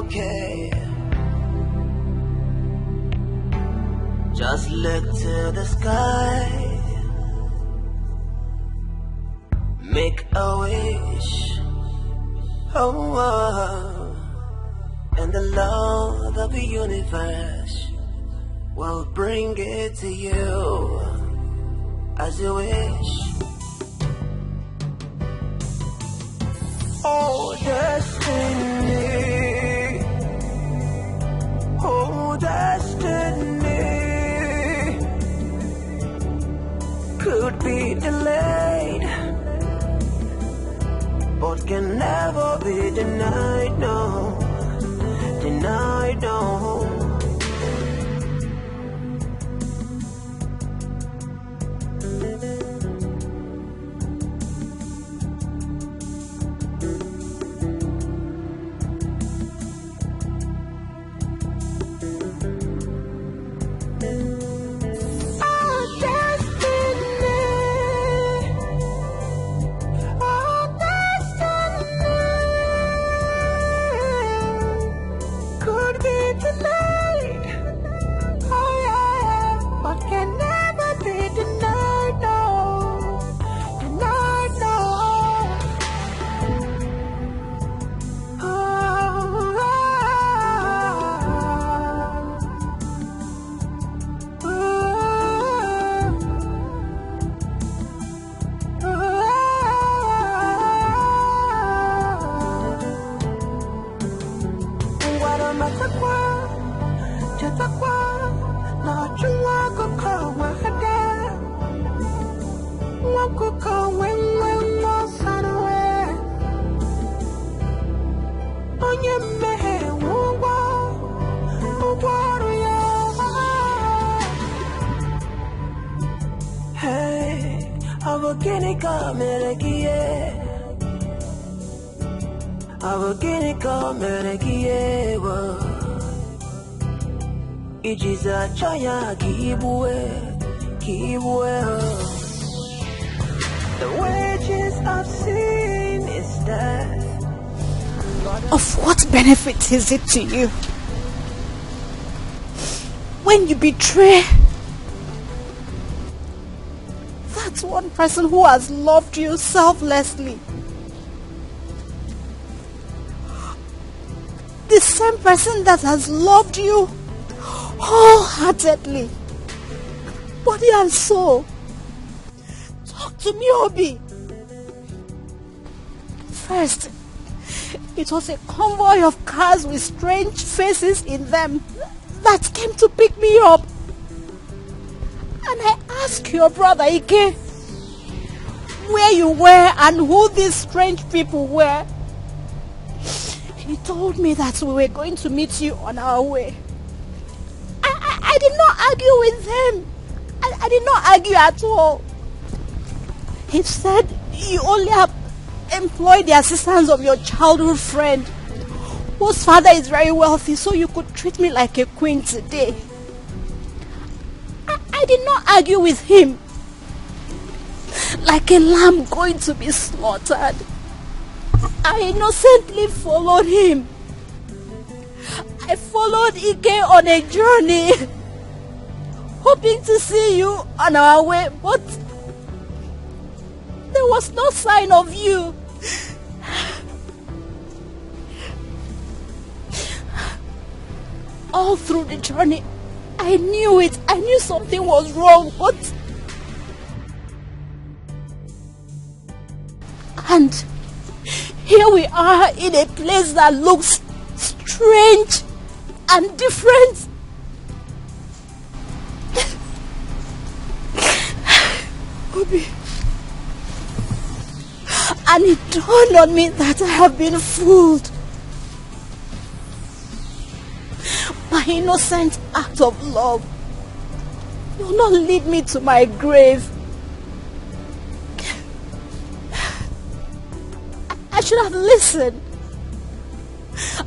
okay. Just look to the sky, make a wish, and the Lord of the universe will bring it to you as you wish. Oh, destiny, oh, destiny, could be delayed, but can never be denied, no, denied, no. The wages of sin is death. Of what benefit is it to you when you betray that one person who has loved you selflessly? The same person that has loved you wholeheartedly, body and soul. Talk to me, Obi. First, it was a convoy of cars with strange faces in them that came to pick me up. And I asked your brother Ike where you were and who these strange people were. He told me that we were going to meet you on our way. I did not argue with him. I did not argue at all. He said you only have employed the assistance of your childhood friend, whose father is very wealthy, so you could treat me like a queen today. I did not argue with him like a lamb going to be slaughtered. I innocently followed him. I followed Ike on a journey, hoping to see you on our way, but there was no sign of you. All through the journey, I knew it. I knew something was wrong, but... And here we are in a place that looks strange and different. Obi. And it dawned on me that I have been fooled. My innocent act of love will not lead me to my grave. I should have listened.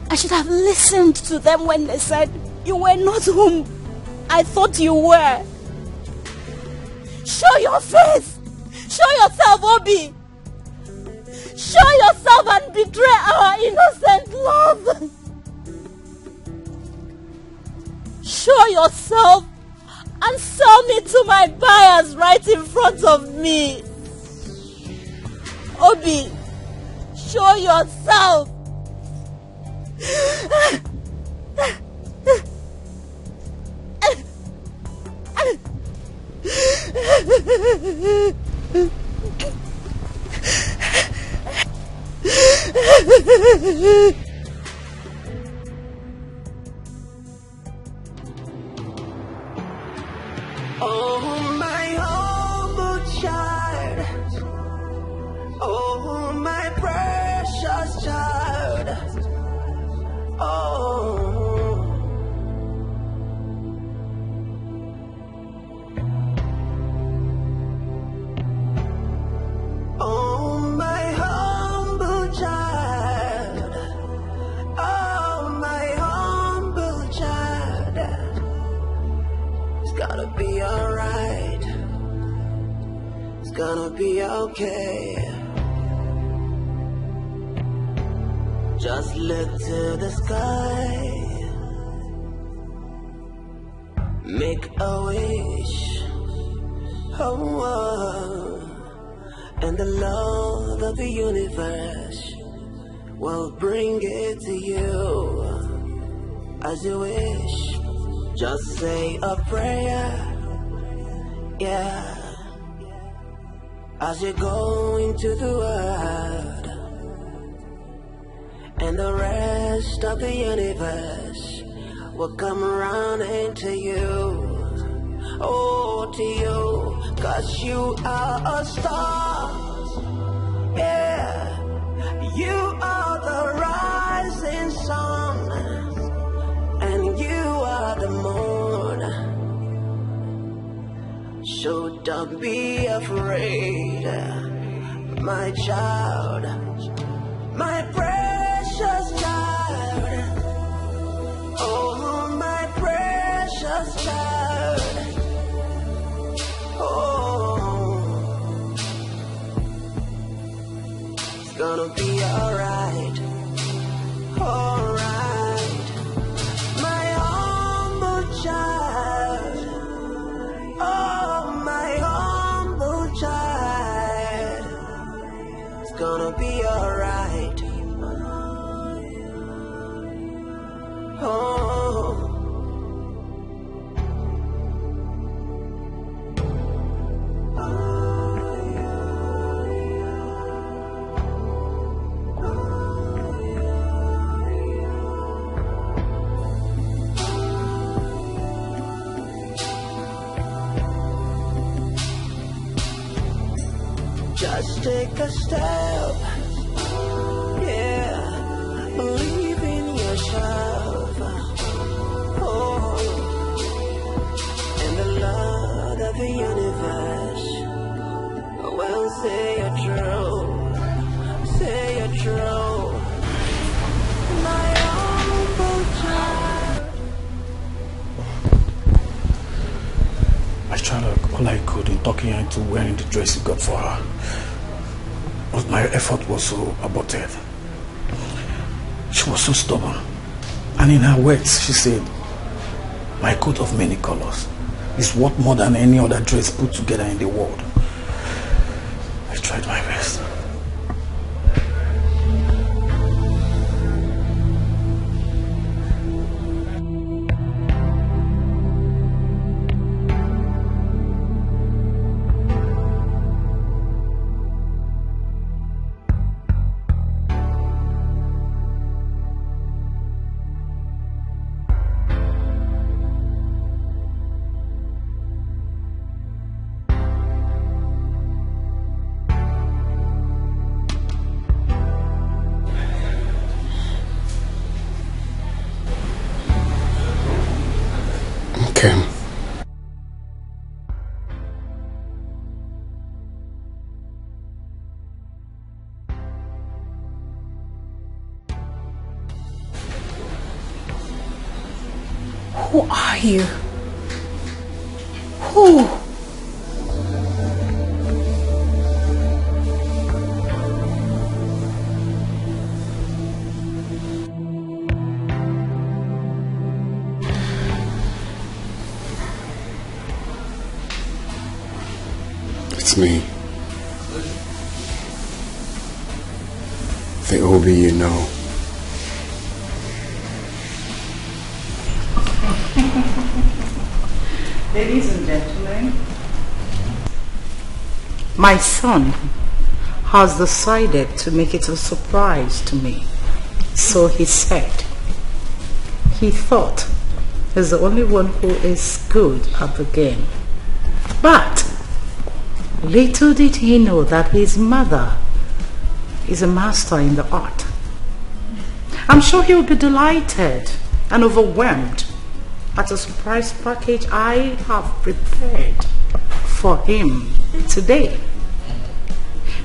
I should have listened to them when they said you were not whom I thought you were. Show your face. Show yourself, Obi. Show yourself and betray our innocent love. Show yourself and sell me to my buyers right in front of me. Obi, show yourself. Oh, my humble child. Oh, my precious child. Oh. Oh, my humble child. Oh, my humble child. It's gonna be alright. It's gonna be okay. Just look to the sky. Make a wish. Oh, and the Lord of the universe will bring it to you as you wish. Just say a prayer, yeah, as you go into the world, and the rest of the universe will come around into you. Oh, to you, 'cause you are a star, yeah, you are the rising sun, and you are the moon. So don't be afraid, my child, my precious child. Oh, my precious child. Oh, it's gonna be alright, alright, my humble child. Oh, my humble child. It's gonna be alright. Oh. Just take a step, yeah, believe in yourself, oh, and the Lord of the universe will say you're true, say you're true, my humble child. I tried all I could in talking her into wearing the dress you got for her. But my effort was so aborted. She was so stubborn. And in her words, she said, my coat of many colors is worth more than any other dress put together in the world. I tried my best. Okay. Who are you? Who? It's me. The Obi you know. Ladies and gentlemen, my son has decided to make it a surprise to me. So he said. He thought he's the only one who is good at the game. But little did he know that his mother is a master in the art. I'm sure he'll be delighted and overwhelmed at a surprise package I have prepared for him today.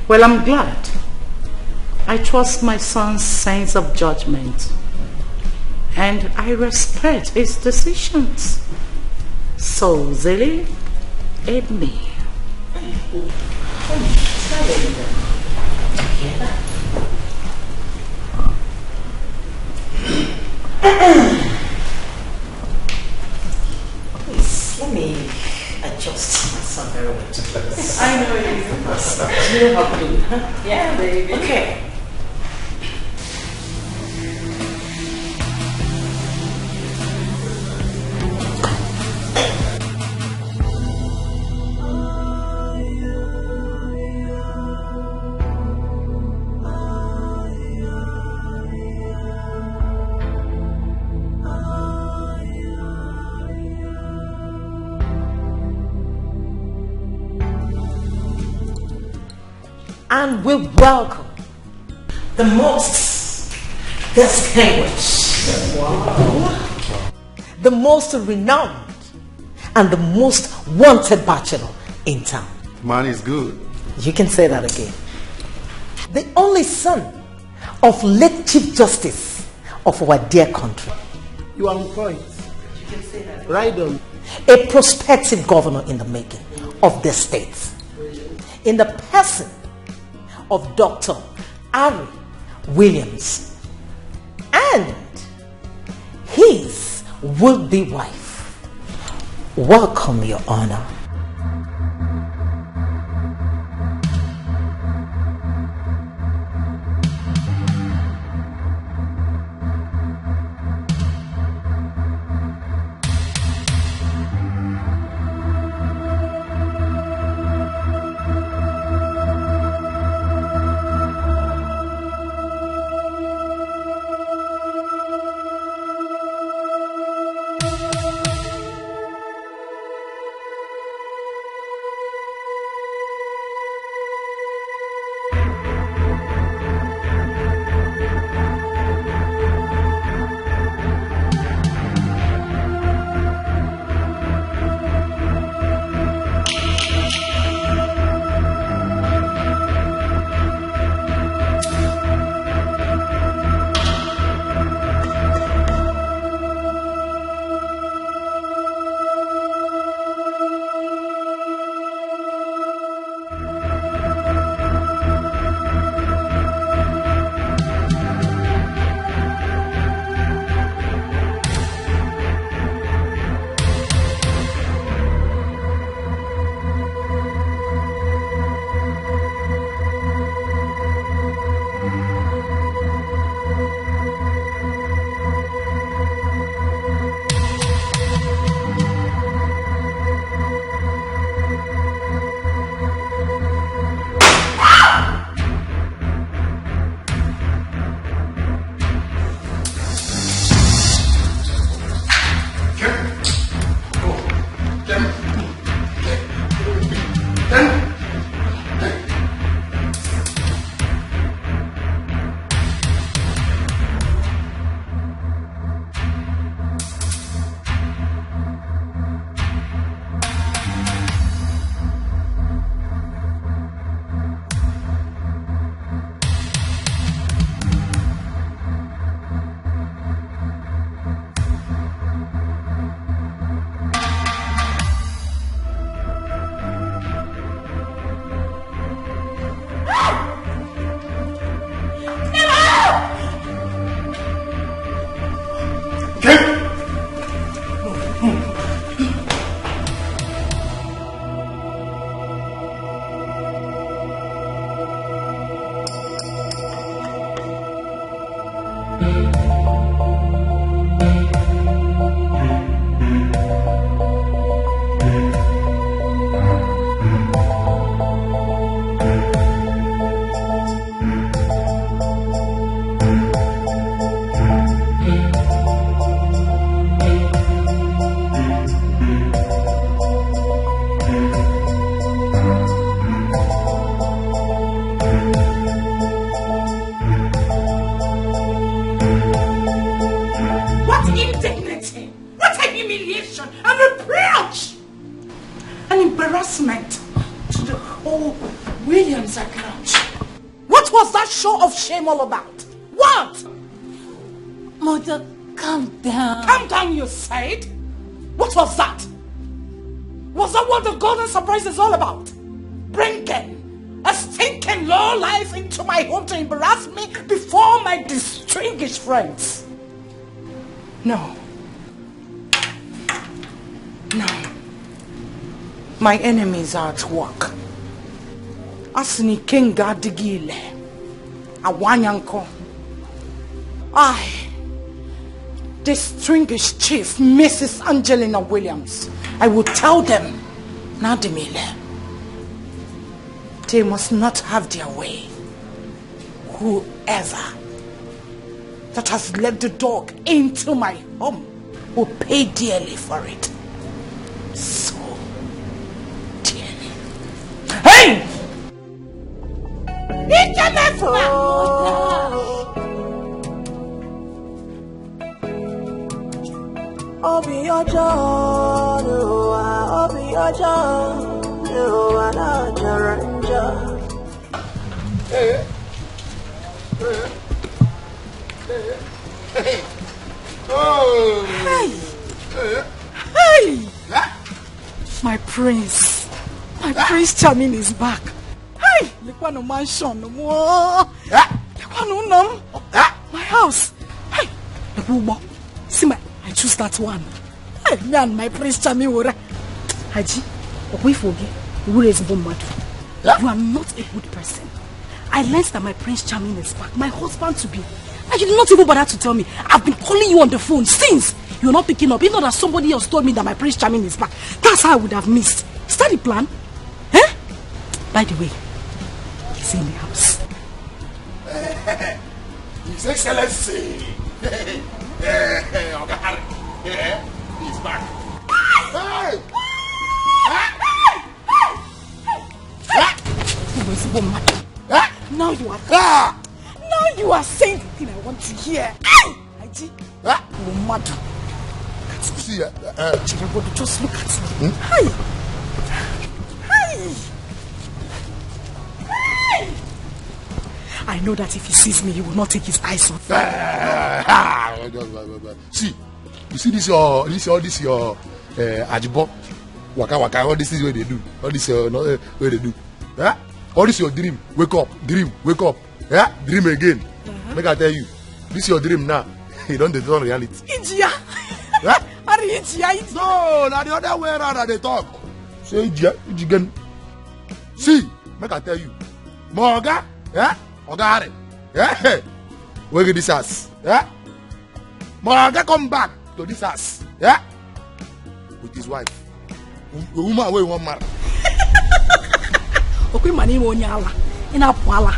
Well, I'm glad. I trust my son's sense of judgment and I respect his decisions. So, Zilly, aid me. Please, let me adjust myself very well. I know you. You know how to do it, huh? Yeah, baby. Okay. And we welcome the most distinguished, the most renowned, and the most wanted bachelor in town. Man is good. You can say that again. The only son of late Chief Justice of our dear country. You are on point. You can say that. Right on. A prospective governor in the making of the state. In the person of Dr. Ari Williams and his would-be wife. Welcome, Your Honor. What was that show of shame all about? What? Mother, calm down. Calm down, you said? What was that? Was that what the golden surprise is all about? Bringing a stinking low life into my home to embarrass me before my distinguished friends? No. No. My enemies are at work. Asini Kenga Digile. Awanyanko. Distinguished Chief Mrs. Angelina Williams. I will tell them, Nadimile, they must not have their way. Whoever that has let the dog into my home will pay dearly for it. So dearly. Hey! Obi Ojo, Obi Ojo, you are not a ranger. Hey. Oh. Hey! My prince. My prince charming is back. Hey! Lekwano mansion no more. Lekwano nam. My house. Hey! Lekwubo. See I choose that one. Hey, me and my prince charming wora. Haji, we forget. You are not a good person. I learned that my prince charming is back. My husband to be. And you did not even bother to tell me. I've been calling you on the phone since. You're not picking up. Even though that somebody else told me that my prince charming is back. That's how I would have missed. Is that the plan? Eh? By the way, he's in the house. His Excellency. He's back. Hey! Now you are now you are saying the thing I want to hear. Aji, you're mad. See, Just look at me. Hey! I know that if he sees me, he will not take his eyes off. See, you see this your ajibo waka all this is what they do. All this what they do. Yeah? All this your dream. Wake up, dream, wake up. Yeah? Dream again. Make I tell you, this your dream now. You don't turn reality. India. Yeah? Are you India? No, now the other way around that they talk. Say India, again. See, make I tell you, Morga, yeah, Ogare, yeah, where get this ass, yeah, Morga come back to this ass, yeah, with his wife, the woman where you want marry. Okay, my name is Onyala. In Apwala.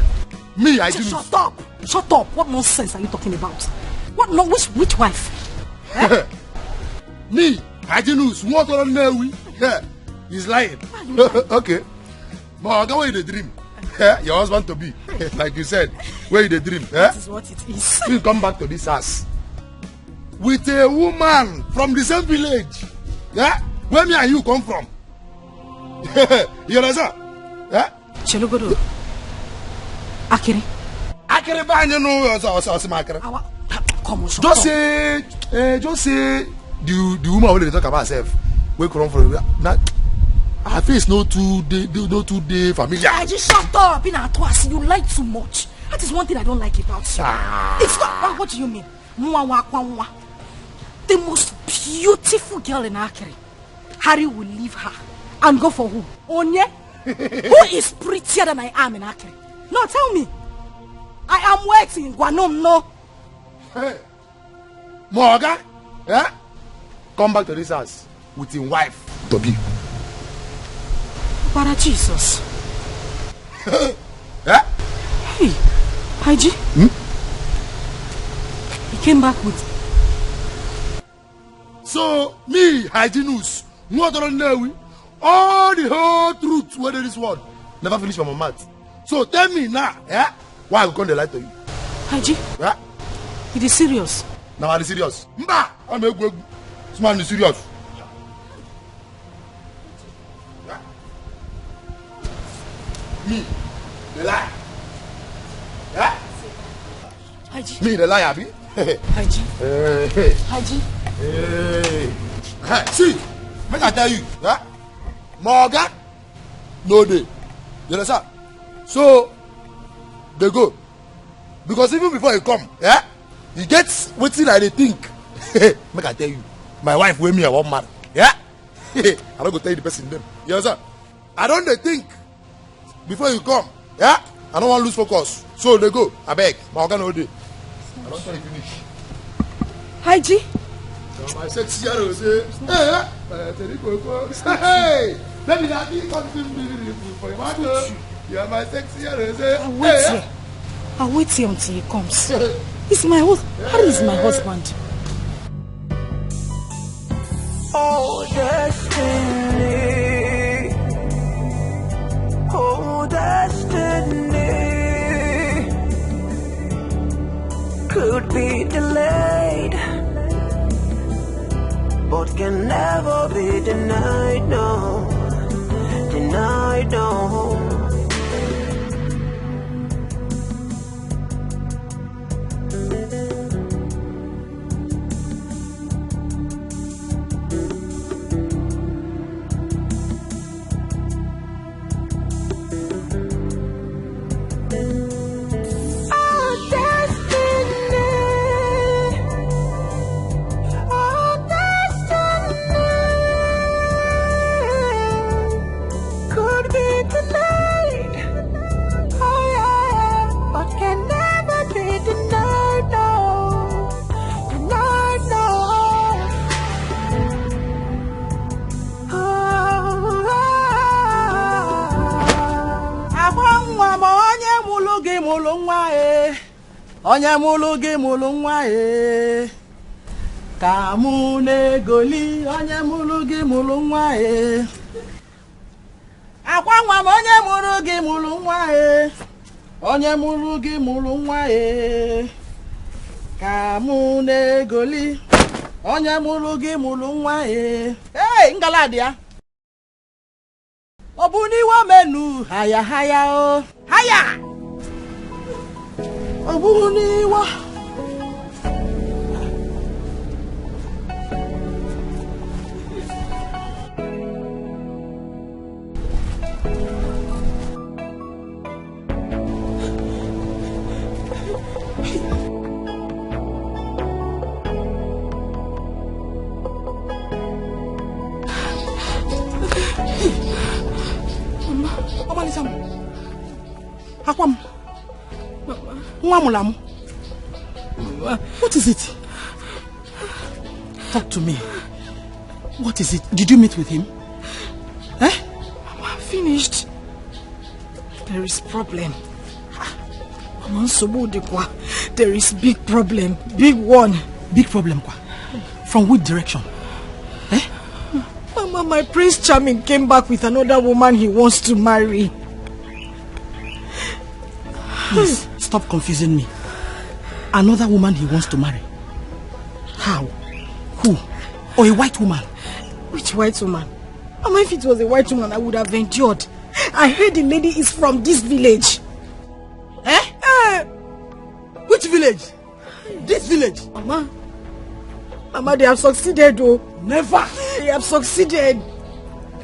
Me, I do. Shut up! Shut up! What nonsense are you talking about? What? No, which wife? Eh? Me, I do news. What on there? Yeah, he's lying. Okay, Morga, where you the dream? Yeah, your husband to be, like you said, where you the dream? Yeah? That is what it is. You come back to this house with a woman from the same village. Yeah, where me and you come from? You understand? Yeah. Chelugodo. Akiri. Akiri banyo no makere. Come on. Just say the woman will talk about herself. Where come from? Now, her face no too familiar. I just shut up. In our twice, you like too much. That is one thing I don't like about you. It's not. What do you mean? The most beautiful girl in Akiri. Harry will leave her and go for who? Onye? Who is prettier than I am in Akiri? No, tell me. I am waiting. Guanom, no. Hey, Morga, yeah? Come back to this house with your wife, Toby. Para Jesus. Yeah? Hey, Haji. He came back with. So, me, Hyginus, what on there? All the whole truth, whether this word never finish from my mouth. So, tell me now, yeah? Why I come to lie to you? Haji. Yeah? It is serious. Now, I'm serious. Mba! I'm a good man, is serious. Yeah? Me, The lie. Yeah? Haji. Me the liar, be? Haji. Hey. Haji. Hey. See, make I tell you, yeah? Morgan, no day. You understand? So, they go. Because even before you come, yeah, he gets waiting I they think. Make I tell you, my wife with me I want marry. Yeah? I don't go tell you the person name. You understand? I don't they think before you come. Yeah? I don't want to lose focus. So they go. I beg. Morgan all day. I don't tell you finish. Haji. My sexy hero say, hey, let me not be confused for your mother. You are my sexy hero say, I'll wait here until he comes. He's my husband. How is my husband? Oh, destiny. Oh, destiny. Could be delayed, but can never be denied, no. Denied, no. Onye mulu gi mulu nwa e ka mu negoli onye mulu gi mulu nwa e akwa nwa m onye mulu gi mulu nwa e onye mulu gi mulu nwa e ka mu negoli onye mulu gi mulu nwa e ngaladi ya obuniwa menu haya haya o haya Abuniwa. Mama Lisam. Akwam. What is it? Talk to me. What is it? Did you meet with him? Eh? Mama, finished. There is problem. There is big problem. Big one. Big problem, kwa? From which direction? Eh? Mama, my Prince Charming came back with another woman he wants to marry. Please, stop confusing me. Another woman he wants to marry. How? Who? Or a white woman? Which white woman? Mama, if it was a white woman, I would have endured. I heard the lady is from this village. Eh? Which village? This village? Mama, they have succeeded, though. Never. They have succeeded.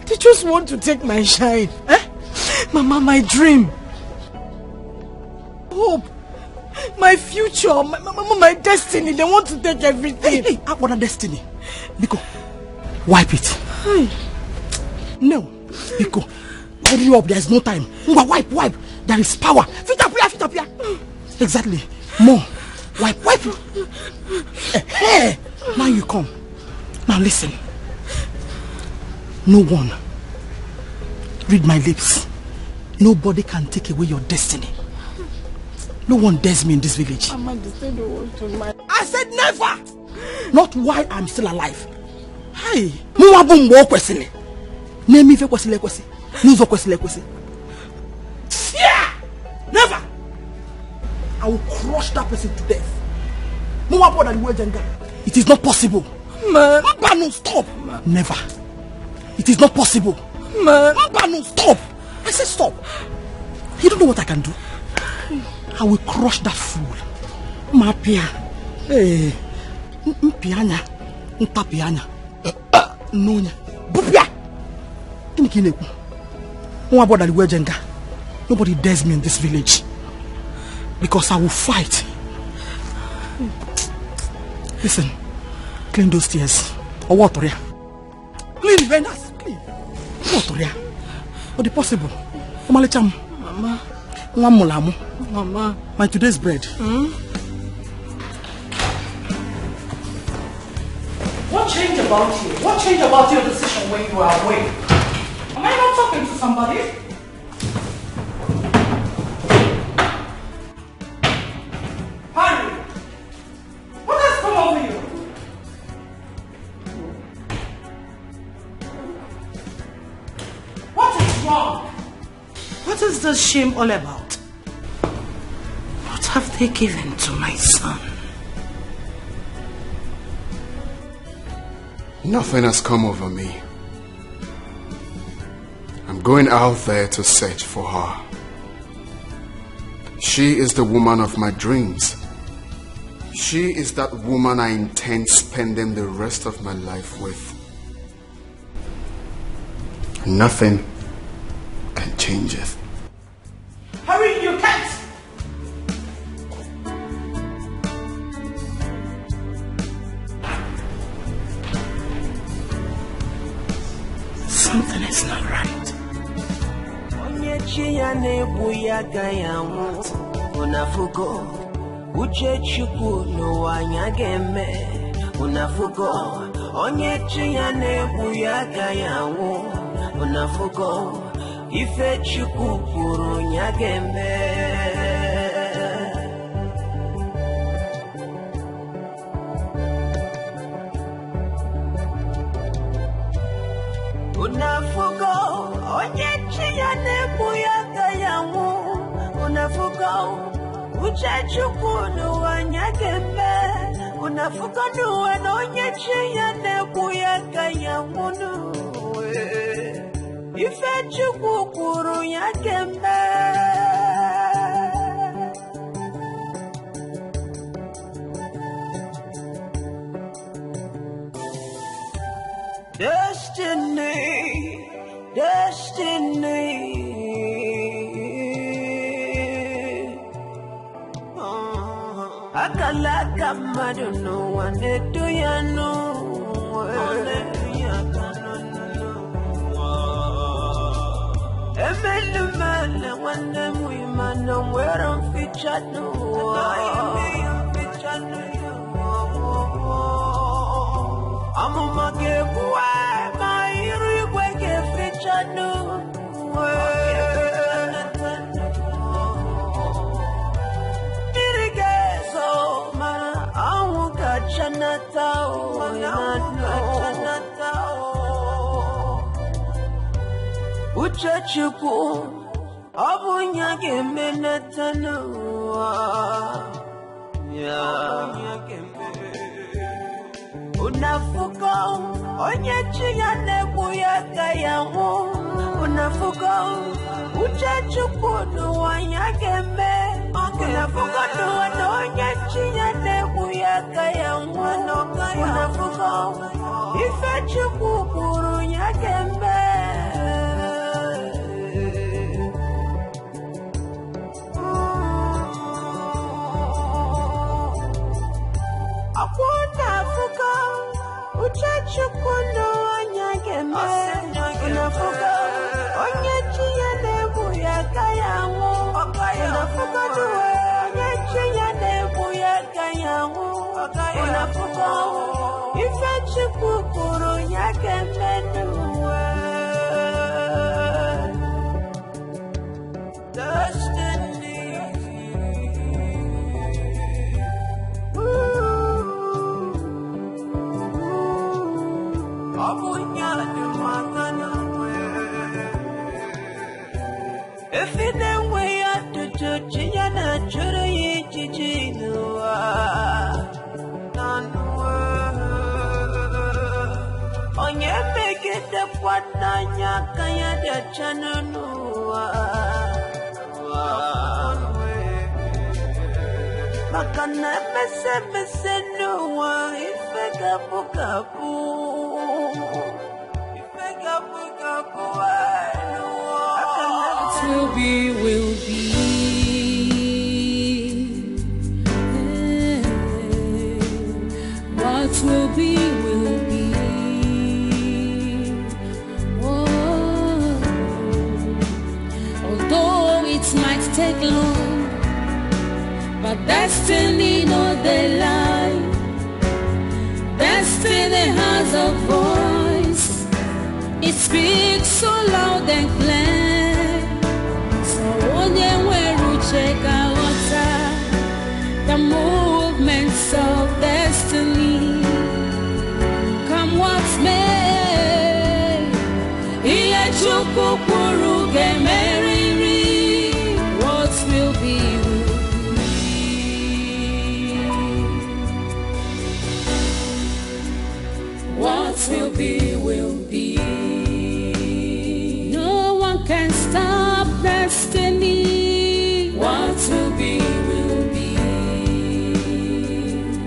They just want to take my shine. Eh? Mama, my dream. Hope. My future. My destiny. They want to take everything. Hey, what a destiny. Biko, wipe it. Hey. No. Biko, hurry up. There is no time. Wipe. There is power. Fit up here. Exactly. More. Wipe. Hey. Now you come. Now listen. No one. Read my lips. Nobody can take away your destiny. No one dares me in this village. I said never. Not while I'm still alive. Hey. Yeah. Never. I will crush that person to death. It is not possible. Man. No, stop. Never. It is not possible. Man. No, stop. I said stop. You don't know what I can do? I will crush that fool. Mapia. Hey. Mpianya. Ntapianya. Nonya. Bupia. Kinikineku. Nobody dares me in this village. Because I will fight. Listen. Clean those stairs. Or what, Toria? Clean, Venus. Clean. What, Toria? What is possible? Mama. Mama. My today's bread. What changed about you? What changed about your decision when you are away? Am I not talking to somebody? Harry! What has come over you? What is wrong? What is this shame all about? What have they given to my son? Nothing has come over me. I'm going out there to search for her. She is the woman of my dreams. She is that woman I intend spending the rest of my life with. Nothing can change it. Hurry, you can't! Something is not right. Unafugo uche chukwu n'ụwa ga-eme unafugo onye chi ya na-egbu ya agaghị anwụ unafugo ife chukwu kwuru ya ga-eme unafugo onye chi ya na-egbu ya agaghị anwụ unafugo uche chukwu n'ụwa ga-eme unafugo n'ụwa na onye chi ya na-egbu ya agaghị anwụ ife chukwu kwuru ya ga-eme Destiny Akalaka madu no one do ya no Emelu man one them we man no where on featured no I'm a magewa my irigwe featured no Uche chukwu obunya ga-eme n'ụwa unafugo onye chi ya na-egbu ya agaghị anwụ unafugo uche chukwu n'ụwa ya ga-eme unafugo n'ụwa na onye chi ya na-egbu ya agaghị anwụ unafugo ife chukwu kwuru ya ga-eme Unafugo uche chukwu n'onye ga-eme unafugo onye chi ya na-egbu ya agaghị anwụ unafugo n'ụwa onye chi ya na-egbu ya agaghị anwụ unafugo ife chukwu kwuru ya ga-eme n'ụwa If in the way I do Chiana Churi Chichinua on your make it the one Nanya Kaya de Chananua Makana mese no one ifeka bukapu will be what will be although it might take long, but destiny no they lie. Destiny has a voice, it speaks so loud and clear. So when we check out the movements of destiny, come what may, what will be. What will be, will be. No one can stop destiny. What will be, will be.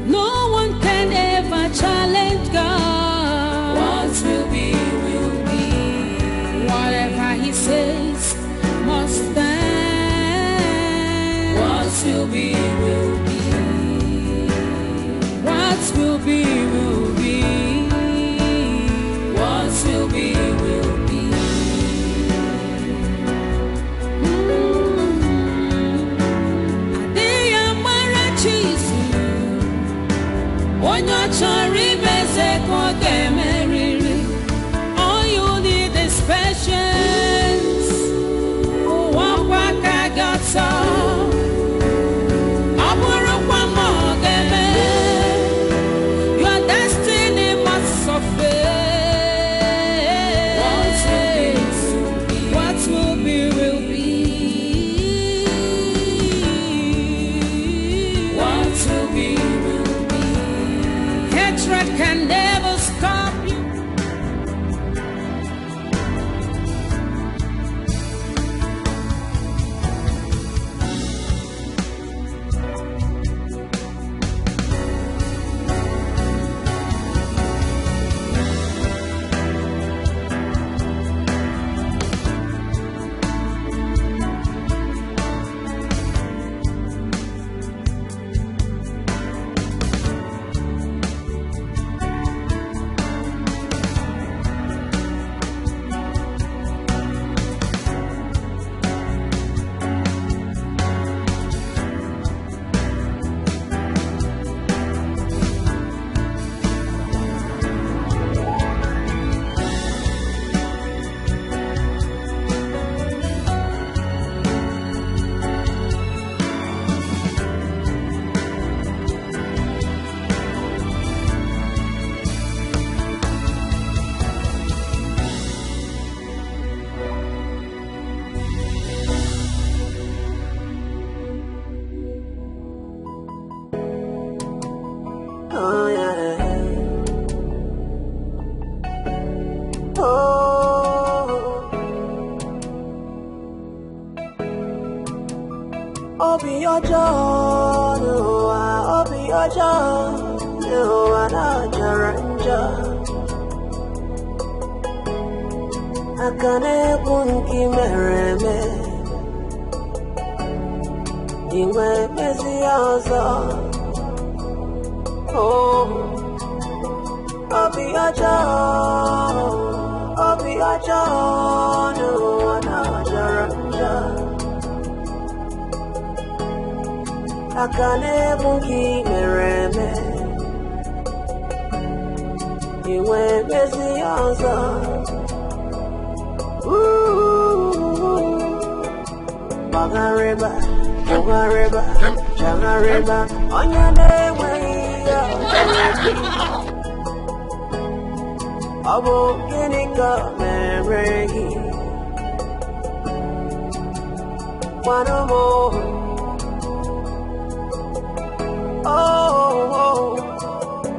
No one can ever challenge God. What will be, will be. Whatever He says must stand. What will be, will be. What will be, will be. Will be, will be. Adiyamara chisu onyo chori bese koke meriri. All you need is patience. Wapaka gata aburu kwa mogeme. Your destiny must suffer. Can never stop you. Oh yeah. Oh. Obi ojo, obi ojo, no ana jaranja. Akane bunki mereme, iwe mezi ozo. Oh, Obi Aja, no Anajaranja. Akane bunki mereme, iwe bezi anza. Bagareba, Bagareba, Jagareba, on your name. Abo kinika merehi one more. Oh,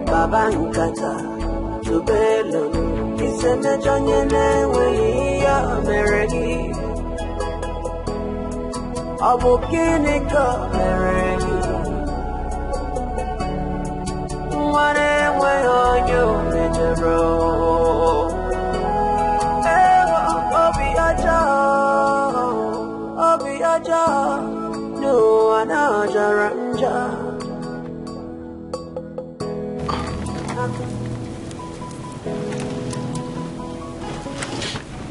Baba Nkata to Bello, he said that Johnny we are merehi. Abokinika meregi Mwane mwenyo mejero Ewa obi aja No anajaranja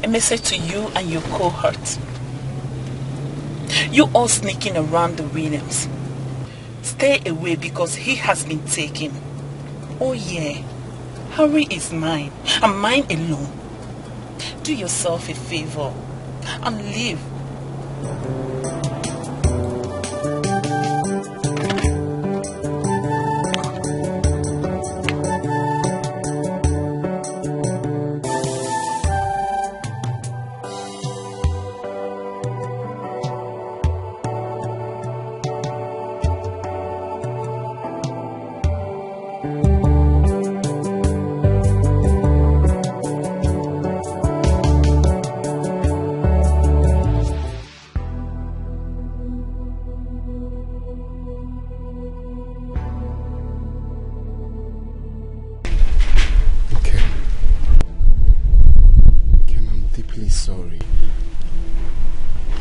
A message to you and your cohort. You all sneaking around the Williams. Stay away because he has been taken. Oh yeah, Harry is mine and mine alone. Do yourself a favor and leave.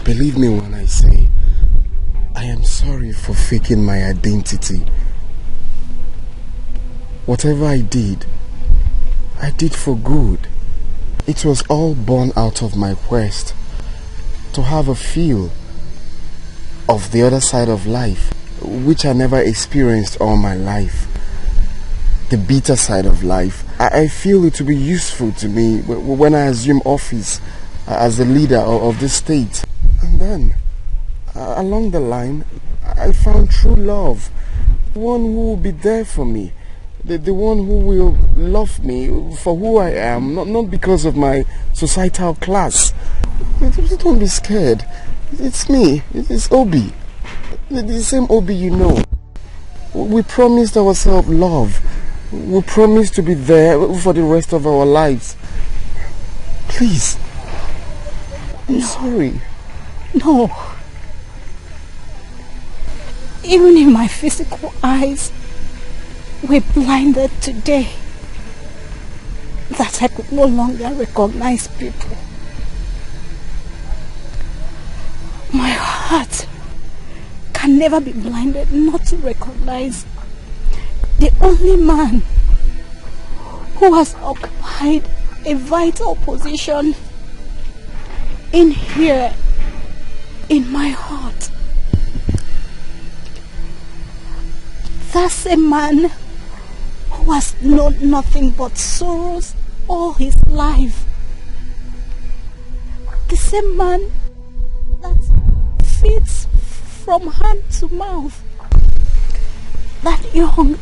Believe me when I say, I am sorry for faking my identity. Whatever I did for good. It was all born out of my quest to have a feel of the other side of life, which I never experienced all my life. The bitter side of life. I feel it to be useful to me when I assume office as the leader of this state. And then, along the line, I found true love. One who will be there for me. The one who will love me for who I am, not because of my societal class. Don't be scared. It's me. It's Obi. The same Obi you know. We promised ourselves love. We promised to be there for the rest of our lives. Please. I'm sorry. No. Even if my physical eyes were blinded today, that I could no longer recognize people, my heart can never be blinded not to recognize the only man who has occupied a vital position in here, in my heart. That's a man who has known nothing but sorrows all his life. The same man that feeds from hand to mouth. That young,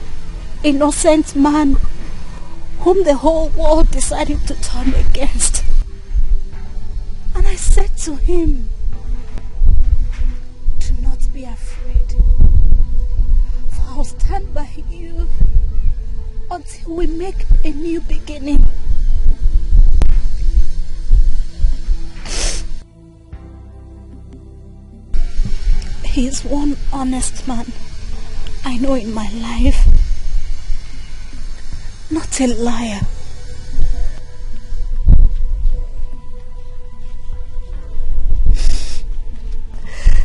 innocent man whom the whole world decided to turn against. And I said to him, do not be afraid, for I'll stand by you until we make a new beginning. He is one honest man I know in my life. Not a liar.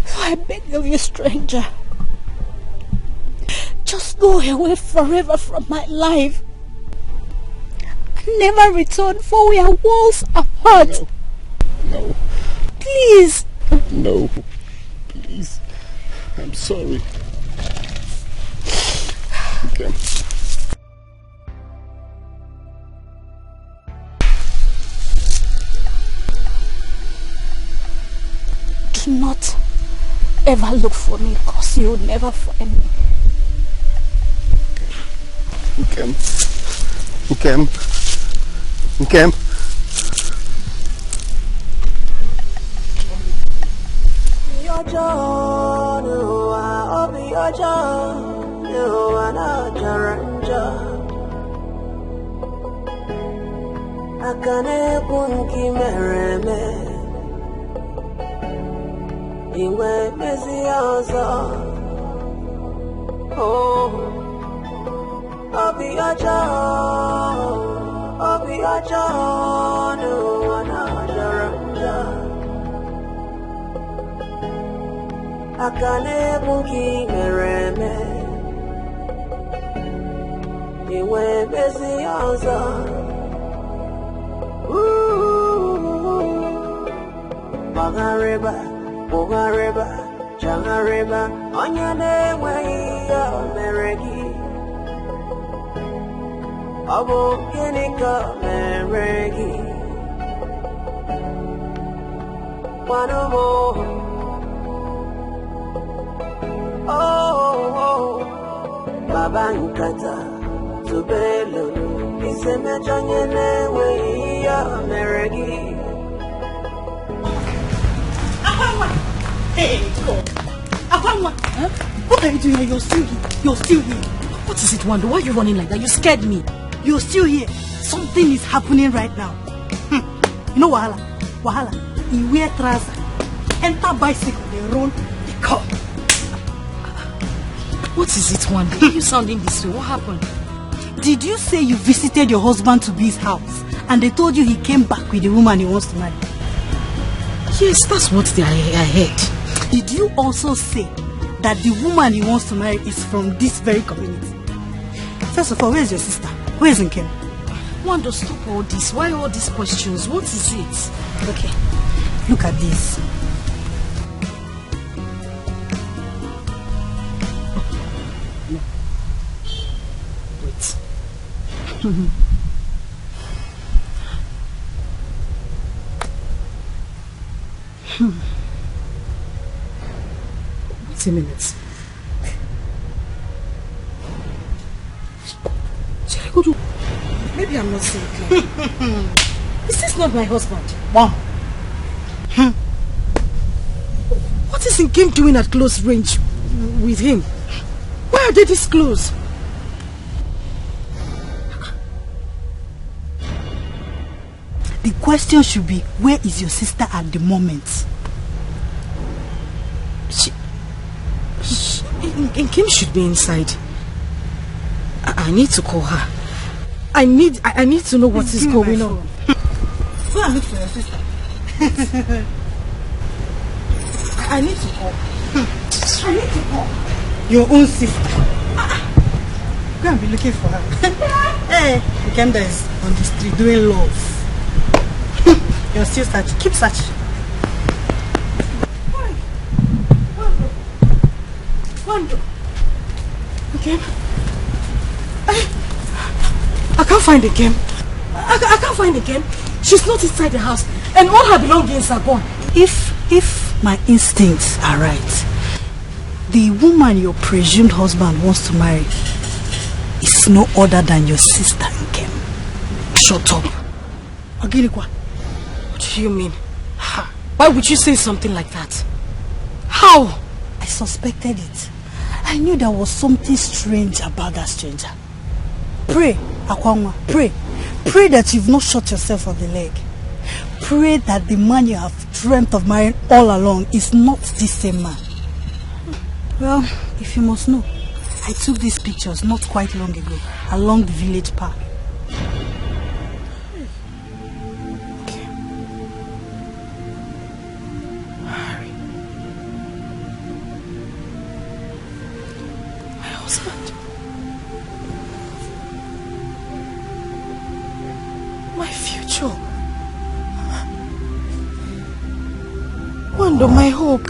So I beg of you, stranger, just go away forever from my life. Never return, for we are worlds apart. No. Please. No. Please. I'm sorry. Okay. Do not ever look for me, because you will never find me. Nkem. Nkem. Nkem. Your John, I'll be your John, you are not Jaranja. Akane punki mereme, Iwe Messiah. Oh, Obi Aja, no another. Akane bunki mereme. Iwe Messiah. Bagareba, Changareba, Onyane way Meregi. Abo Kenika Meregi. One more. Oh, Babankata, Tubelo, Isemechanyane way Meregi. Hey, God. Afamwa, huh? What are you doing here? You're still here. You're still here. What is it, Wando? Why are you running like that? You scared me. You're still here. Something is happening right now. You know Wahala. He wear trouser, enter bicycle, they run, they come. What is it, Wando? Why are you sounding this way? What happened? Did you say you visited your husband to be his house and they told you he came back with the woman he wants to marry? Yes, that's what I heard. Did you also say that the woman he wants to marry is from this very community? First of all, where's your sister? Where is Nkem? Wando, stop all this. Why all these questions? What is it? Okay, look at this. No. Wait. Wait a minute. Maybe I'm not saying clear. Is this not my husband? Wow. What is Nkem doing at close range with him? Why are they this close? The question should be, where is your sister at the moment? Nkem should be inside. I need to call her. I need to know what is going on. Go and look for your sister. I need to call. I need to call your own sister. Go and be looking for her. Hey, Kenda is on the street doing love. You're still searching. Keep searching. Wando. Okay. I can't find the game. I can't find the game. She's not inside the house, and all her belongings are gone. If my instincts are right, the woman your presumed husband wants to marry is no other than your sister Nkem. Shut up. Oginikwa. What do you mean? Why would you say something like that? How? I suspected it. I knew there was something strange about that stranger. Pray, Akwangwa, pray. Pray that you've not shot yourself on the leg. Pray that the man you have dreamt of marrying all along is not this same man. Well, if you must know, I took these pictures not quite long ago along the village park. Okay. Harry. My husband. My future. Wando, my hope.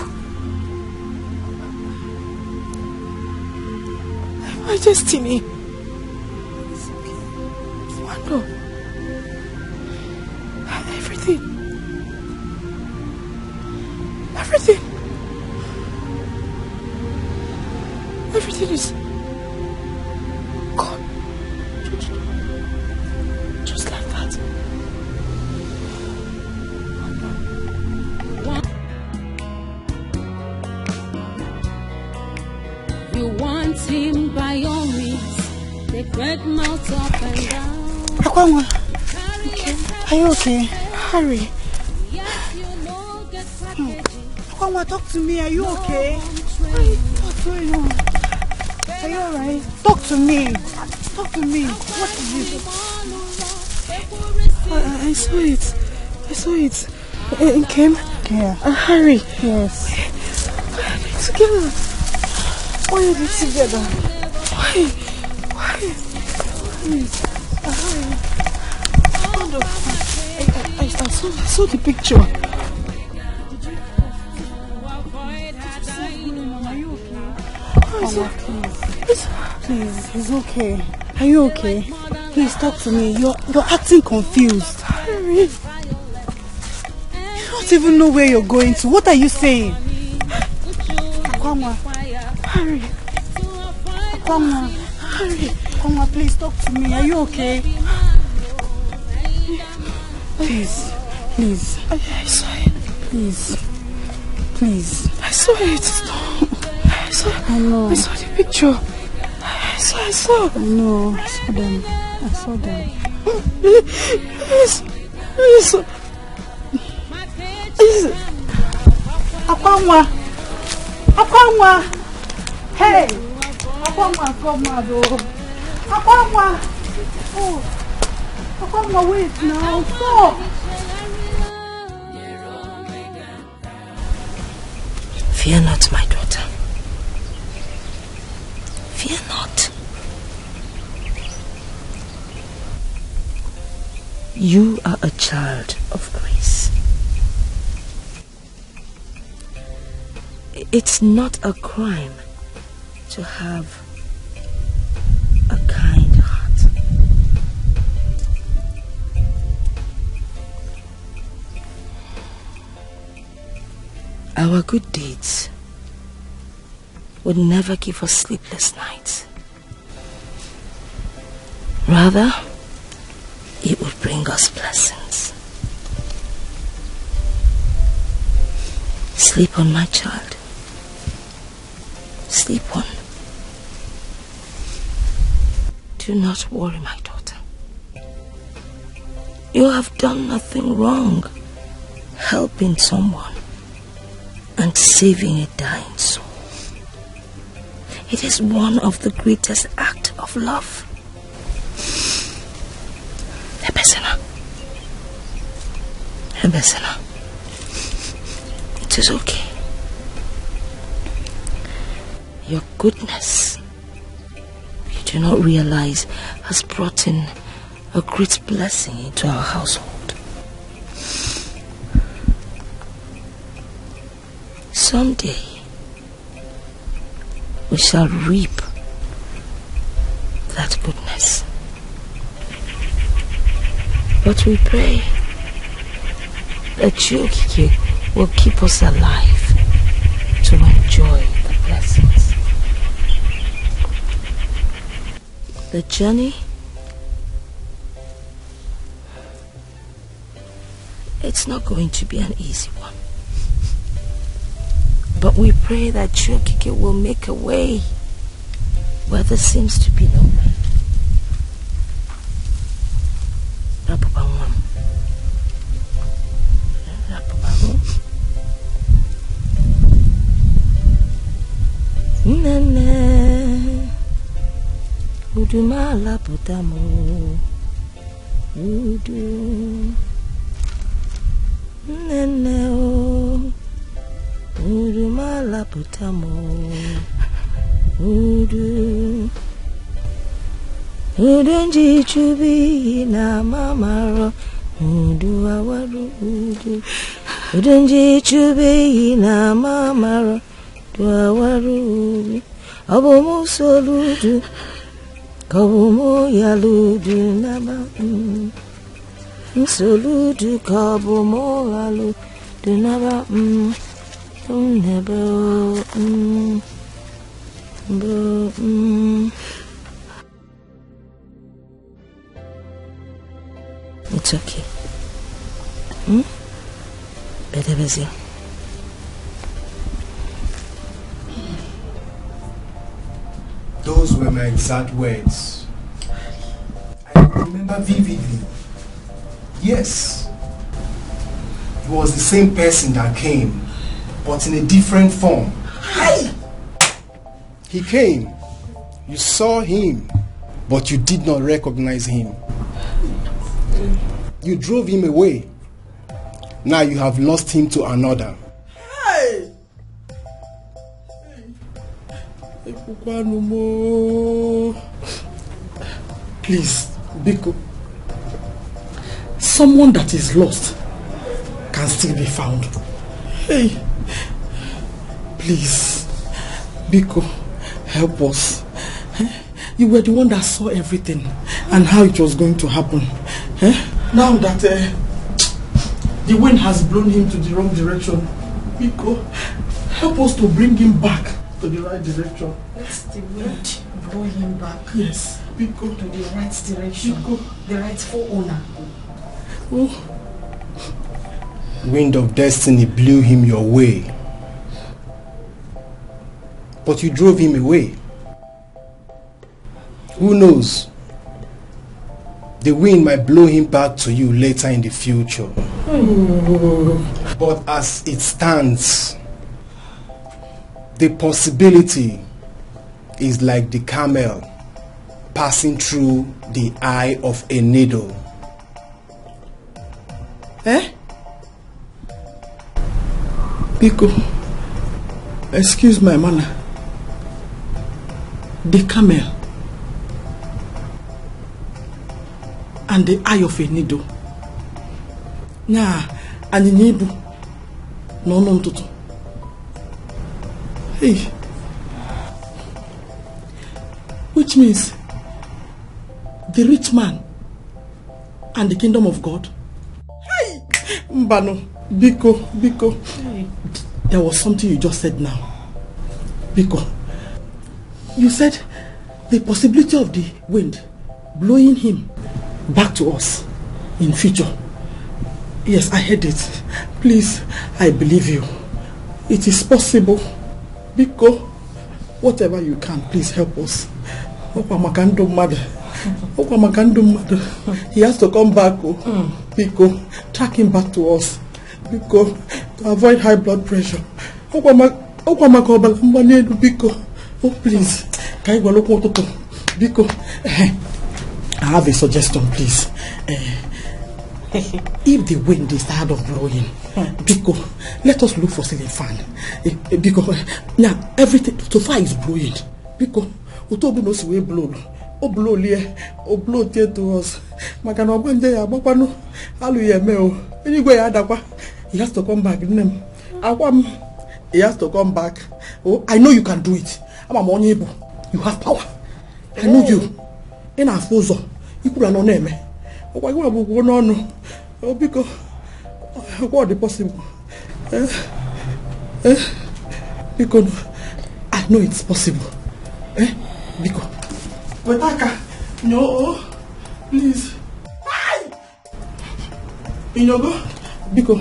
My destiny. It's okay. Wando. Everything. Everything. Everything is gone. Just like that. You want him by all means. They spread mouth up and down. Akwangwa, are you okay? Harry. Yes, you know, get strategy. Akwanwa, talk to me. Are you okay? What's going on? Are you alright? Talk to me. Talk to me. What is this? I saw it. I saw it. It came. Yeah. Harry. Yes. Together. Why are they together? Why? I saw the picture. Are you okay? Please, he's okay. Are you okay? Please talk to me. You're acting confused. Harry. You don't even know where you're going to. What are you saying? Akwanwa. Harry. Akwanwa. Harry. Akwanwa, please talk to me. Are you okay? Please. I saw it. Please. I saw it. I know. I saw the picture. I saw. No, I saw them. Please. Akwanwa. Hey. Akwanwa, come on, though. Akwanwa. Oh. Akwanwa, wait now. Stop. Fear not, my daughter. Fear not. You are a child of grace. It's not a crime to have a kind heart. Our good deeds would never give us sleepless nights. Rather, it would bring us blessings. Sleep on, my child. Sleep on. Do not worry, my daughter. You have done nothing wrong helping someone and saving a dying soul. It is one of the greatest acts of love. Ebesena. It is okay. Your goodness, you do not realize, has brought in a great blessing into our household. Someday, we shall reap that goodness. But we pray that Chukike will keep us alive to enjoy the blessings. The journey, it's not going to be an easy one. But we pray that Chukike will make a way where there seems to be no way. Nene Udumala Putamo Udu Nene Udumala Putamo Udu Udunji Chubi na mamaro Udu awaru Udu Udunji Chubi na mamaro Wawaru Abomo soludu Kabomo yaludu naba Soludu kabomo yaludu naba Neba It's okay. Better busy. Those were my exact words. I remember vividly. Yes. It was the same person that came but in a different form. He came. You saw him, but you did not recognize him. You drove him away. Now you have lost him to another. Hey! Please, Biko. Someone that is lost can still be found. Hey! Please, Biko, help us. You were the one that saw everything and how it was going to happen. Now that the wind has blown him to the wrong direction, Biko, help us to bring him back to the right direction. Let's the wind blow him back. Yes, Biko. To the right direction. Biko. The rightful owner. Oh. Wind of destiny blew him your way. But you drove him away. Who knows? The wind might blow him back to you later in the future. Oh. But as it stands, the possibility is like the camel passing through the eye of a needle. Biko, excuse my manner. The camel and the eye of a needle. Nya, and the needle. No, toto. Hey. Which means the rich man and the kingdom of God. Hey! Mbano, Biko. Hey. There was something you just said now. Biko, you said the possibility of the wind blowing him back to us in future. Yes, I heard it. Please, I believe you. It is possible. Biko, whatever you can, please help us. He has to come back. Biko, track him back to us. Biko, to avoid high blood pressure. Biko, oh please. Biko, I have a suggestion, please. If the wind is tired of blowing, Biko, let us look for ceiling fan. Because now everything so far is blowing. Biko, Utobu knows we blow. Oh blow here, oh blow here to us. Makano Bande Abapano, Aluya Meo. Anyway, Adapa, he has to come back. He has to come back. Oh, I know you can do it. I'm a money able. You have power. I know you. In our fozo, you could not name me. Oh, I will go on. Oh, because what is possible? Because I know it's possible. Because Wataka, no, please. Inogo, because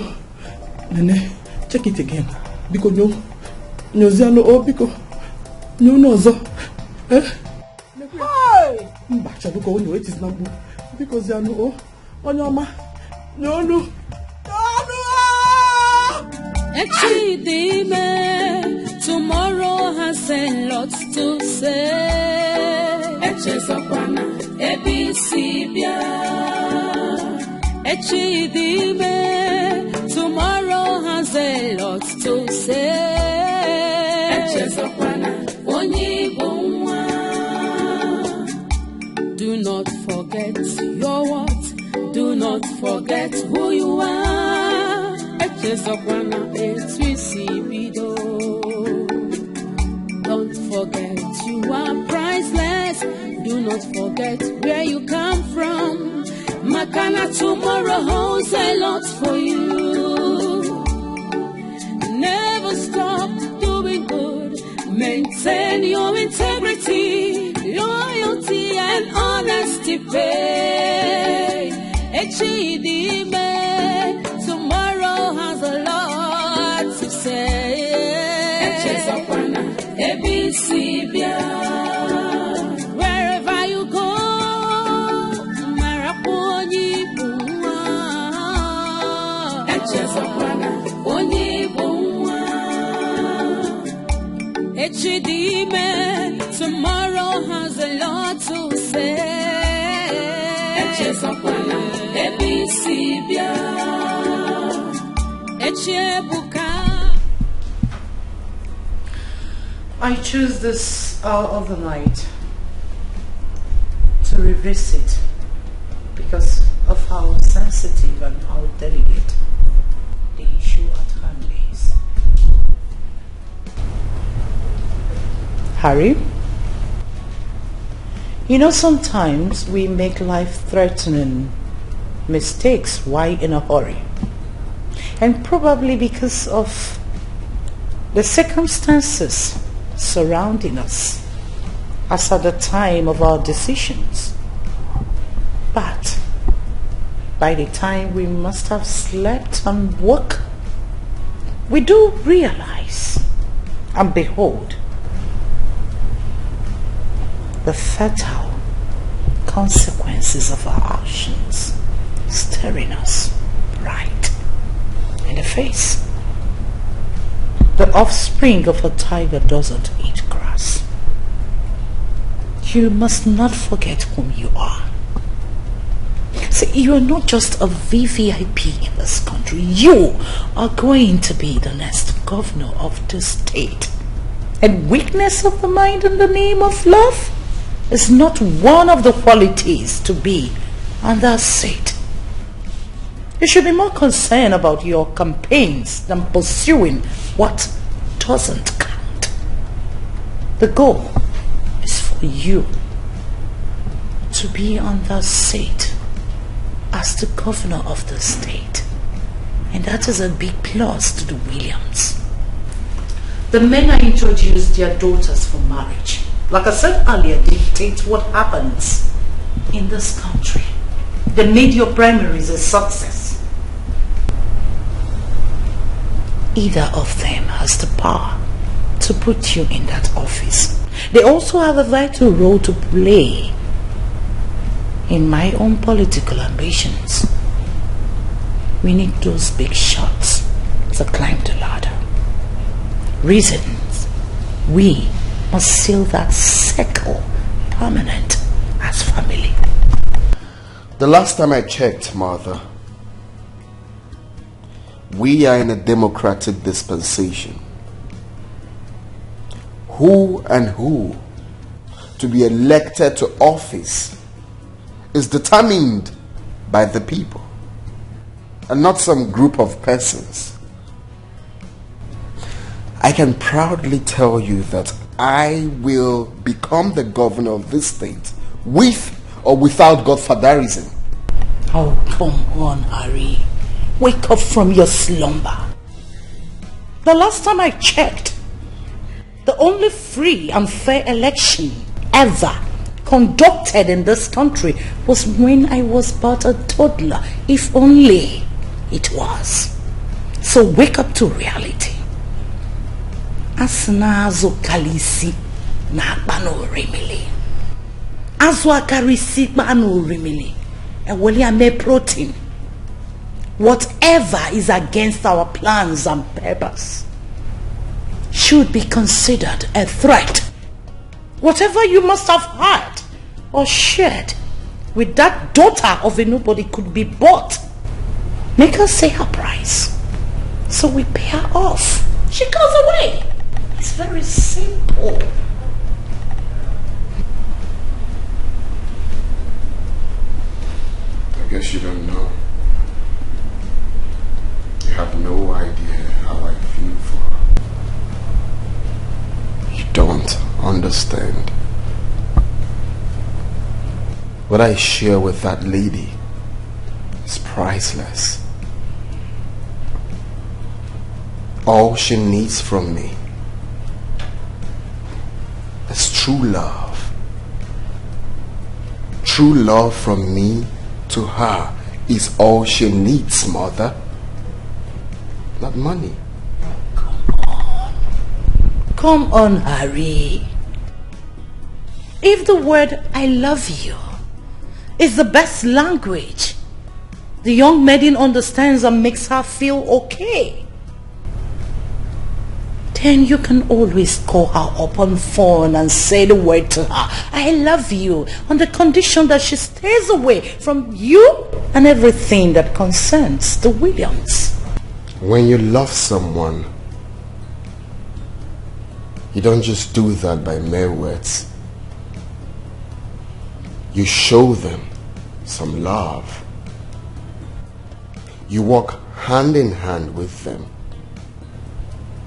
Nene, check it again. Because no, Ziano, oh, because no, so. Bacha, look on it is not because Ziano, oh, on your ma, no. Echidime, tomorrow has a lot to say. Echezokwana, ebisibia. Echidime, tomorrow has a lot to say. Echezokwana, onibonwa. Do not forget your what? Do not forget who you are. Don't forget you are priceless. Do not forget where you come from. Makana tomorrow holds a lot for you. Never stop doing good. Maintain your integrity, loyalty and honesty pay. Echidime, tomorrow has a lot to say. Wherever you go, Maraponi Buma. Chidime, tomorrow has a lot to say. I choose this hour of the night to revisit because of how sensitive and how delicate the issue at hand is. Harry, you know, sometimes we make life-threatening mistakes. Why in a hurry? And probably because of the circumstances surrounding us as at the time of our decisions. But by the time we must have slept and woke, we do realize and behold the fatal consequences of our actions staring us right in the face. The offspring of a tiger doesn't eat grass. You must not forget whom you are. See, you are not just a VVIP in this country. You are going to be the next governor of the state. And weakness of the mind in the name of love is not one of the qualities to be under seat. You should be more concerned about your campaigns than pursuing what doesn't count. The goal is for you to be on the seat as the governor of the state. And that is a big plus to the Williams. The men I introduced their daughters for marriage, like I said earlier, dictate what happens in this country. They need your primaries a success. Either of them has the power to put you in that office. They also have a vital role to play in my own political ambitions. We need those big shots to climb the ladder. Reasons we must seal that circle permanent as family. The last time I checked, Martha, we are in a democratic dispensation. Who to be elected to office is determined by the people and not some group of persons. I can proudly tell you that I will become the governor of this state with or without godfatherism. Oh, come on, Harry. Wake up from your slumber. The last time I checked, the only free and fair election ever conducted in this country was when I was but a toddler, if only it was. So wake up to reality. Asnazo kalisi na bano remili. Azwa karisi bano remili. Ewoli ame protein. Whatever is against our plans and purpose should be considered a threat. Whatever you must have heard or shared with that daughter of a nobody could be bought. Make her say her price, so we pay her off. She goes away. It's very simple. I guess you don't know. You have no idea how I feel for her. You don't understand. What I share with that lady is priceless. All she needs from me is true love. True love from me to her is all she needs, Mother. Not money. Come on, Harry. If the word I love you is the best language the young maiden understands and makes her feel okay, then you can always call her up on phone and say the word to her, I love you, on the condition that she stays away from you and everything that concerns the Williams. When you love someone, you don't just do that by mere words. You show them some love. You walk hand in hand with them.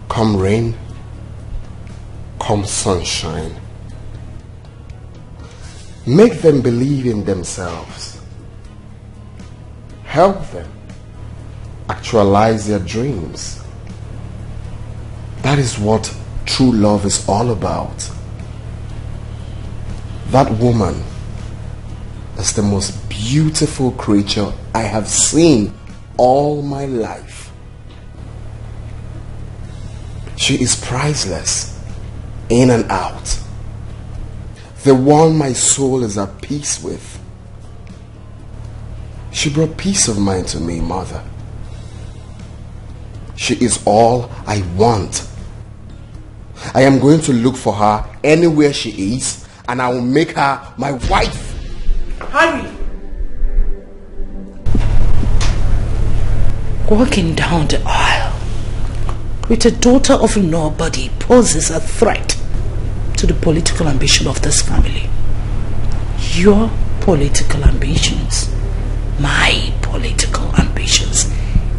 Come rain, come sunshine. Make them believe in themselves. Help them actualize their dreams. That is what true love is all about. That woman is the most beautiful creature I have seen all my life. She is priceless, in and out. The one my soul is at peace with. She brought peace of mind to me, Mother. She is all I want. I am going to look for her anywhere she is, and I will make her my wife. Hurry! Walking down the aisle with a daughter of nobody poses a threat to the political ambition of this family. Your political ambitions, my political ambitions,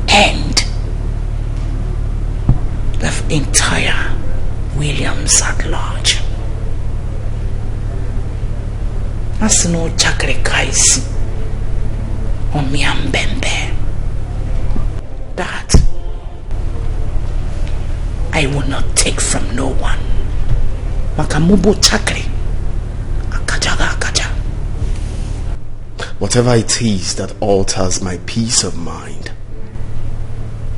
and the entire Williams at large. As no chakre kaisi on miambembe. That I will not take from no one. Makamubo chakre akajaga akaja. Whatever it is that alters my peace of mind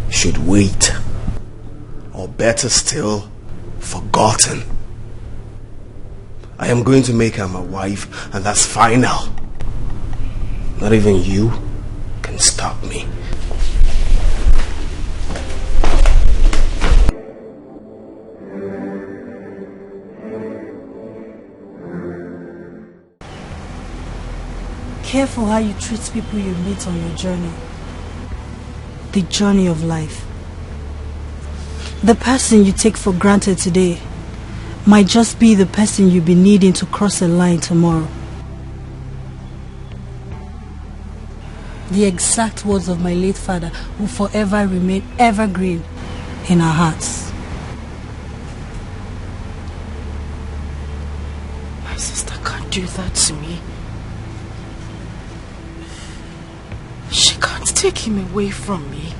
should wait, or better still, forgotten. I am going to make her my wife, and that's final. Not even you can stop me. Careful how you treat people you meet on your journey. The journey of life. The person you take for granted today might just be the person you'll be needing to cross a line tomorrow. The exact words of my late father will forever remain evergreen in our hearts. My sister can't do that to me. She can't take him away from me.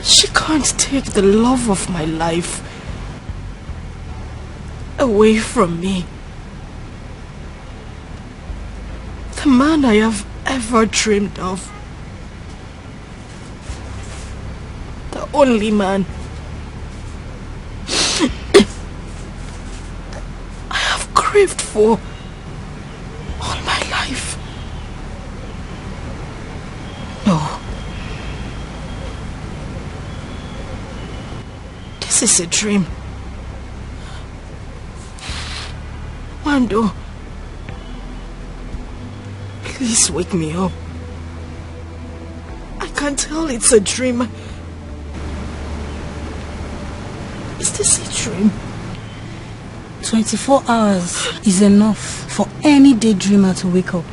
She can't take the love of my life away from me. The man I have ever dreamed of. The only man I have craved for all my life. No. This is a dream. Wando, please wake me up. I can't tell it's a dream. Is this a dream? 24 hours is enough for any daydreamer to wake up.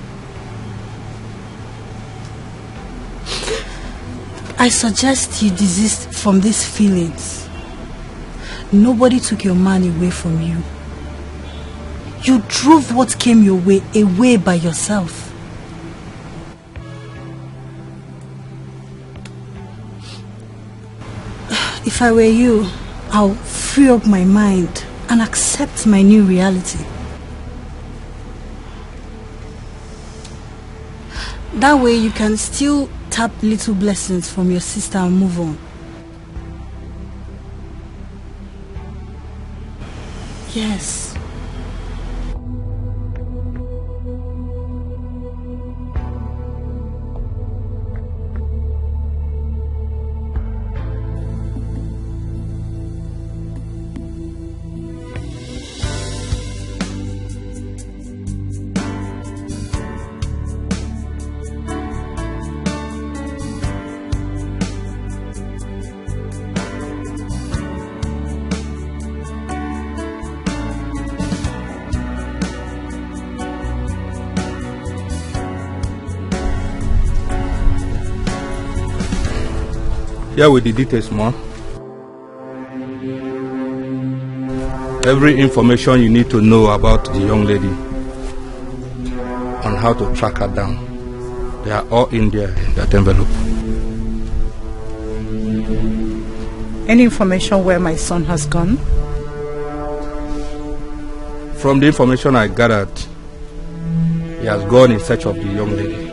I suggest you desist from these feelings. Nobody took your man away from you. You drove what came your way away by yourself. If I were you, I'll free up my mind and accept my new reality. That way you can still tap little blessings from your sister and move on. Yes. Here with the details, Mom. Every information you need to know about the young lady and how to track her down, they are all in there in that envelope. Any information where my son has gone? From the information I gathered, he has gone in search of the young lady.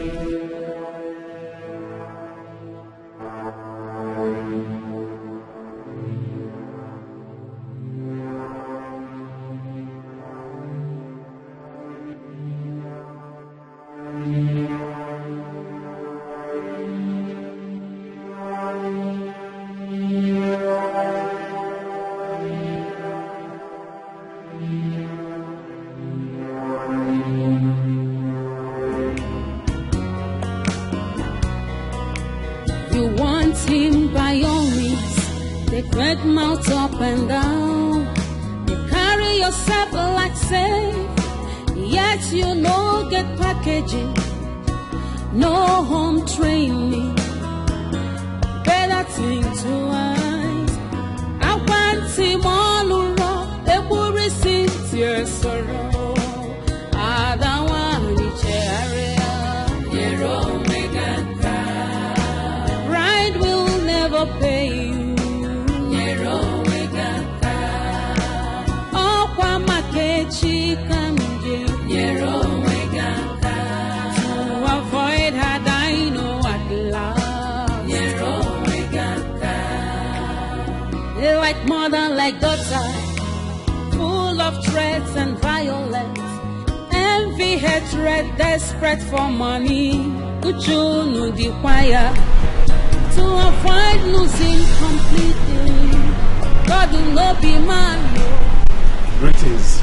Greetings,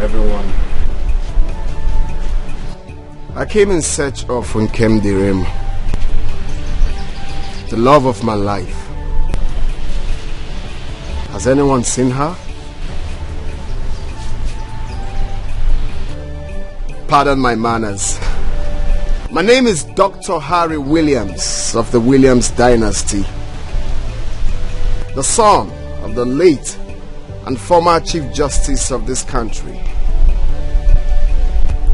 everyone. I came in search of Nkem Direm, the love of my life. Has anyone seen her? Pardon my manners. My name is Dr. Harry Williams of the Williams dynasty, the son of the late and former Chief Justice of this country,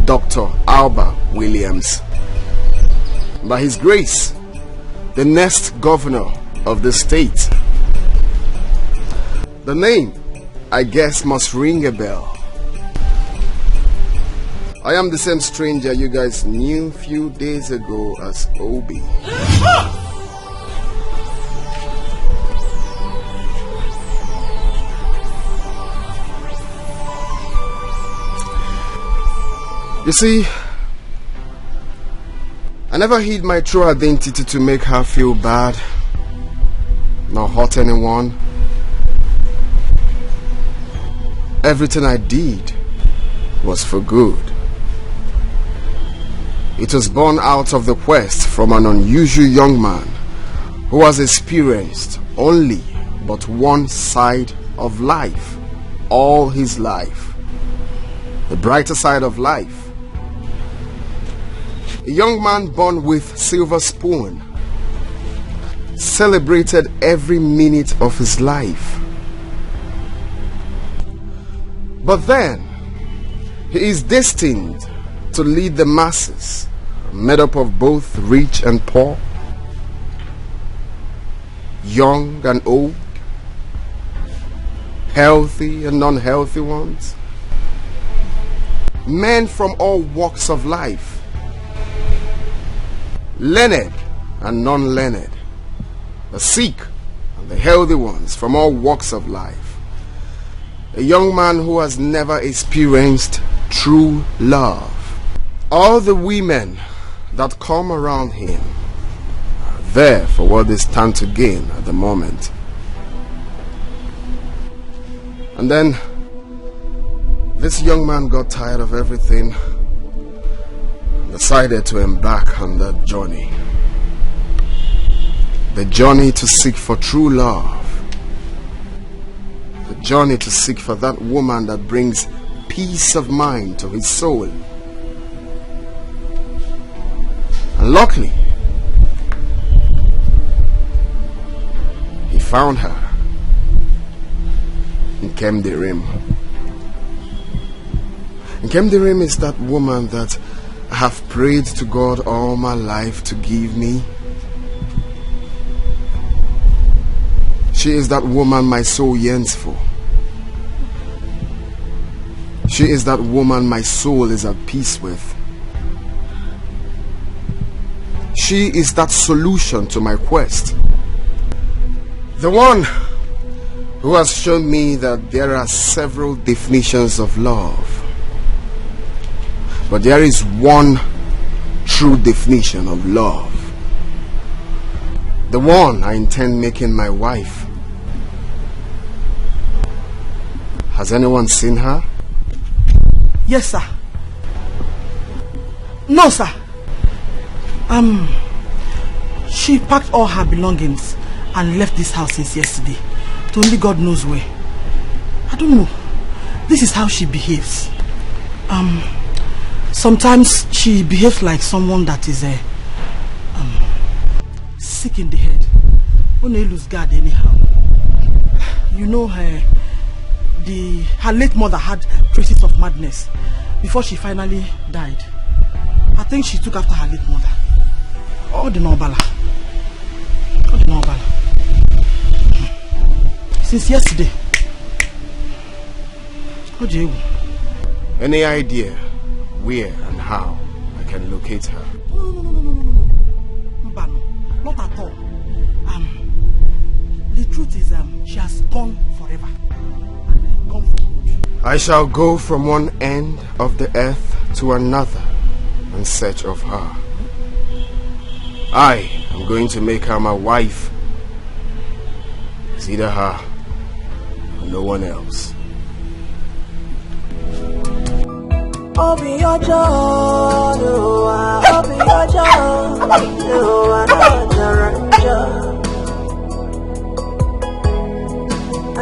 Dr. Alba Williams. By his grace, the next governor of the state. The name, I guess, must ring a bell. I am the same stranger you guys knew a few days ago as Obi. You see, I never hid my true identity to make her feel bad, nor hurt anyone. Everything I did was for good. It was born out of the quest from an unusual young man who has experienced only but one side of life all his life, the brighter side of life. A young man born with silver spoon, celebrated every minute of his life. But then, he is destined to lead the masses, made up of both rich and poor, young and old, healthy and unhealthy ones, men from all walks of life, learned and non-learned, the sick and the healthy ones from all walks of life. A young man who has never experienced true love. All the women that come around him are there for what they stand to gain at the moment. And then this young man got tired of everything, decided to embark on that journey. The journey to seek for true love. The journey to seek for that woman that brings peace of mind to his soul. And luckily, found her in Kemdirim. And Kemdirim is that woman that I have prayed to God all my life to give me. She is that woman my soul yearns for. She is that woman my soul is at peace with. She is that solution to my quest. The one who has shown me that there are several definitions of love. But there is one true definition of love. The one I intend making my wife. Has anyone seen her? Yes, sir. No, sir. She packed all her belongings and left this house since yesterday. To only God knows where. I don't know. This is how she behaves. Sometimes she behaves like someone that is sick in the head. Only lose guard anyhow. You know her late mother had traces of madness before she finally died. I think she took after her late mother. Oh, the Nobala. Since yesterday. Oh, Diego. Any idea where and how I can locate her? No. Not at all. The truth is, she has gone forever. Gone for good. I shall go from one end of the earth to another in search of her. I am going to make her my wife. It's either her or no one else. Obi Ojo, Obi Ojo,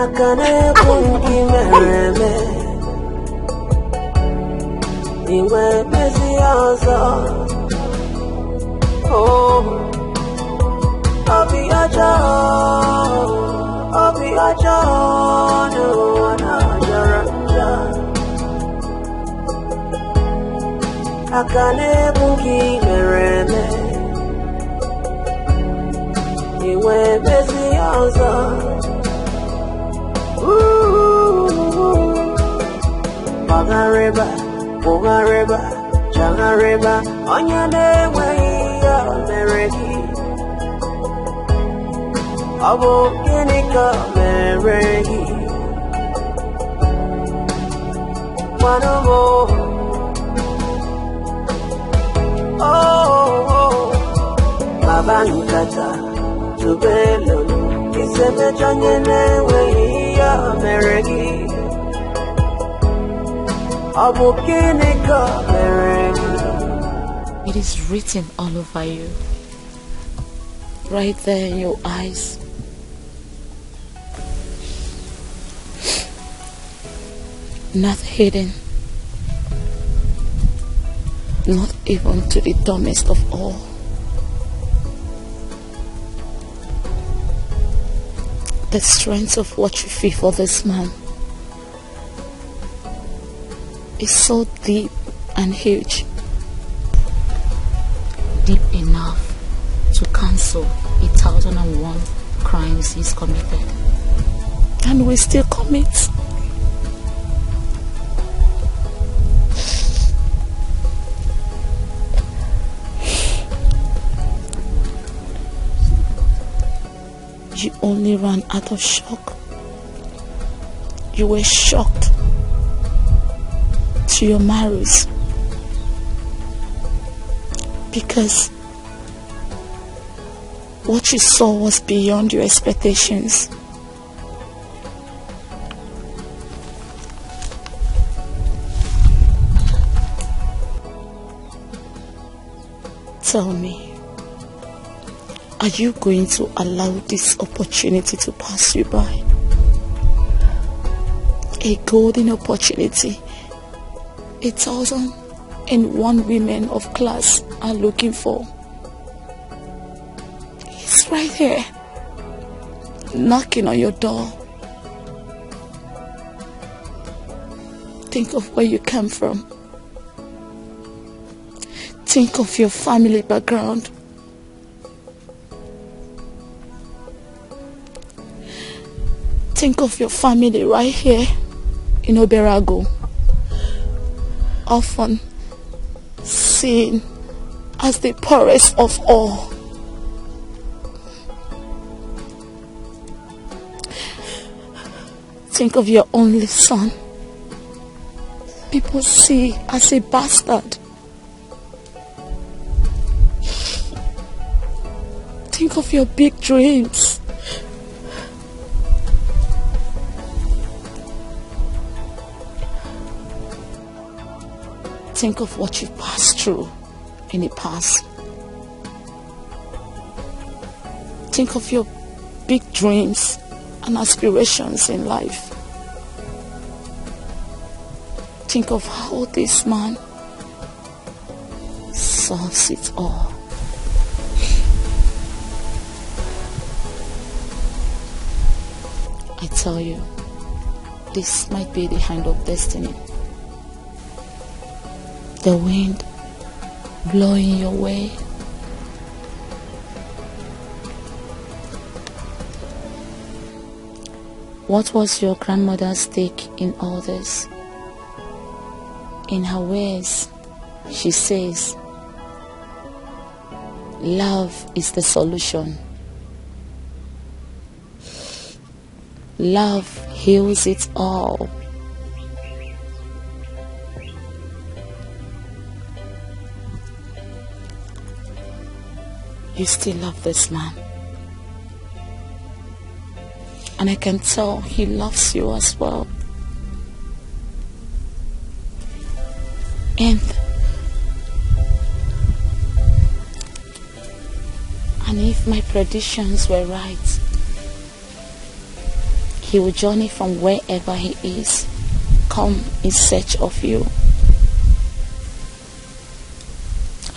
Akane kungi mereme, iwe mezi ozo. Oh, Obi Ojo, no anajaranja. Akane kungi mereme, iwe mezi ozo. Magareba, Jangareba, Onyane way Mereki. Abo Kenika Mereki. One more. Oh, Mabankata, Tubelo, Isebe Janyane way Mereki. It is written all over you, right there in your eyes. Not hidden, not even to the dumbest of all. The strength of what you feel for this man is so deep and huge, deep enough to cancel 1,001 crimes he's committed, and we still commit. You only ran out of shock. You were shocked to your marrows because what you saw was beyond your expectations. Tell me, are you going to allow this opportunity to pass you by? A golden opportunity 1,001 women of class are looking for. It's right here. knocking on your door. Think of where you come from. Think of your family background. Think of your family right here in Oberago, often seen as the poorest of all. Think of your only son. People see as a bastard. Think of your big dreams. Think of what you passed through in the past. Think of your big dreams and aspirations in life. Think of how this man solves it all. I tell you, this might be the hand of destiny. The wind blowing your way. What was your grandmother's take in all this? In her ways, she says, love is the solution. Love heals it all. You still love this man. And I can tell he loves you as well. And if my predictions were right, he will journey from wherever he is, come in search of you.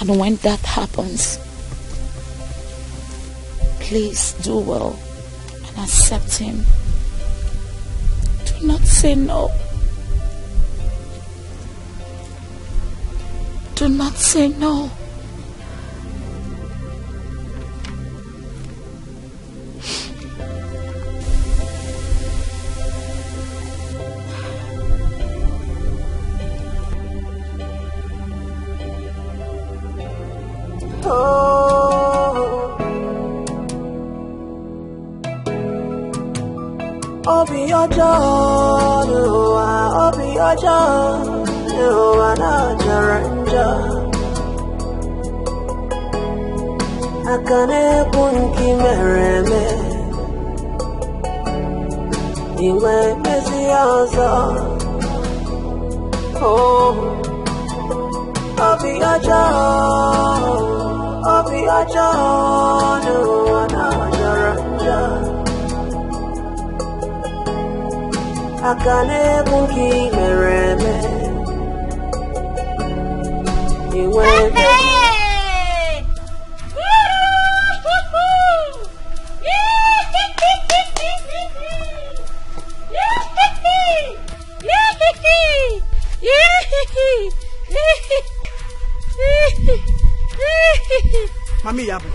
And when that happens, please do well and accept him. Do not say no. Do not say no. Obi ojo, obi ojo, na jaranja. Akane kunki mereme, iwe mesiaza. Oh, obi ojo, na jaranja. Akane bunki mereme, iwe Mami Yabo,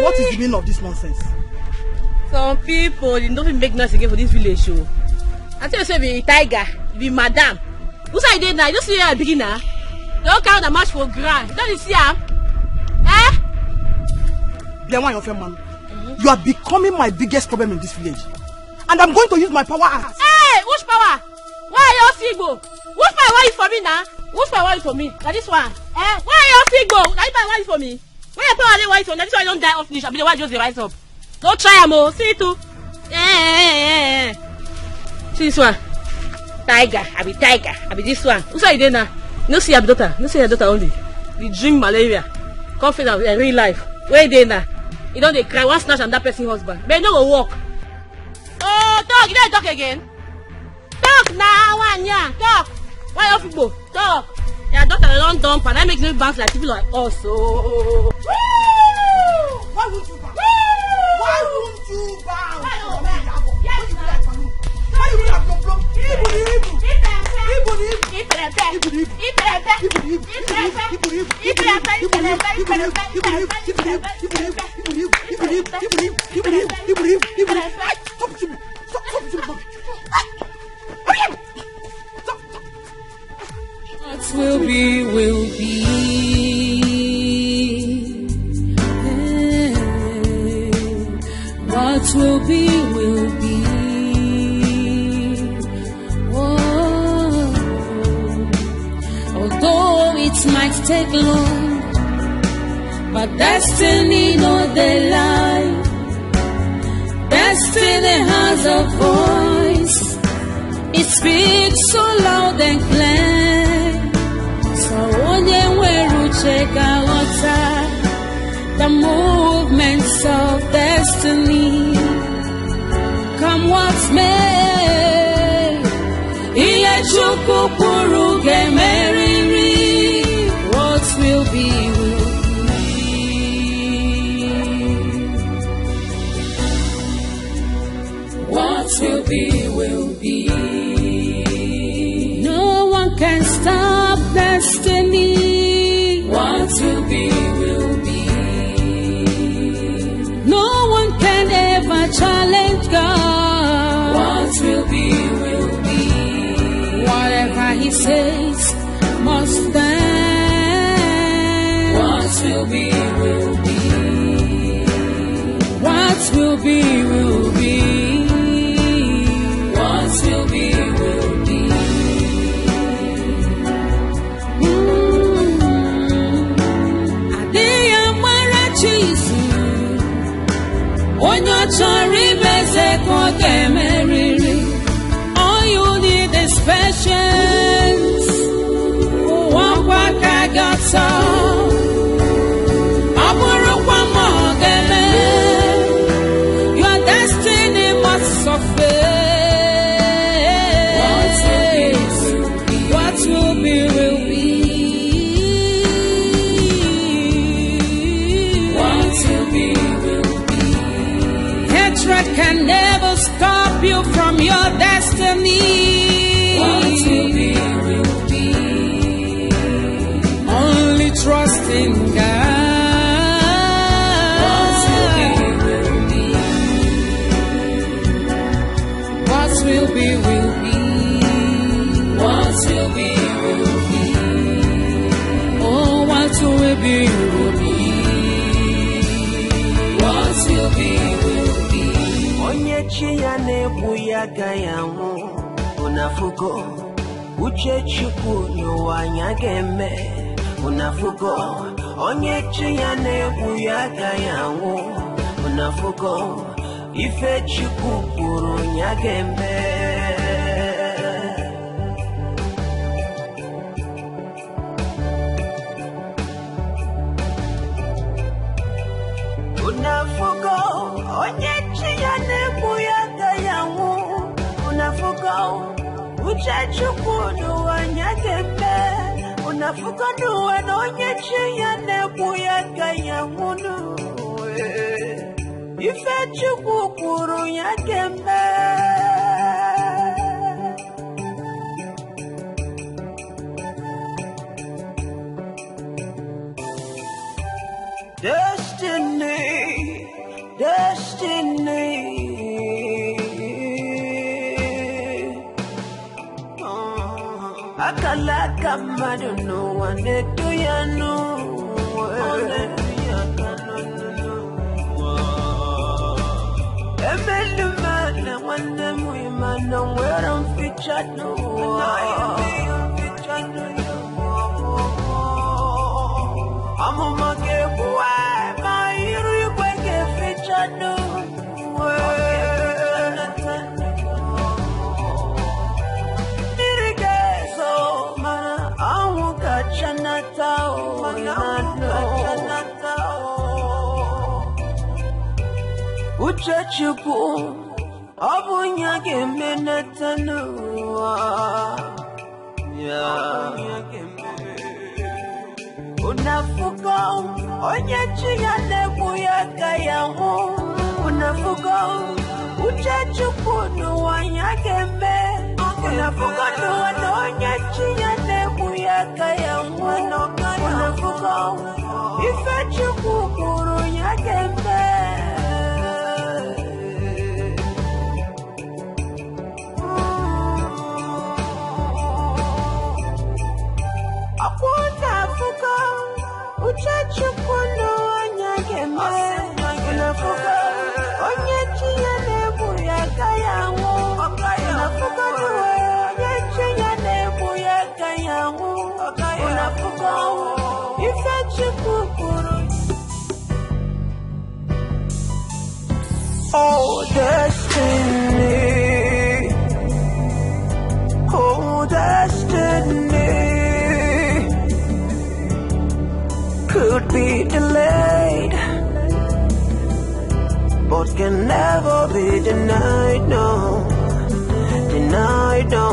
what is the meaning of this nonsense? Some people they don't even make noise again for this village show. I tell you, say be tiger, be madam. Who say they now? You just see a beginner. Don't count the match for grand. Don't you see him? Eh? You are becoming my biggest problem in this village, and I'm going to use my power as. Hey, which power? Why are you Sigbo? Which power is for me now? Which power is for me? Now this one. Eh? Why are you Sigbo? Now this power is for me. Why your power is for me? Now this one don't die off finish. I be the one just rise up. Don't try them, see it too. See this one. Tiger, I be tiger. I be this one. Who say you now? No see your daughter. No see your daughter only. The dream malaria. Confident in real life. Where they now? You don't they cry one snatch and that person husband. But you no go walk. Oh, talk. You don't talk again. Talk now, one yeah. Talk. Why you people? Talk. Your daughter don't dump and I make no bounce like people like us. Oh. Why would you? Why would What will be, will be. What will be, will be. Oh. Although it might take long, but destiny know they lie. Destiny has a voice. It speaks so loud and clear. So onye weru cheka water, the movements of destiny. Come what may, iye chukwu kwuru gemeriri. What will be, will be. What will be, will be. No one can stop destiny. What will be, will be. No one can ever challenge God. What will be, will be. Whatever He says must stand. What will be, will be. What will be, will be. What will be, will be. Onyo chori beze kwa gemeriri. All you need is patience. Wakwa kagata. Aburu kwa mogele. Your destiny must suffer. What will be, will be. What will be, will be. Hatred can never stop you from your destiny. What will be, will be. Only trust in God. What will be, will be. What will be, will be. What will be, will be. Oh, what will be, will be. What will be, will be. Onye chi ya na-ekwu ya gayanwu unafugo uche chukwu n'ụwa anya ga-eme unafugo onye chi ya na-ekwu ya gayanwu unafugo ife chukwu kwuru ya ga-eme. Unafugo onye chi ya na-ekwu ya gayanwu unafugo uche chukwu n'ụwa anya ga-eme unafugo n'ụwa na onye chi ya na-ekwu ya gayanwu ife chukwu kwuru ya ga-eme. Destiny, destiny. Akala kamadu no one to ya no. Emelu man, one them we man, no where I'm featured no. I'm on my game, why my hero get featured no. Uche chukwu obunya gemenetanu ya unafugo onye chi ya na-ekwu ya gayanwu unafuko uchachukunu wanyakembe unafuko nuwanonya chiyane buyaka yangu unafuko ifechukukuru nyakembe unafuko uchachukunu wanyakembe unafuko onyechiyane buyaka yangu unafuko onyechiyane buyaka yangu unafuko ifechukukuru. Oh destiny, oh destiny, could be delayed, but can never be denied, no, denied, no.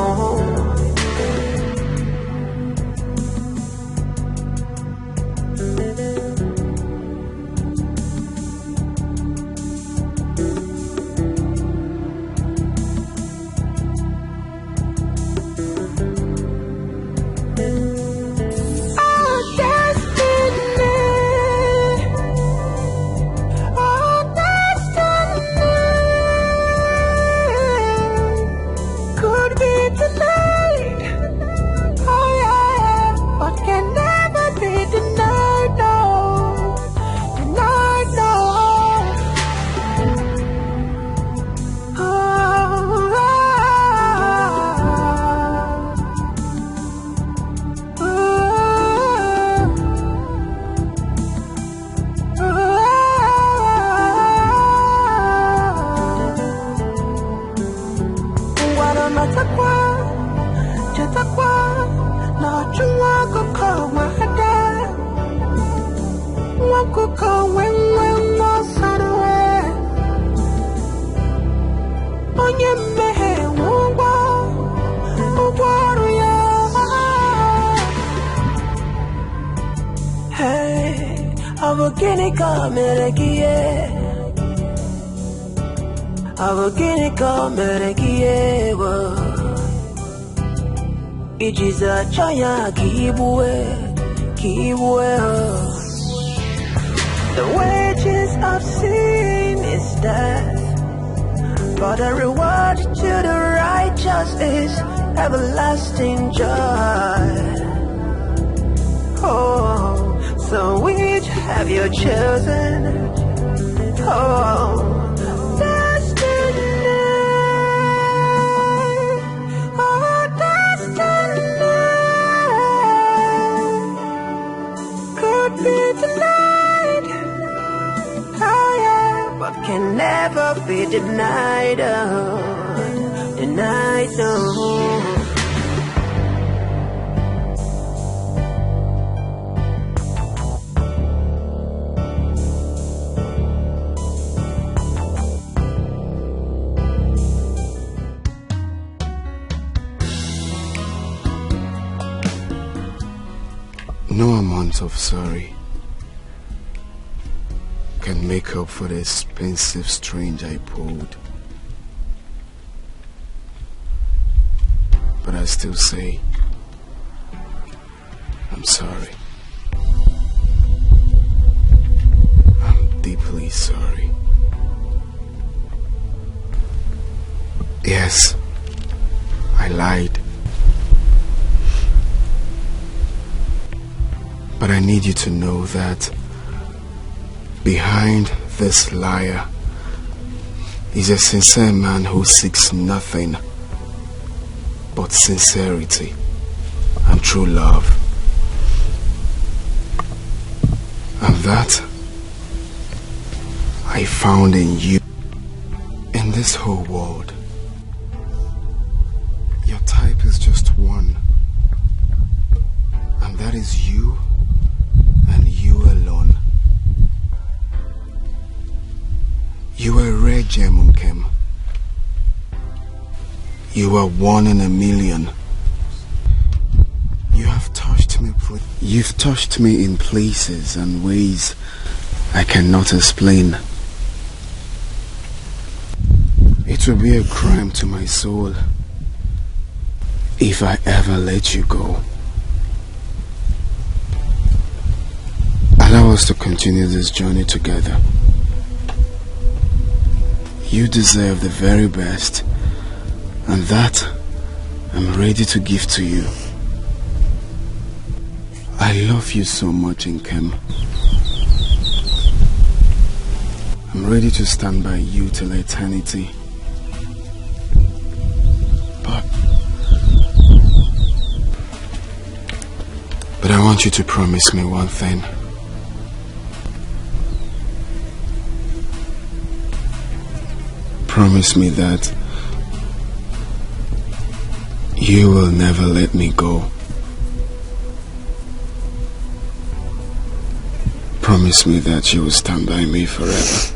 Ijiza chaya kibwe. The wages of sin is death, but the reward to the righteous is everlasting joy. Oh, so which have you chosen? Oh, can never be denied, oh, denied, oh. No amount of sorry can make up for the expensive string I pulled. But I still say, I'm sorry. I'm deeply sorry. Yes, I lied. But I need you to know that behind this liar is a sincere man who seeks nothing but sincerity and true love. And that I found in you. In this whole world, your type is just one, and that is you and you alone. You are a rare gem, Unkem. You are one in a million. You've touched me in places and ways I cannot explain. It will be a crime to my soul if I ever let you go. Allow us to continue this journey together. You deserve the very best, and that I'm ready to give to you. I love you so much, Nkem. I'm ready to stand by you till eternity. But I want you to promise me one thing. Promise me that you will never let me go. Promise me that you will stand by me forever.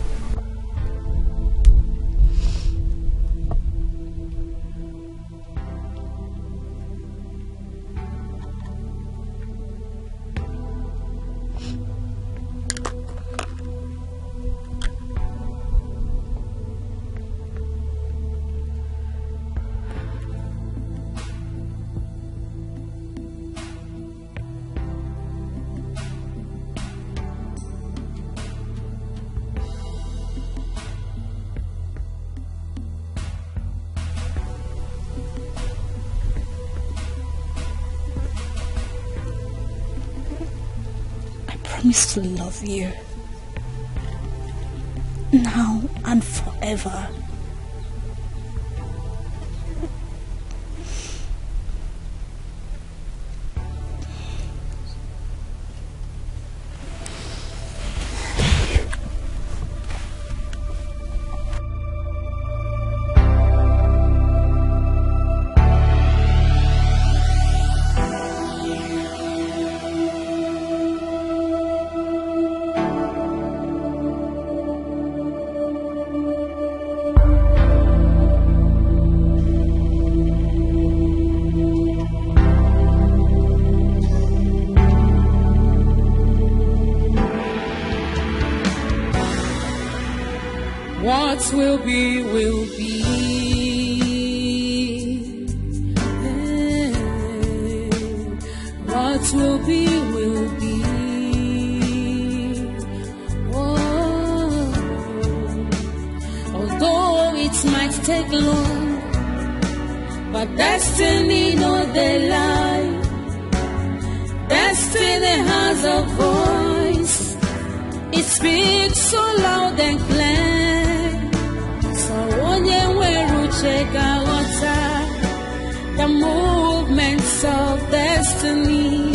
To love you now and forever. What will be, will be. What will be, will be. Oh, although it might take long, but destiny no they lie. Destiny has a voice. It speaks so loud and clear. The movements of destiny,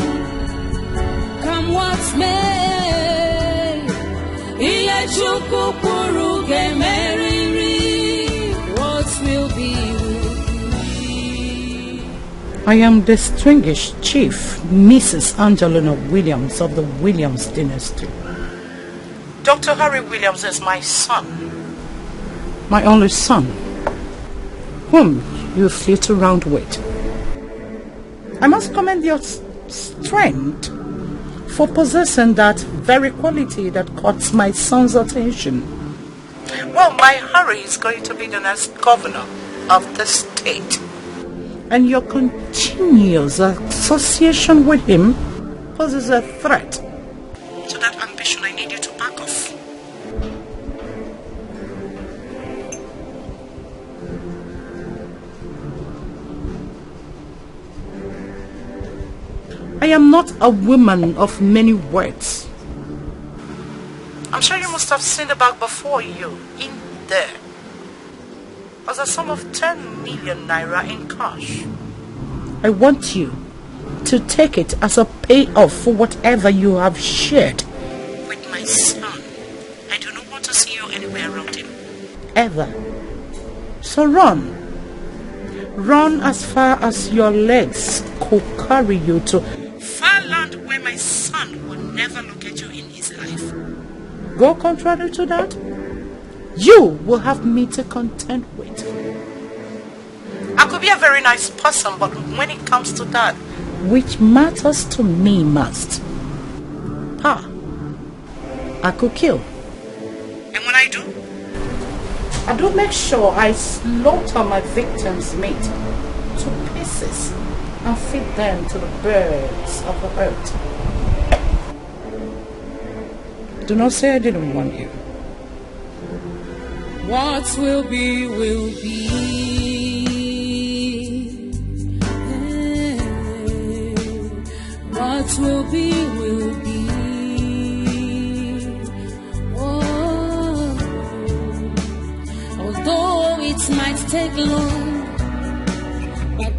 come what may. What will be, will be. I am distinguished Chief Mrs. Angelina Williams of the Williams dynasty. Dr. Harry Williams is my son, my only son, whom you flit around with. I must commend your strength for possessing that very quality that caught my son's attention. Well, my Harry is going to be the next governor of the state. And your continuous association with him poses a threat to that ambition. I need you to back off. I am not a woman of many words. I'm sure you must have seen the bag before you. In there was a sum of 10 million naira in cash. I want you to take it as a payoff for whatever you have shared with my son. I do not want to see you anywhere around him. Ever. So run. Run as far as your legs could carry you to far land where my son will never look at you in his life. Go contrary to that, you will have me to contend with. I could be a very nice person, but when it comes to that, which matters to me most, I could kill. And when I do, I do make sure I slaughter my victim's meat to pieces and feed them to the birds of the earth. Do not say I didn't warn you. What will be, will be. What will be, will be. Oh, although it might take long, but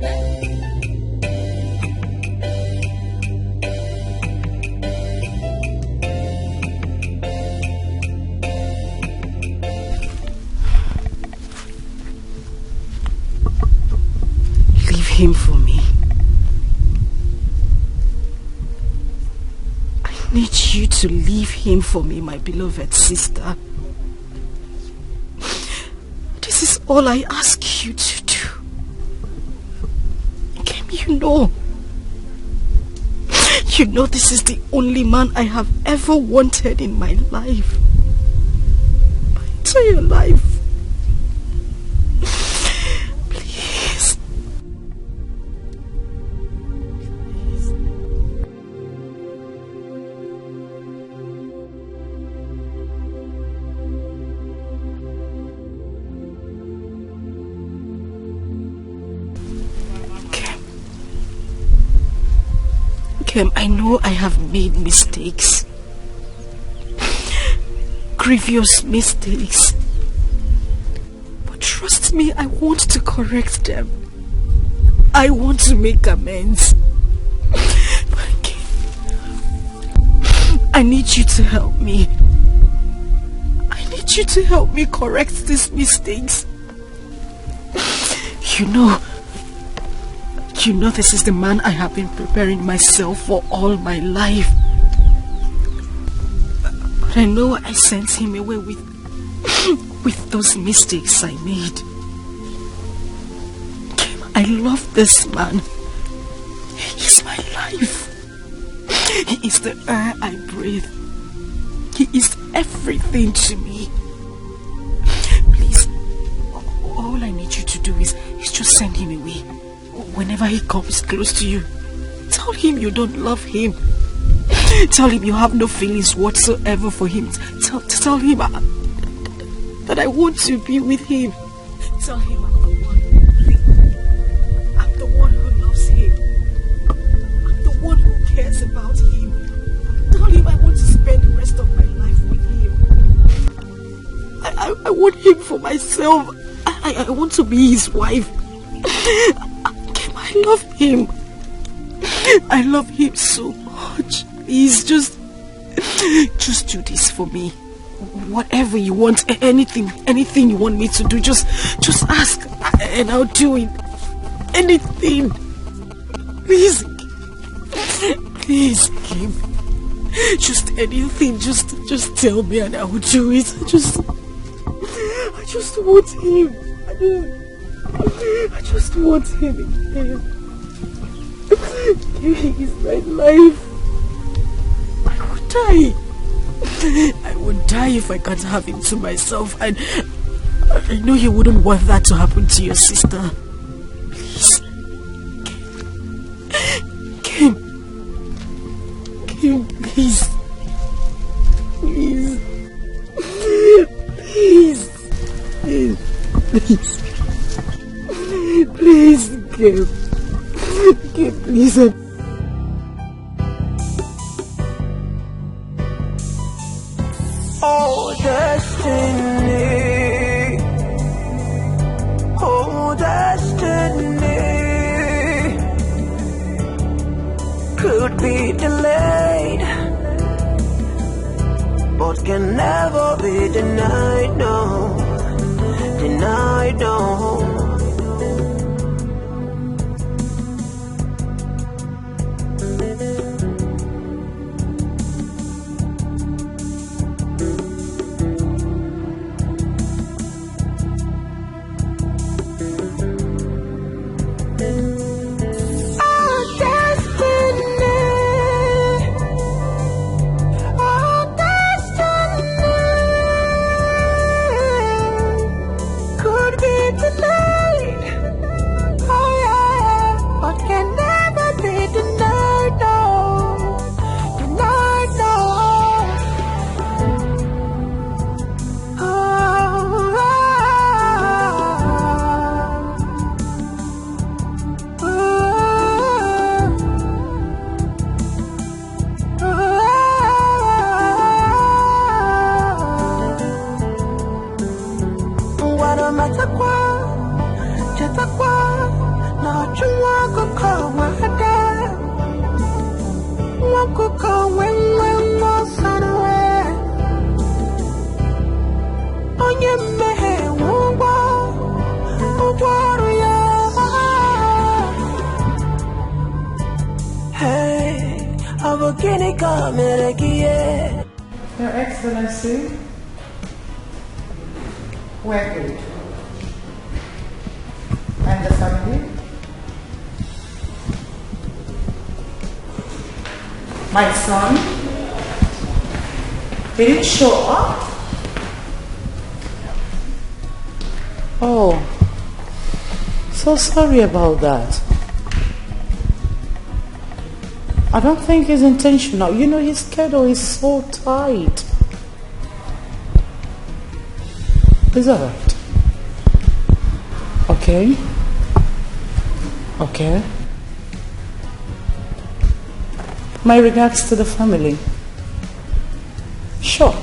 leave him for me. I need you to leave him for me, my beloved sister. This is all I ask you to do. You know this is the only man I have ever wanted in my life. My entire life. Please. Kim, I know I have made mistakes. Grievous mistakes. But trust me, I want to correct them. I want to make amends. But Kim, I need you to help me. I need you to help me correct these mistakes. You know this is the man I have been preparing myself for all my life. But I know I sent him away with those mistakes I made. I love this man. He is my life. He is the air I breathe. He is everything to me. Please, all I need you to do is just send him away. Whenever he comes close to you, tell him you don't love him. Tell him you have no feelings whatsoever for him. Tell him that I want to be with him. Tell him I'm the one who loves him. I'm the one who cares about him. Tell him I want to spend the rest of my life with him. I want him for myself. I want to be his wife. I love him. I love him so much. Please, just do this for me. Whatever you want, anything you want me to do, just ask and I'll do it. Anything. Please, Kim. Just anything. Just tell me and I will do it. I just want him. I just want him again. He is my life. I would die. I would die if I can't have him to myself. And I know you wouldn't want that to happen to your sister. Please. Kim, please. Please, Kim, please. Oh, destiny. Oh, destiny. Could be delayed, but can never be denied, no. Denied, no. Your Excellency, we're good. And the family? My son? He didn't show up? Oh, so sorry about that. I don't think it's intentional. You know, his schedule is so tight. It's alright. Okay. Okay. My regards to the family. Sure.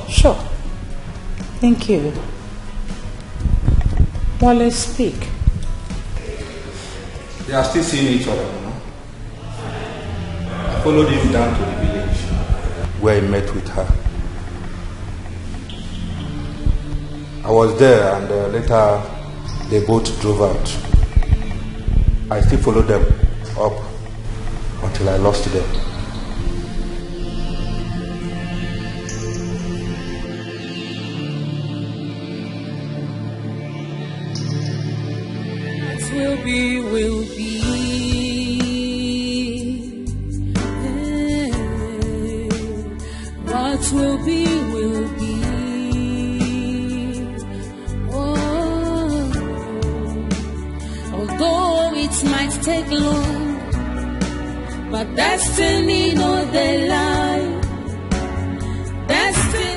Thank you. Well, let's speak. They are still seeing each other. I followed him down to the village where he met with her. I was there and later they both drove out. I still followed them up until I lost them. Will be, will be. What will be, will be. Oh, although it might take long, but destiny knows the lie. Destiny.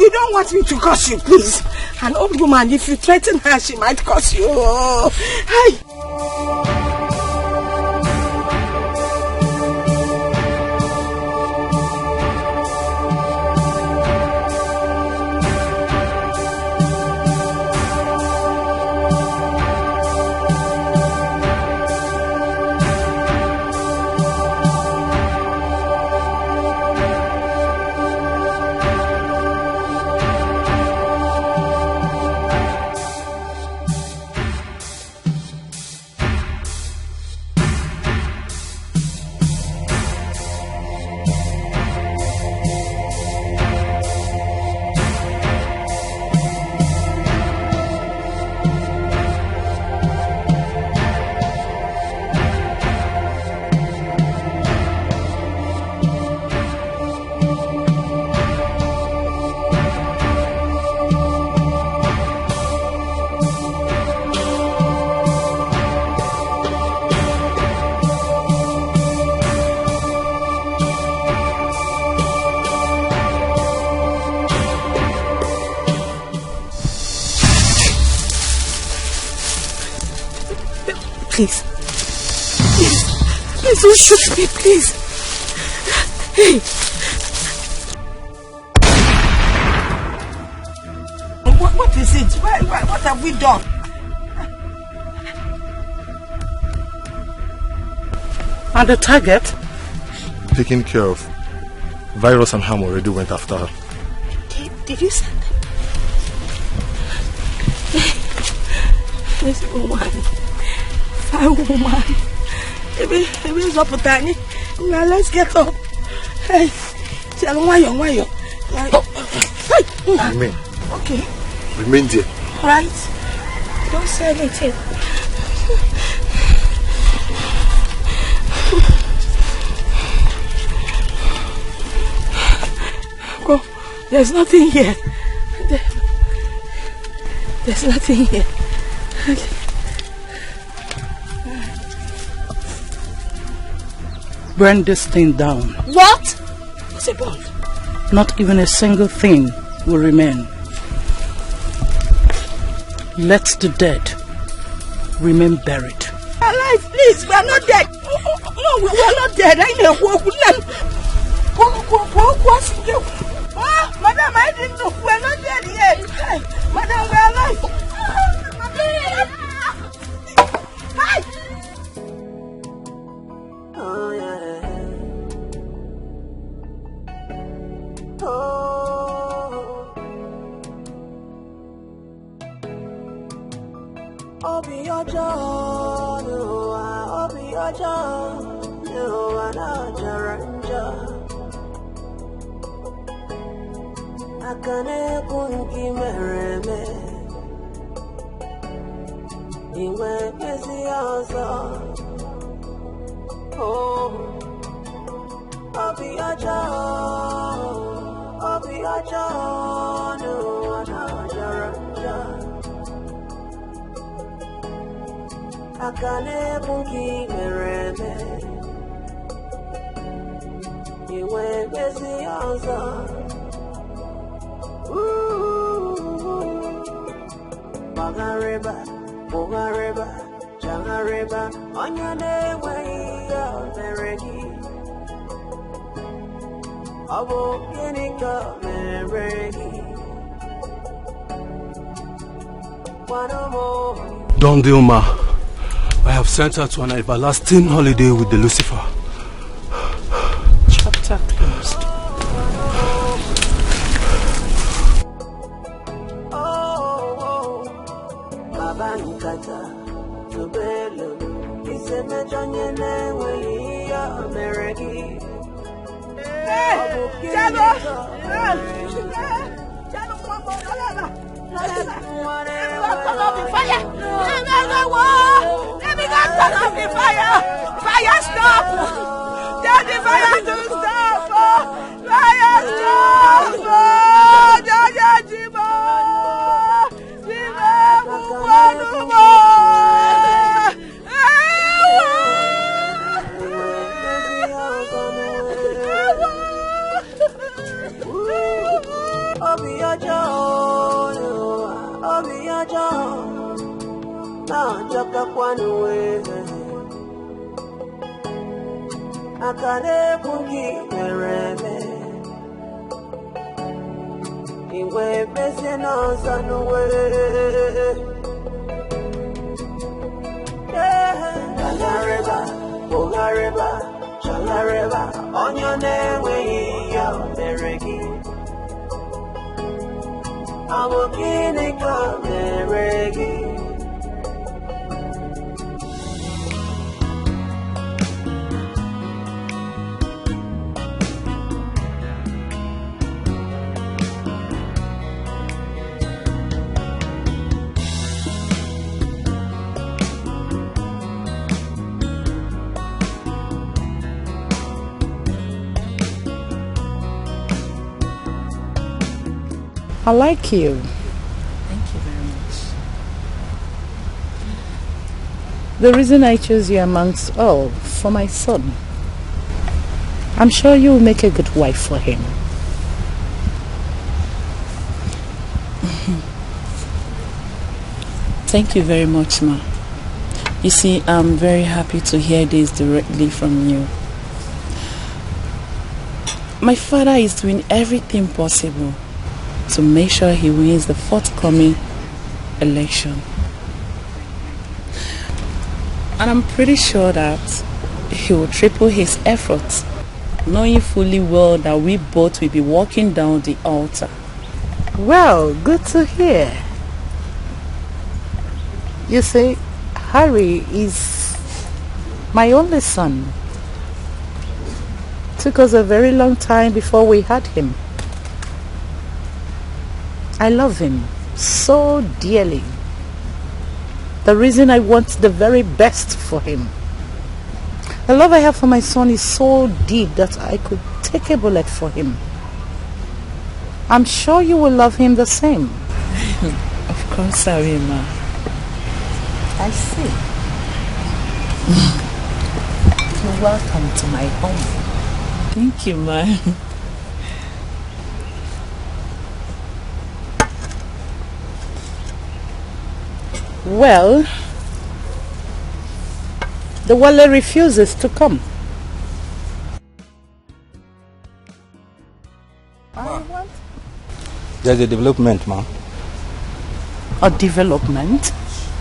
You don't want me to curse you, please. An old woman, if you threaten her, she might curse you. Hey. Please, don't shoot me, please. Hey. What is it? What have we done? And the target? Taken care of. Virus and Ham already went after her. Did you send them? This woman. Fine woman. Maybe it's up with Danny. Now let's get up. Hey, tell him why you. Remain. Okay. Remain there. Right. Don't say anything. Go. There's nothing here. There's nothing here. Okay. Burn this thing down. What? What's it about? Not even a single thing will remain. Let the dead remain buried. Alive, please. We are not dead. No, we are not dead. I know. Madam, I didn't know. We are not dead yet. Hey, Madam, we are alive. Hi. Oh, yeah. Oh. Obi Ojo, Obi Ojo, no Jaranja. Akane kunki mereme, iwe pesi ozo. Oh, Obi Ojo, no Jaranja. Akane bunki mereme, iwe besi ozo. Bagareba, Jangareba, on your day way out Meregi. Abo Yenika Meregi. One more. Don Dilma, I have sent her to an everlasting holiday with the Lucifer. Chapter closed. Babankata, Tubelo, Iseme Janyene, Meregi. Jalo! Fire! Let me go turn off the fire! Fire stop! Tell the fire to stop! Fire stop! Jaja Jima! Jima! Muwanumo! Obi Ojo, now Jaka Kwanwe. Akane Pungi Mereme, Iwe Pesino Sanwe. Shalareba, on your name, we are Meregi. I'm walking in Meregi. I like you. Thank you very much. The reason I chose you amongst all, for my son. I'm sure you will make a good wife for him. Thank you very much, Ma. You see, I'm very happy to hear this directly from you. My father is doing everything possible to make sure he wins the forthcoming election. And I'm pretty sure that he will triple his efforts, knowing fully well that we both will be walking down the altar. Well, good to hear. You see, Harry is my only son. Took us a very long time before we had him. I love him so dearly. The reason I want the very best for him. The love I have for my son is so deep that I could take a bullet for him. I'm sure you will love him the same. Of course I will, ma. I see. You're welcome to my home. Thank you, ma. Well, the Wale refuses to come. There's a development, ma. A development?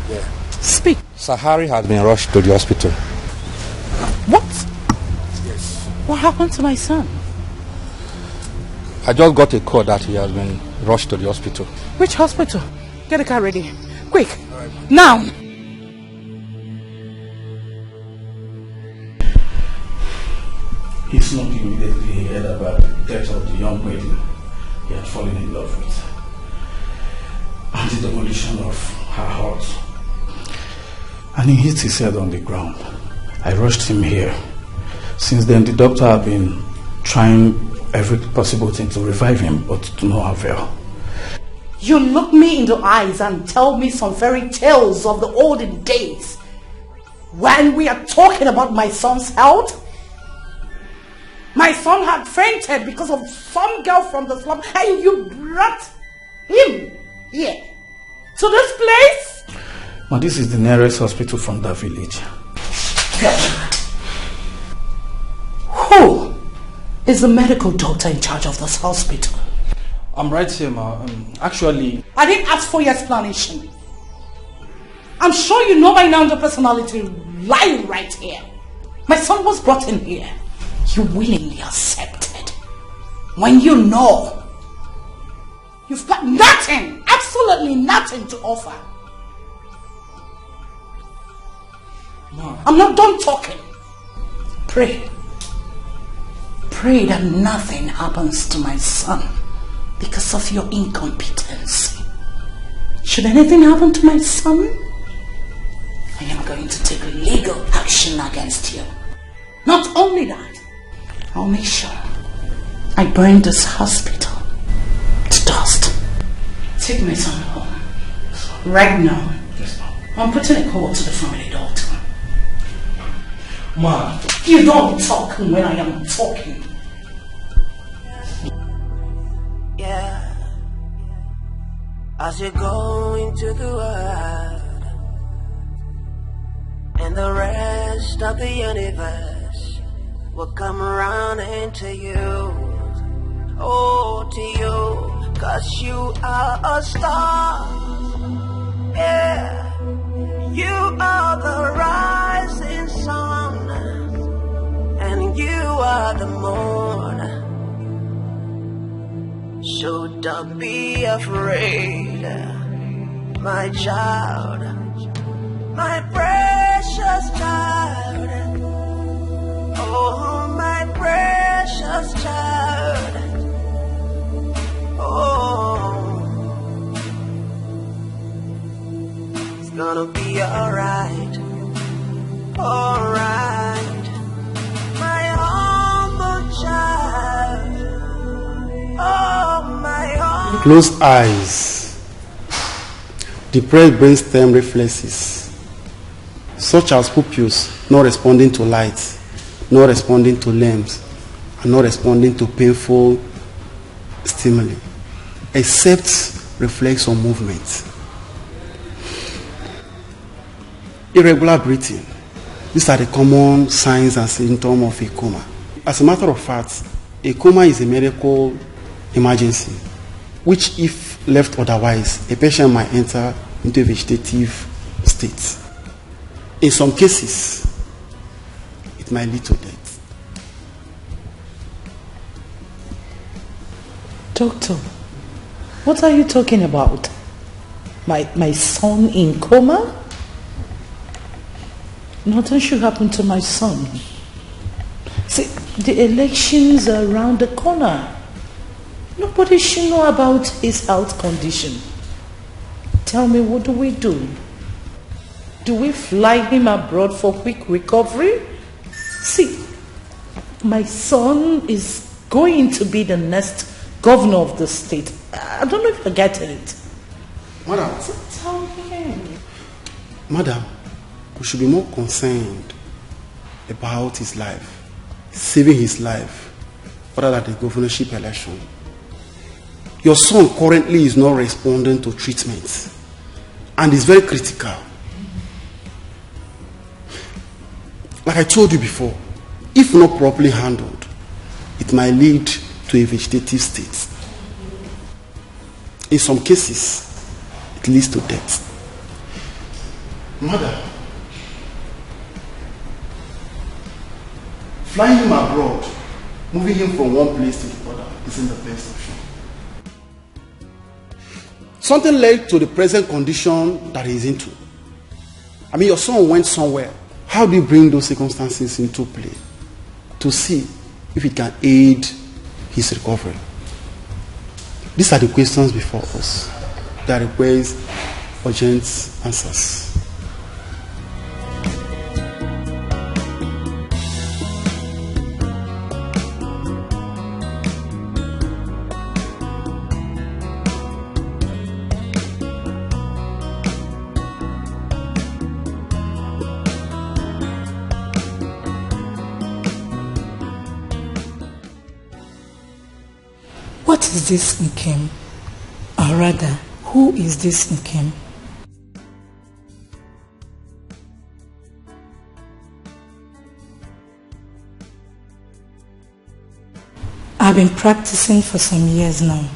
Yeah. Speak. Sahari has been rushed to the hospital. What? Yes. What happened to my son? I just got a call that he has been rushed to the hospital. Which hospital? Get the car ready. Quick. Now. He's not immediately heard about the death of the young lady he had fallen in love with and the demolition of her heart. And he hit his head on the ground. I rushed him here. Since then, the doctor had been trying every possible thing to revive him, but to no avail. You look me in the eyes and tell me some fairy tales of the olden days when we are talking about my son's health. My son had fainted because of some girl from the slum, and you brought him here to this place? Well, this is the nearest hospital from that village. Who is the medical doctor in charge of this hospital? I'm right here, ma. Actually... I didn't ask for your explanation. I'm sure you know by now the personality lying right here. My son was brought in here. You willingly accepted. When you know you've got nothing, absolutely nothing to offer. Ma. I'm not done talking. Pray. Pray that nothing happens to my son because of your incompetence. Should anything happen to my son, I am going to take legal action against you. Not only that, I'll make sure I burn this hospital to dust. Take my son home. Right now. Yes, ma'am. I'm putting a call to the family doctor. Ma. You don't talk when I am talking. Yeah. As you go into the world and the rest of the universe will come around into you. Oh, to you, 'cause you are a star. Yeah. You are the rising sun, and you are the moon. So don't be afraid, my child, my precious child. Oh, my precious child. Oh, it's gonna be alright, alright, my humble child. Oh, my humble. Closed eyes, depressed brainstem reflexes, such as pupils not responding to light, not responding to limbs, and not responding to painful stimuli, except reflex on movement. Irregular breathing. These are the common signs and symptoms of a coma. As a matter of fact, a coma is a medical emergency, which if left otherwise, a patient might enter into a vegetative state. In some cases, it might lead to death. Doctor, what are you talking about? My son in coma? nothing should happen to my son. See, the elections are around the corner. Nobody should know about his health condition. Tell me, what do we do? Do we fly him abroad for quick recovery? See, my son is going to be the next governor of the state. I don't know if you're getting it. Madam. So tell him. Madam, we should be more concerned about his life, saving his life, rather than the governorship election. Your son currently is not responding to treatment and is very critical. Like I told you before, if not properly handled, it might lead to a vegetative state. In some cases, it leads to death. Mother, flying him abroad, moving him from one place to the other, isn't the best option. Something led to the present condition that he's into. I mean, your son went somewhere. How do you bring those circumstances into play to see if it can aid his recovery? These are the questions before us that require urgent answers. What is this Nkem? Or rather, who is this Nkem? I've been practicing for some years now,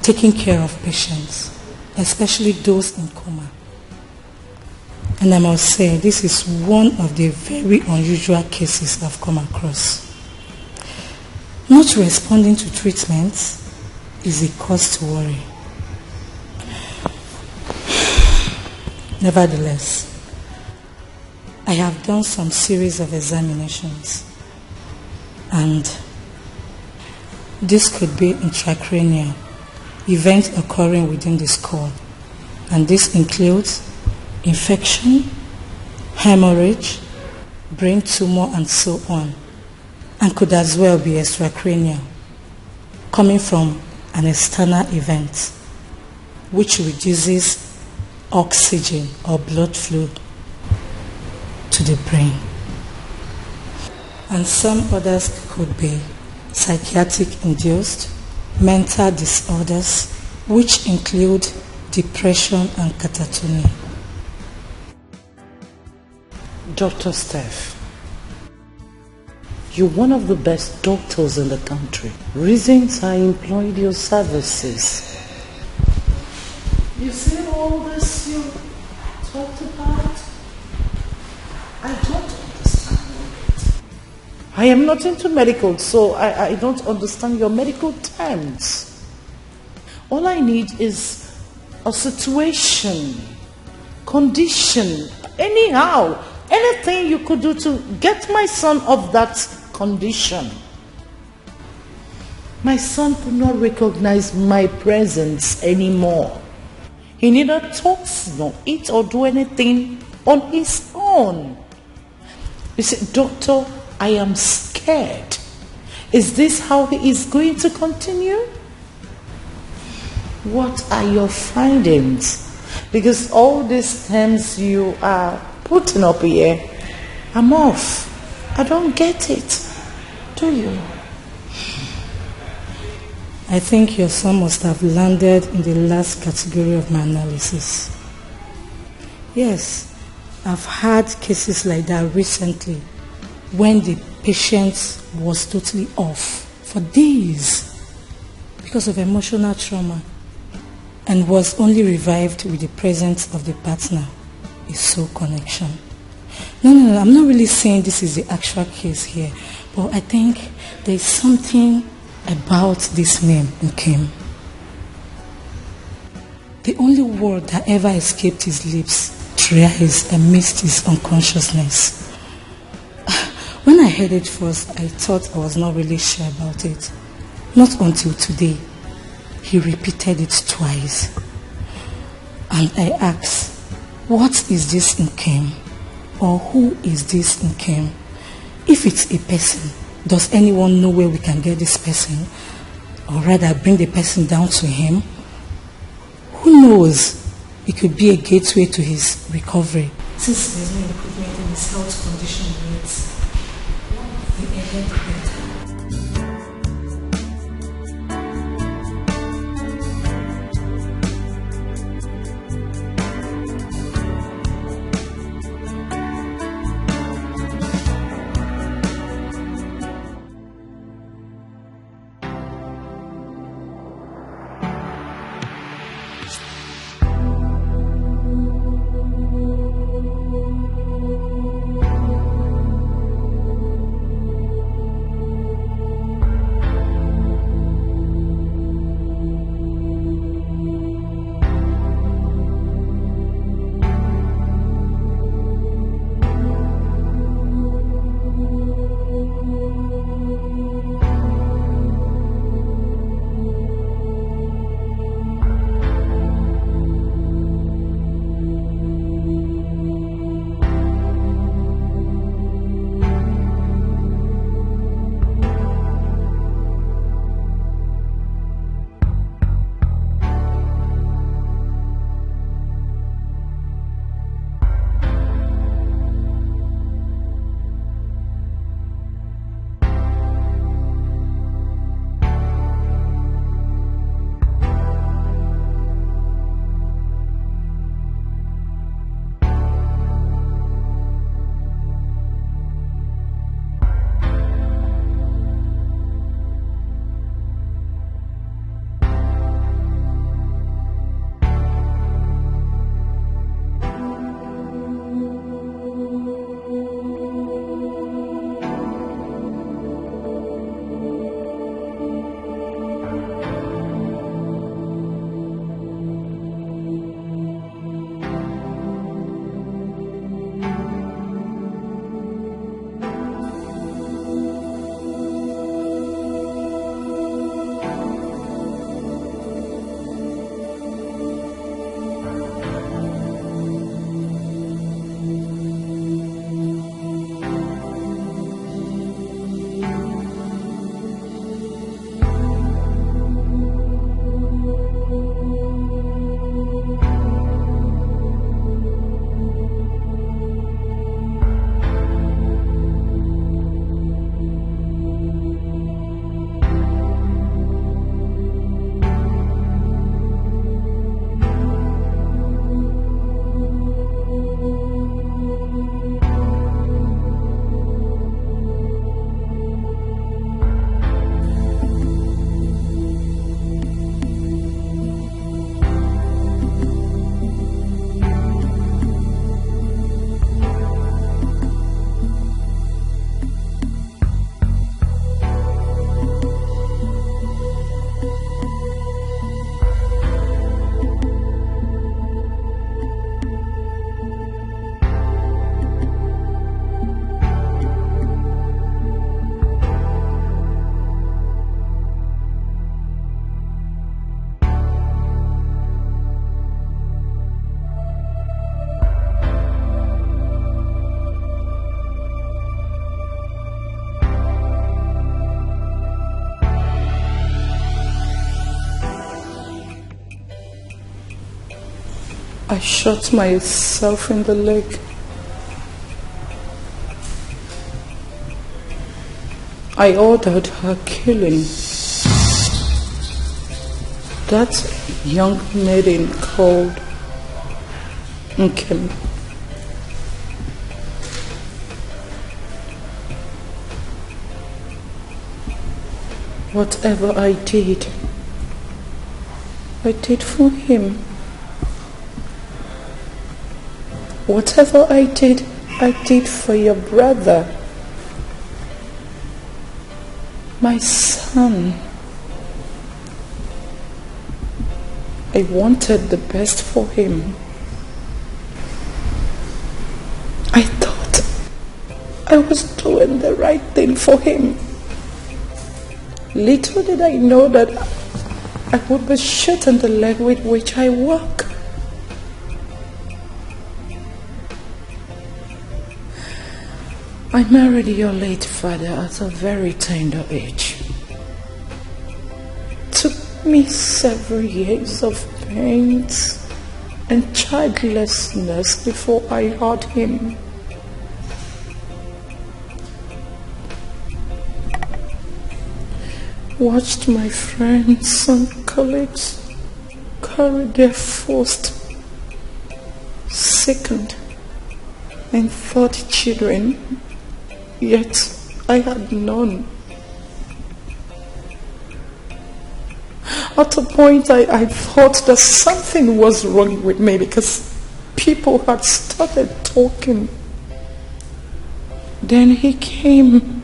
taking care of patients, especially those in coma. And I must say, this is one of the very unusual cases I've come across. Not responding to treatment is a cause to worry. Nevertheless, I have done some series of examinations, and this could be intracranial, events occurring within the skull, and this includes infection, hemorrhage, brain tumor, and so on, and could as well be extracranial, coming from an external event which reduces oxygen or blood flow to the brain. And some others could be psychiatric induced, mental disorders, which include depression and catatonia. Dr. Steph, you're one of the best doctors in the country. Reasons I employed your services. You see all this you talked about? I don't understand it. I am not into medical, so I don't understand your medical terms. All I need is a situation, condition, anyhow, anything you could do to get my son off that condition. My son could not recognize my presence anymore. He neither talks nor eats or do anything on his own. You see, doctor, I am scared. Is this how he is going to continue? What are your findings? Because all these terms you are putting up here, I'm off. I don't get it. Do you? I think your son must have landed in the last category of my analysis. Yes, I've had cases like that recently when the patient was totally off for days because of emotional trauma and was only revived with the presence of the partner, a soul connection. No, I'm not really saying this is the actual case here, but I think there's something about this name, Nkem. The only word that ever escaped his lips materialized amidst his unconsciousness. When I heard it first, I thought I was not really sure about it. Not until today. He repeated it twice. And I asked, what is this Nkem? Or who is this Nkem? If it's a person, does anyone know where we can get this person? Or rather bring the person down to him? Who knows? It could be a gateway to his recovery. Since there's no improvement in his health condition yet, the earlier the better. I shot myself in the leg. I ordered her killing. That young maiden called Nkem. Whatever I did for him. Whatever I did for your brother, my son. I wanted the best for him. I was doing the right thing for him. Little did I know that I would be shot in the leg with which I work. I married your late father at a very tender age. Took me several years of pains and childlessness before I had him. Watched my friends and colleagues carry their first, second, and third children, yet I had none. At a point I thought that something was wrong with me because people had started talking. Then he came,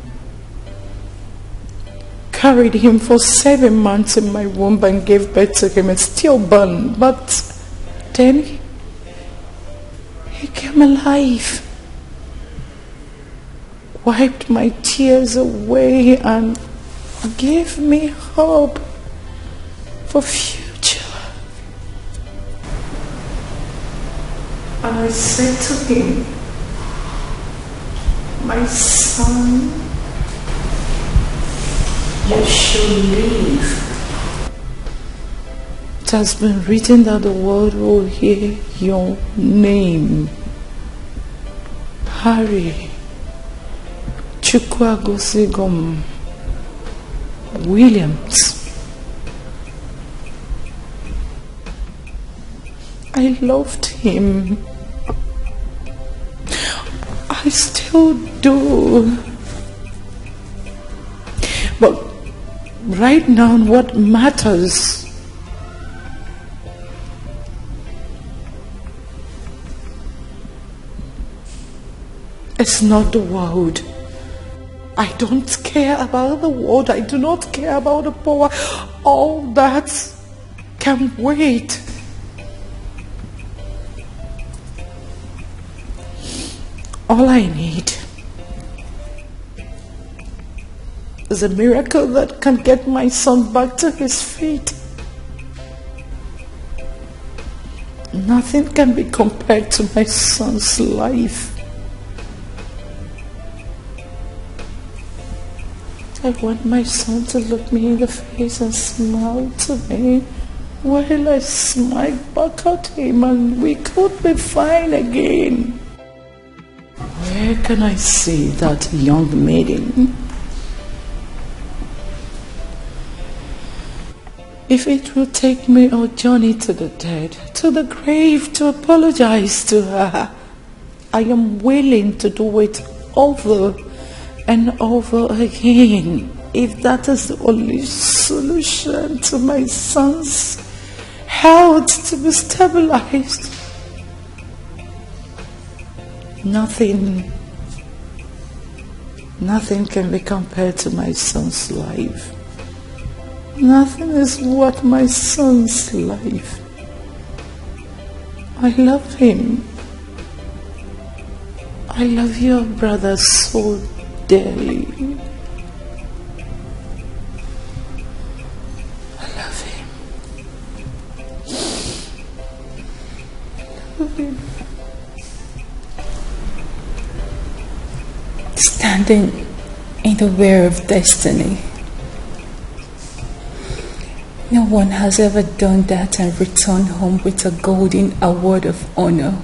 carried him for 7 months in my womb and gave birth to him and stillborn. But then he came alive, wiped my tears away and gave me hope for future. And I said to him, my son, you should live. It has been written that the world will hear your name. Harry Chukwuagosigom Williams. I loved him. I still do. But right now, what matters is not the world. I don't care about the world. I do not care about the power. All that can wait. All I need is a miracle that can get my son back to his feet. Nothing can be compared to my son's life. I want my son to look me in the face and smile to me while I smile back at him, and we could be fine again. Where can I see that young maiden? If it will take me a journey to the dead, to the grave, to apologize to her, I am willing to do it over and over again. If that is the only solution to my son's health to be stabilized. Nothing can be compared to my son's life. Nothing is worth my son's life. I love him. I love your brother so dearly. I love him. I love him. Standing in the way of destiny. No one has ever done that and returned home with a golden award of honor.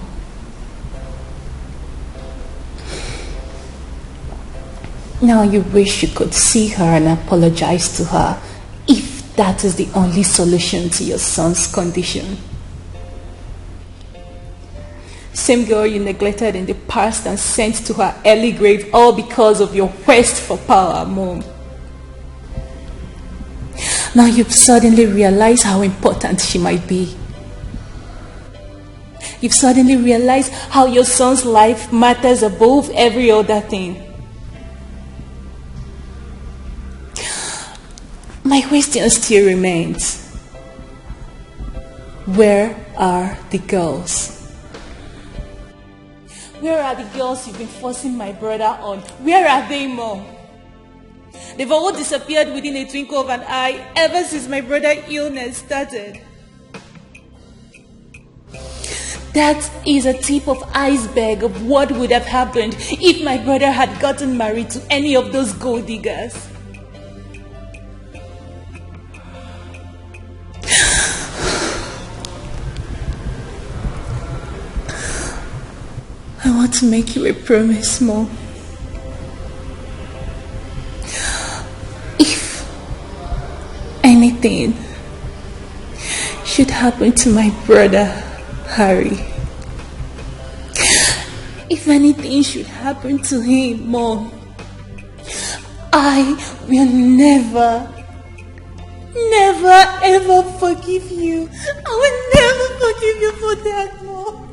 Now you wish you could see her and apologize to her, if that is the only solution to your son's condition. Same girl you neglected in the past and sent to her early grave, all because of your quest for power, Mom. Now you've suddenly realized how important she might be. You've suddenly realized how your son's life matters above every other thing. My question still remains. Where are the girls? Where are the girls you've been forcing my brother on? Where are they, Mom? They've all disappeared within a twinkle of an eye ever since my brother's illness started. That is a tip of iceberg of what would have happened if my brother had gotten married to any of those gold diggers. I want to make you a promise, Mom. If anything should happen to my brother, Harry, if anything should happen to him, Mom, I will never ever forgive you. I will never forgive you for that, Mom.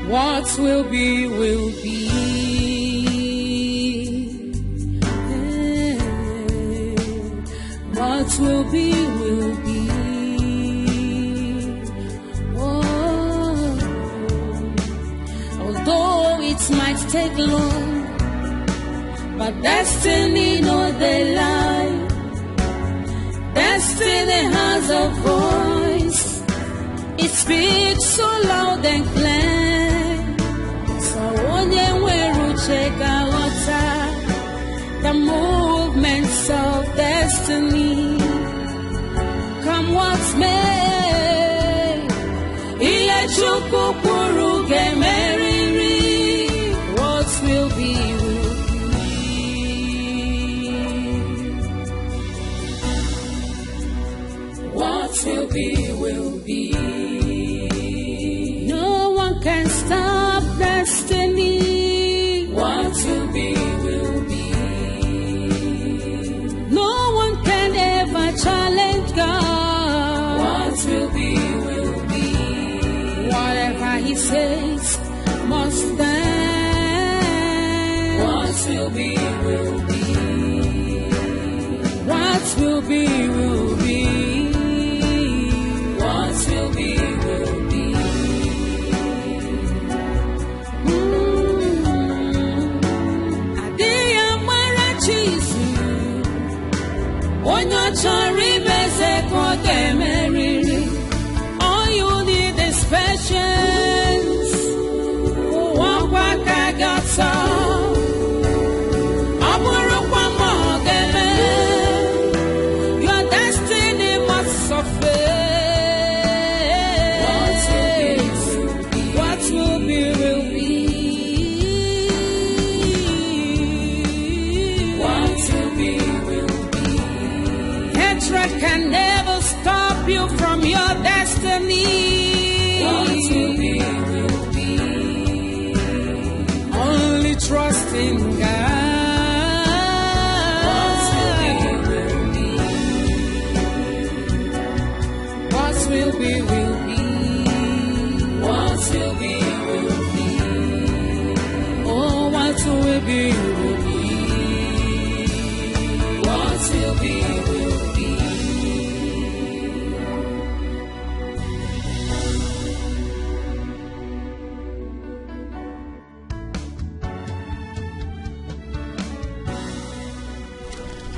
What will be, will be. What will be, will be. Oh, although it might take long, but destiny knows the lie. Destiny has a voice. It speaks so loud and clear. The movements of destiny, come what may. What will be, will be. What will be, will be. No one can stop destiny. What will be, will be. No one can ever challenge God. What will be, will be. Whatever He says must stand. What will be, will be. What will be, will be. What will be, will be. All you need is patience. Your destiny must suffer. What will be, will be. What will be, will be. Hatred can never stop you from your destiny. What will be, will be. Only trust in God. What will be, will be. What will be, will be. What will be, will be. Oh, what will be, will be. What will be, will be.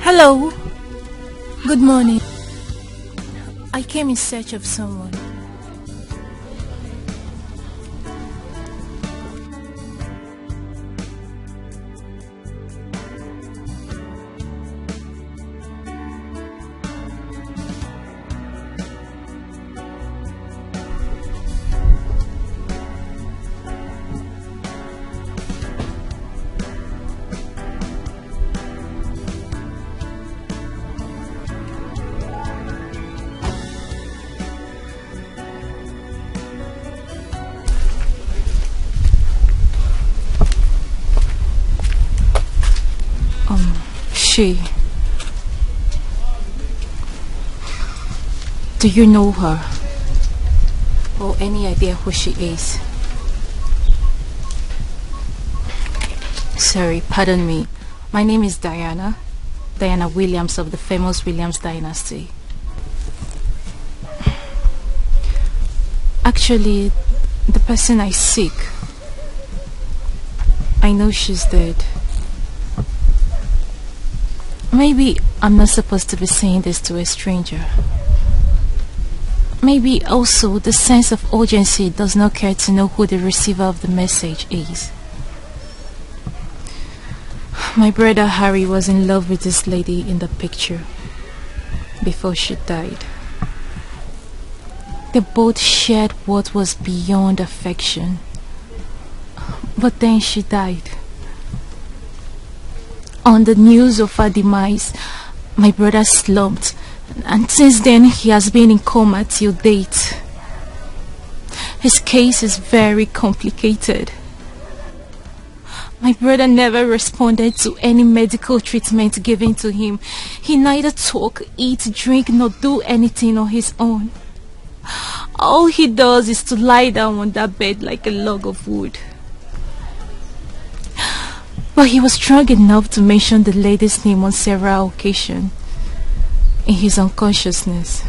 Hello. Good morning. I came in search of someone. Do you know her? Or any idea who she is? Sorry, pardon me. My name is Diana. Diana Williams of the famous Williams dynasty. Actually, the person I seek, I know she's dead. Maybe I'm not supposed to be saying this to a stranger. Maybe also the sense of urgency does not care to know who the receiver of the message is. My brother Harry was in love with this lady in the picture before she died. They both shared what was beyond affection. But then she died. On the news of her demise, my brother slumped, and since then he has been in coma till date. His case is very complicated. My brother never responded to any medical treatment given to him. He neither talk, eat, drink, nor do anything on his own. All he does is to lie down on that bed like a log of wood. But he was strong enough to mention the lady's name on several occasions in his unconsciousness.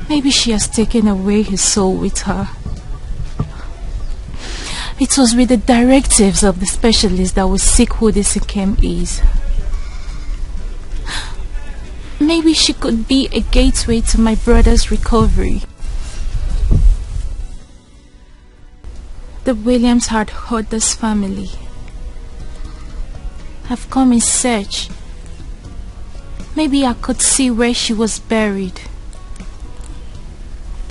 Maybe she has taken away his soul with her. It was with the directives of the specialist that we seek who this Ikem is. Maybe she could be a gateway to my brother's recovery. The Williams had hurt this family. I've come in search. Maybe I could see where she was buried.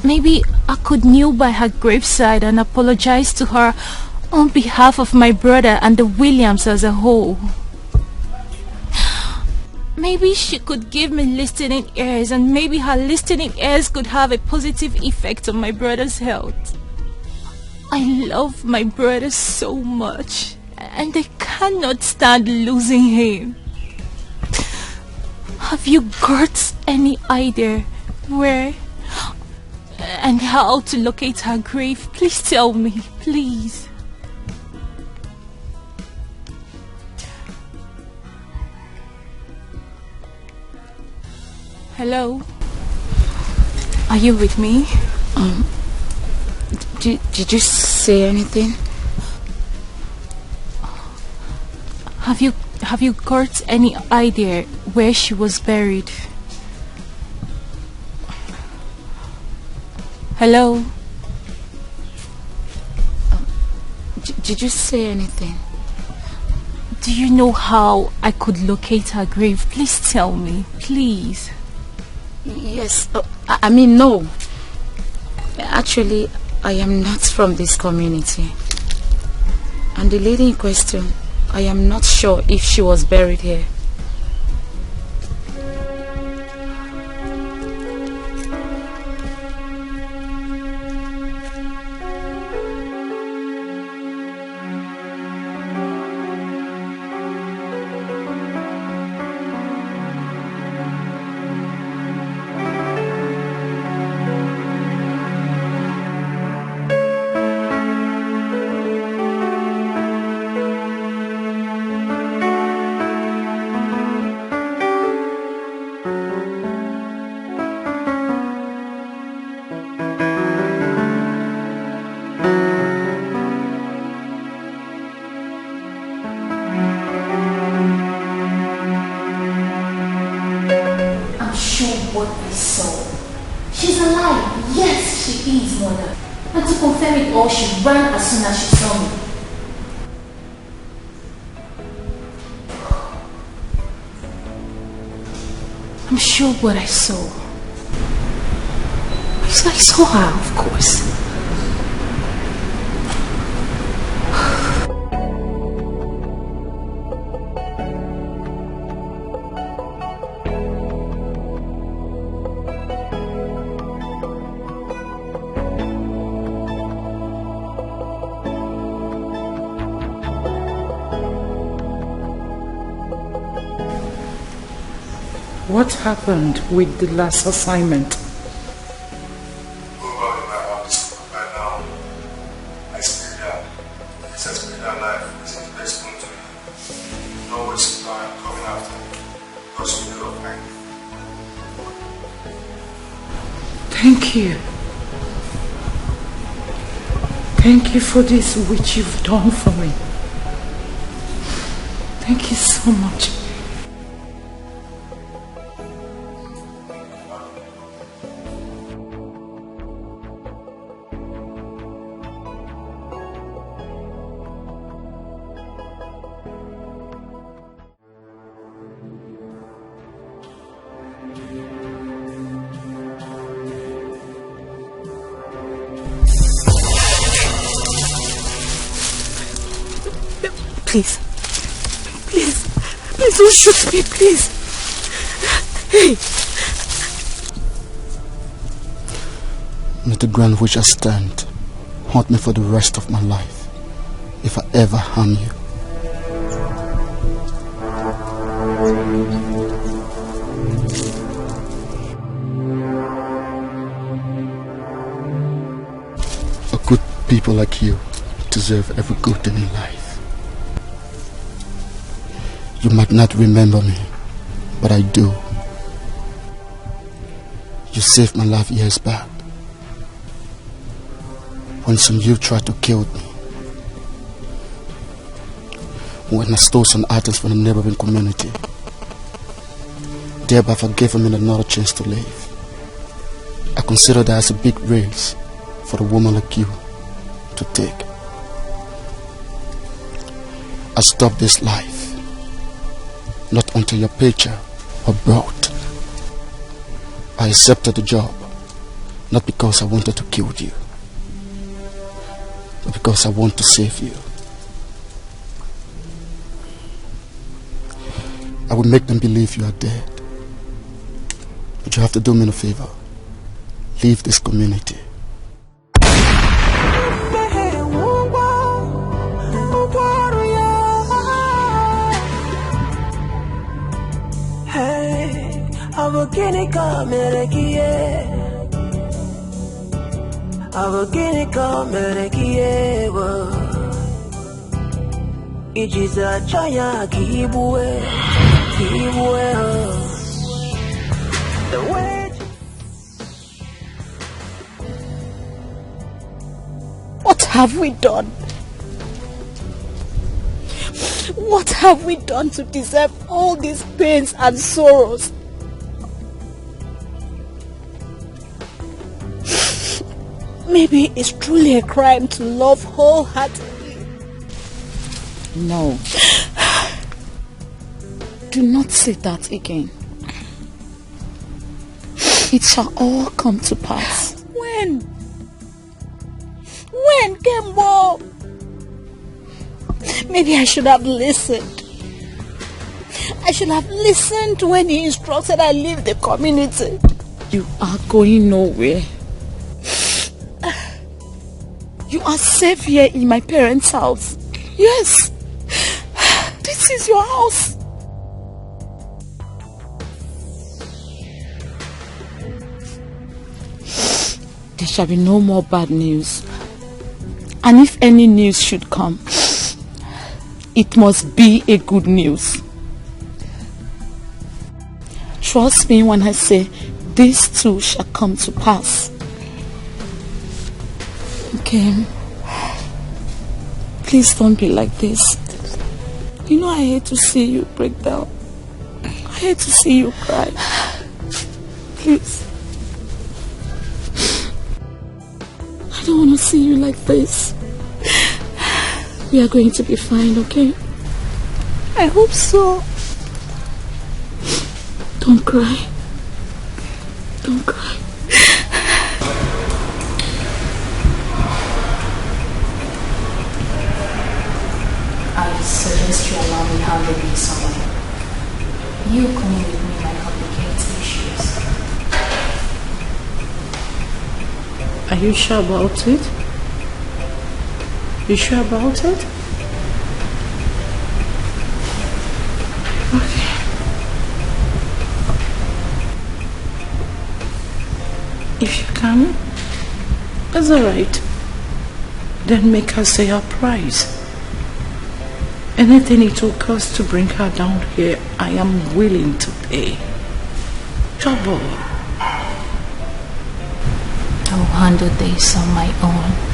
Maybe I could kneel by her graveside and apologize to her on behalf of my brother and the Williams as a whole. Maybe she could give me listening ears, and maybe her listening ears could have a positive effect on my brother's health. I love my brother so much, and I cannot stand losing him. Have you got any idea where and how to locate her grave? Please tell me, please. Hello? Are you with me? Did you say anything? Have you got any idea where she was buried? Hello? Did you say anything? Do you know how I could locate her grave? Please tell me, please. Yes, I mean no. Actually, I am not from this community. And the lady in question, I am not sure if she was buried here. She ran as soon as she saw me. I'm sure what I saw. I saw her, of course. What happened with the last assignment? Thank you. Thank you for this which you've done for me. Thank you so much. Please. Please don't shoot me, please. Hey. May the ground which I stand haunt me for the rest of my life, if I ever harm you. A good people like you deserve every good thing in life. You might not remember me, but I do. You saved my life years back, when some youth tried to kill me, when I stole some items from the neighboring community, thereby forgiving me another chance to live. I consider that as a big risk for a woman like you to take. I stopped this life not until your picture were brought. I accepted the job, not because I wanted to kill you, but because I want to save you. I will make them believe you are dead, but you have to do me a favor. Leave this community. Ijiza chaya kibwe. The way. What have we done? What have we done to deserve all these pains and sorrows? Maybe it's truly a crime to love wholeheartedly. No. Do not say that again. It shall all come to pass. When? When, Kembo? Maybe I should have listened. I should have listened when he instructed I leave the community. You are going nowhere. You are safe here in my parents' house. Yes. This is your house. There shall be no more bad news. And if any news should come, it must be a good news. Trust me when I say this too shall come to pass. Okay. Please don't be like this. You know I hate to see you break down. I hate to see you cry. Please. I don't want to see you like this. We are going to be fine, okay? I hope so. Don't cry. Don't cry. I suggest you allow me handle this somewhere. You coming with me might complicate issues. Are you sure about it? You sure about it? Okay. If you can, that's alright. Then make her say her price. Anything it will cost to bring her down here, I am willing to pay. Trouble. I'll handle this on my own.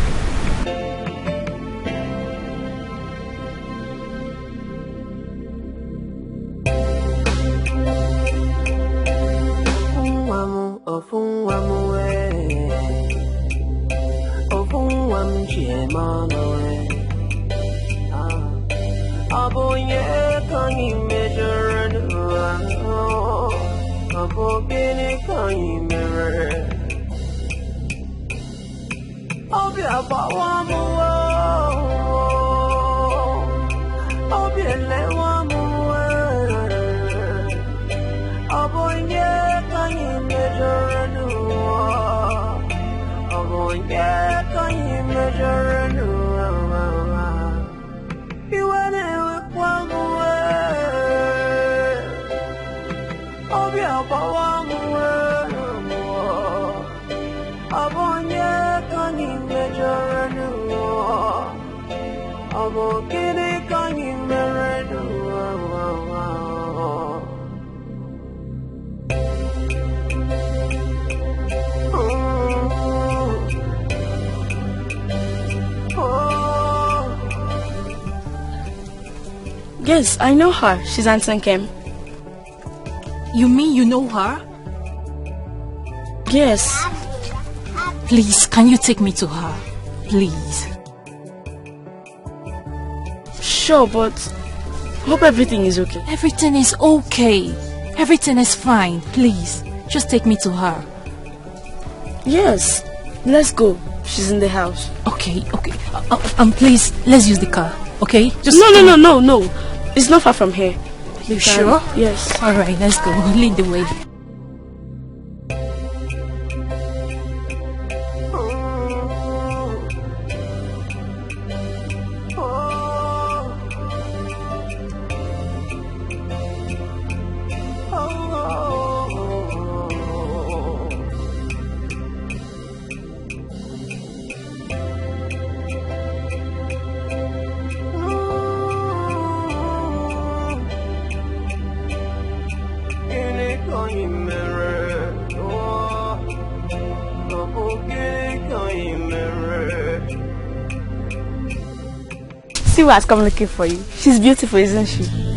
Yes, I know her. She's Aunt Kim. You mean you know her? Yes. Please, can you take me to her? Please. Sure, but hope everything is okay. Everything is okay. Everything is fine. Please, just take me to her. Yes. Let's go. She's in the house. Okay. Please, let's use the car. Okay? Just No. It's not far from here. You sure? Yes. Alright, let's go. Lead the way. See who has come looking for you. She's beautiful, isn't she?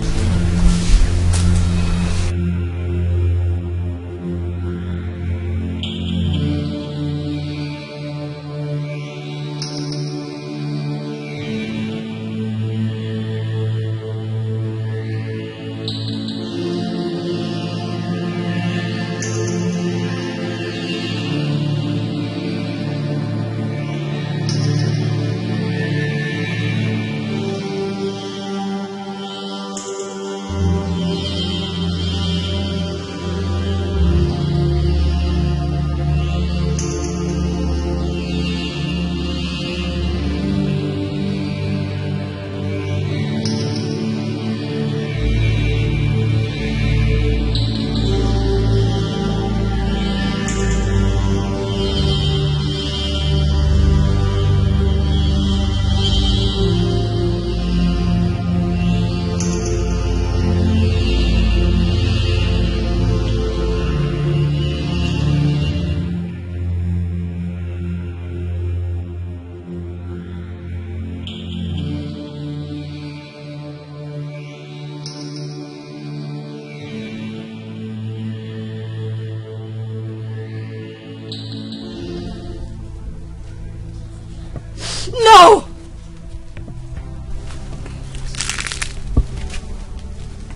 No!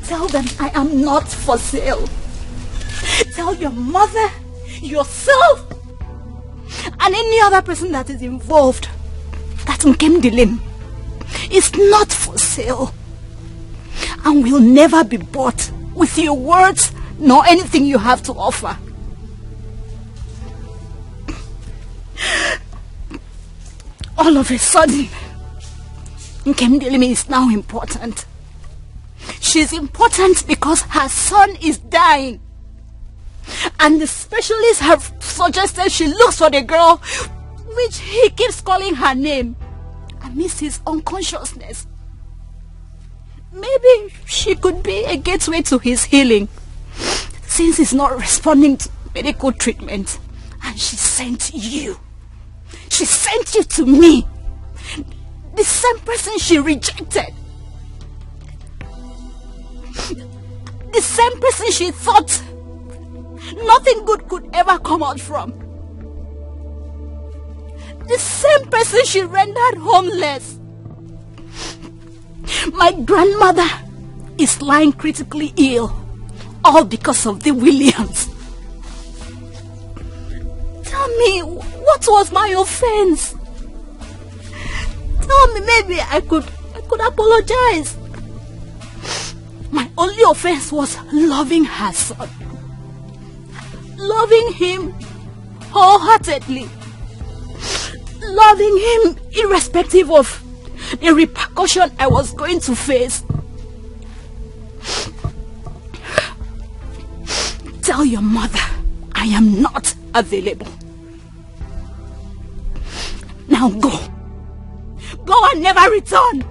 Tell them I am not for sale. Tell your mother, yourself, and any other person that is involved that Nkemdilim is not for sale and will never be bought with your words nor anything you have to offer. All of a sudden, Nkemdilim is now important. She's important because her son is dying. And the specialists have suggested she looks for the girl, which he keeps calling her name, amidst his unconsciousness. Maybe she could be a gateway to his healing, since he's not responding to medical treatment. And she sent you. She sent you to me. The same person she rejected. The same person she thought nothing good could ever come out from. The same person she rendered homeless. My grandmother is lying critically ill, all because of the Williams. Tell me, what was my offense? Tell me, maybe I could apologize. My only offense was loving her son. Loving him wholeheartedly. Loving him irrespective of the repercussion I was going to face. Tell your mother I am not available. Now go. Go and never return.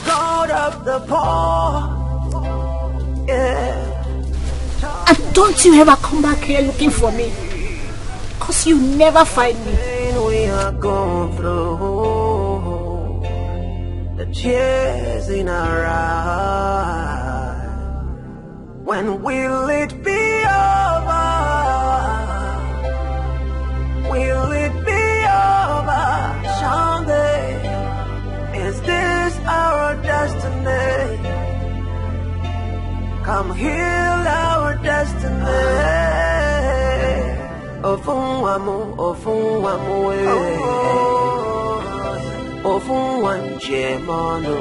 God of the poor. Yeah. And don't you ever come back here looking for me, cause you never find me. We are going through the tears in our eyes. When will it be over? Will it be over someday? Is this our destiny? Come heal our destiny. Ofun wamu, ofun wanje mono.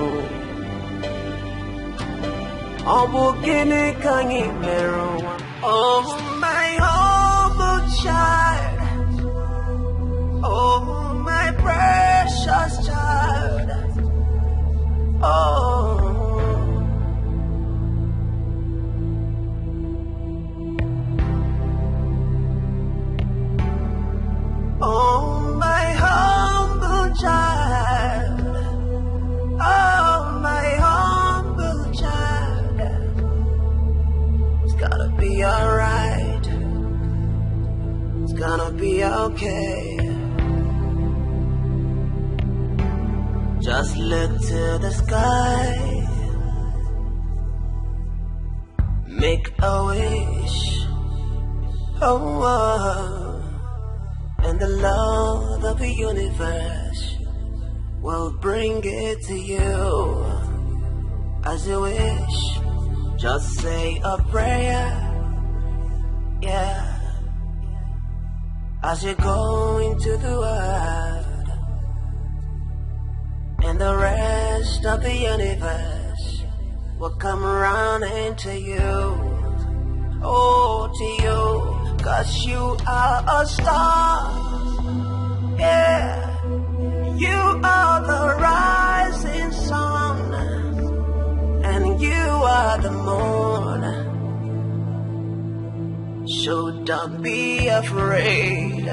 Obu gini kangi mero. Oh my humble child. Oh my precious child. Oh. Oh, my humble child. Oh, my humble child. It's gonna be alright. It's gonna be okay. Just look to the sky. Make a wish. Oh. And the Lord of the universe will bring it to you as you wish. Just say a prayer, yeah, as you go into the world, and the rest of the universe will come around into you, oh, to you. 'Cause you are a star, yeah. You are the rising sun, and you are the moon. So don't be afraid,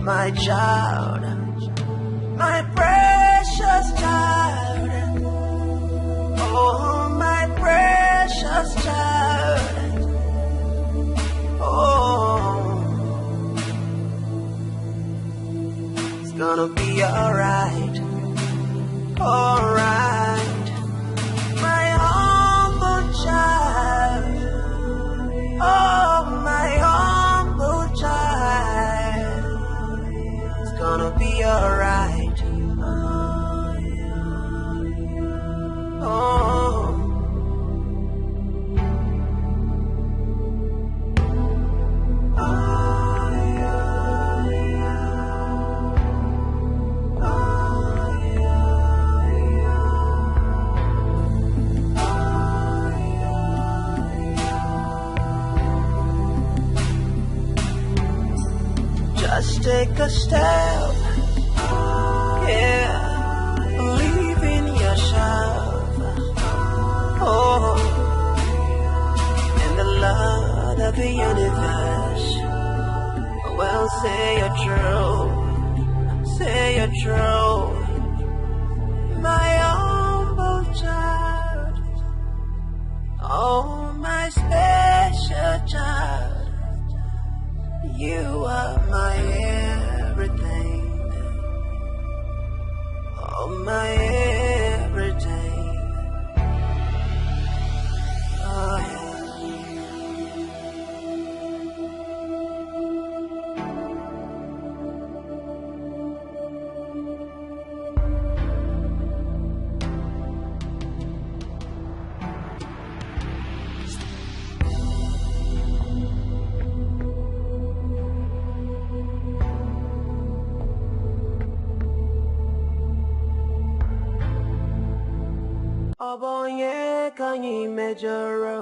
my child, my precious child. Oh, my precious child. Oh, it's gonna be alright, alright, my humble child. Oh, my humble child. It's gonna be alright. Oh. Just take a step, yeah, believe in yourself, oh, and the of the universe. Well, say you're true, say you're true, my humble child, oh my special child, you are my everything, oh my everything, oh yeah. Obonye kanyi mejoro,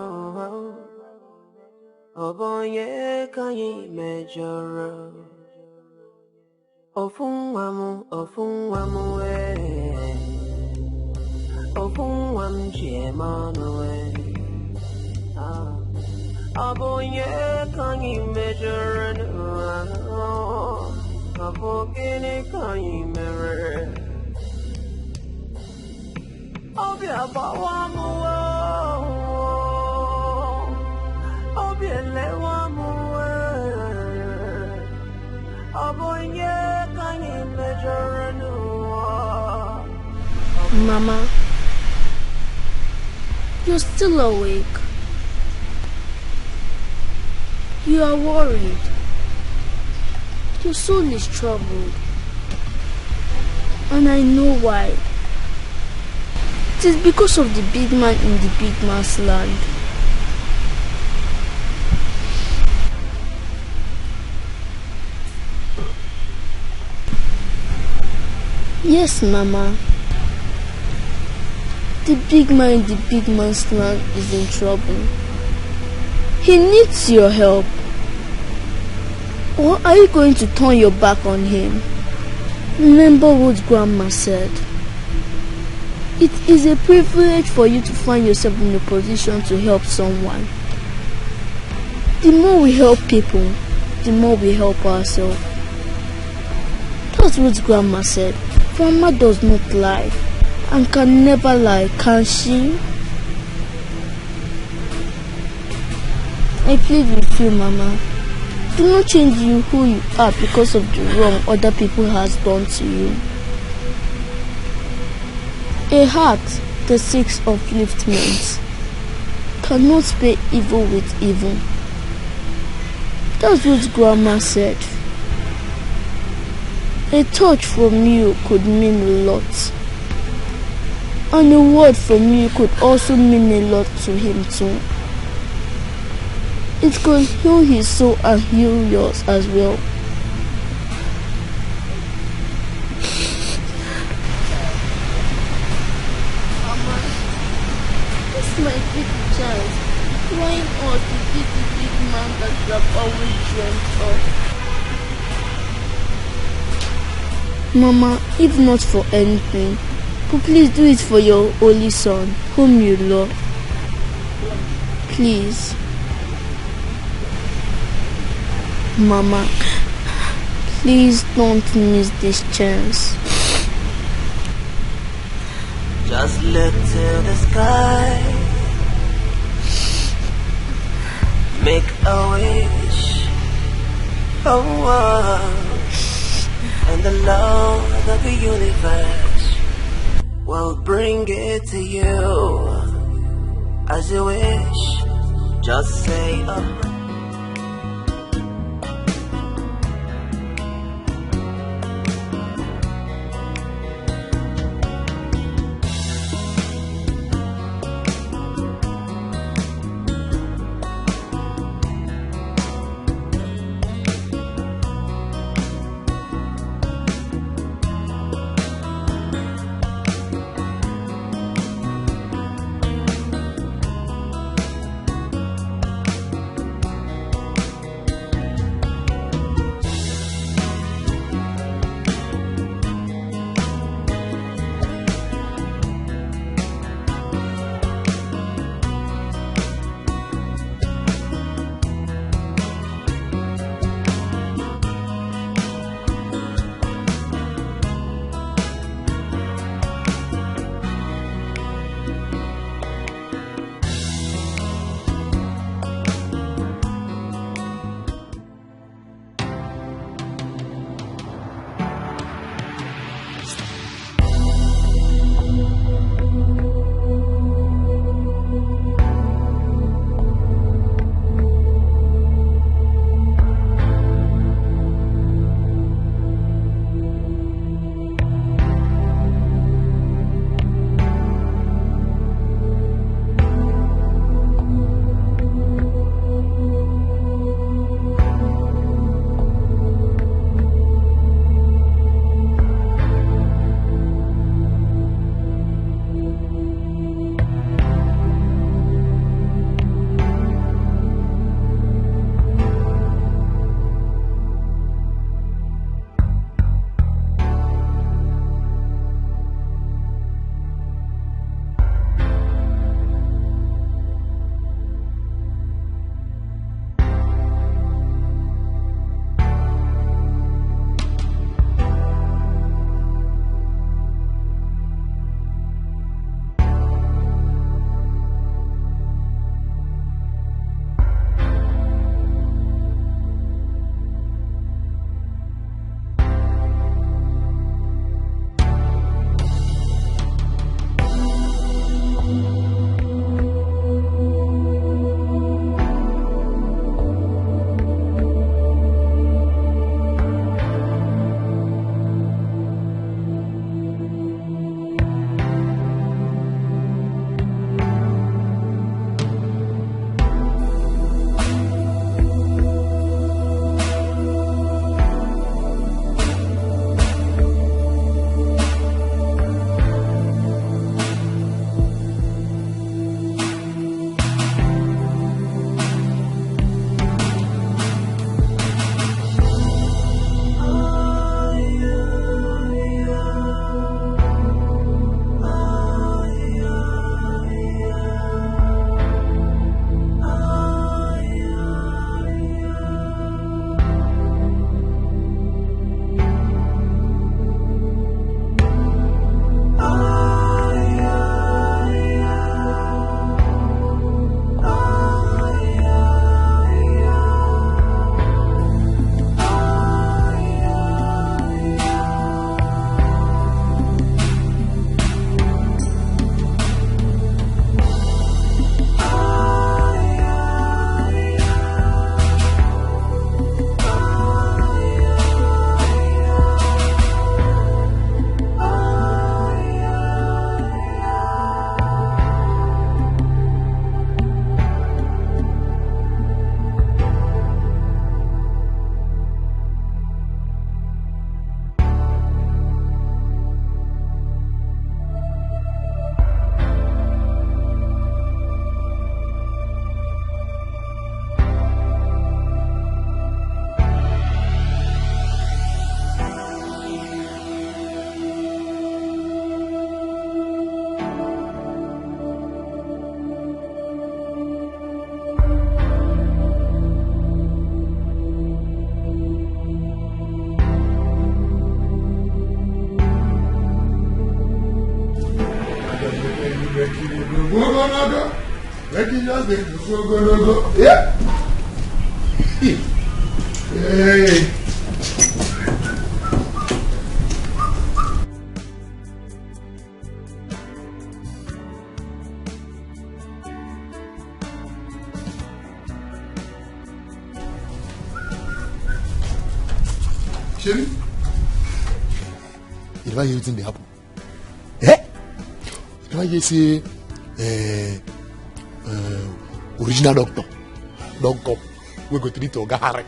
Obonye kanyi mejoro, Ofunwamu Ofunwam jemanu Obonye kanyi mejoro, Obogene kanyi mere. Obi abawamu, Obi elewamu, Obonye kanyi mejorenu. Mama, you're still awake. You are worried. Your soul is troubled. And I know why. It is because of the big man in the big man's land. Yes, Mama. The big man in the big man's land is in trouble. He needs your help. Or are you going to turn your back on him? Remember what Grandma said. It is a privilege for you to find yourself in a position to help someone. The more we help people, the more we help ourselves. That's what Grandma said. Grandma does not lie and can never lie, can she? I plead with you, Mama. Do not change you who you are because of the wrong other people has done to you. A heart that seeks upliftment cannot pay evil with evil. That's what Grandma said. A touch from you could mean a lot. And a word from you could also mean a lot to him too. It could heal his soul and heal yours as well. My big chance. Why not to be the big man that you have always dreamt of? Mama, if not for anything, please do it for your only son, whom you love. Please. Mama, please don't miss this chance. Just look to the sky. Make a wish, and the Lord of the universe will bring it to you as you wish. Just say a prayer. Let me just go. Yeah. Hey. Sherry, you never hear anything they happen. Eh? You never hear say original doctor we go treat Oga Harry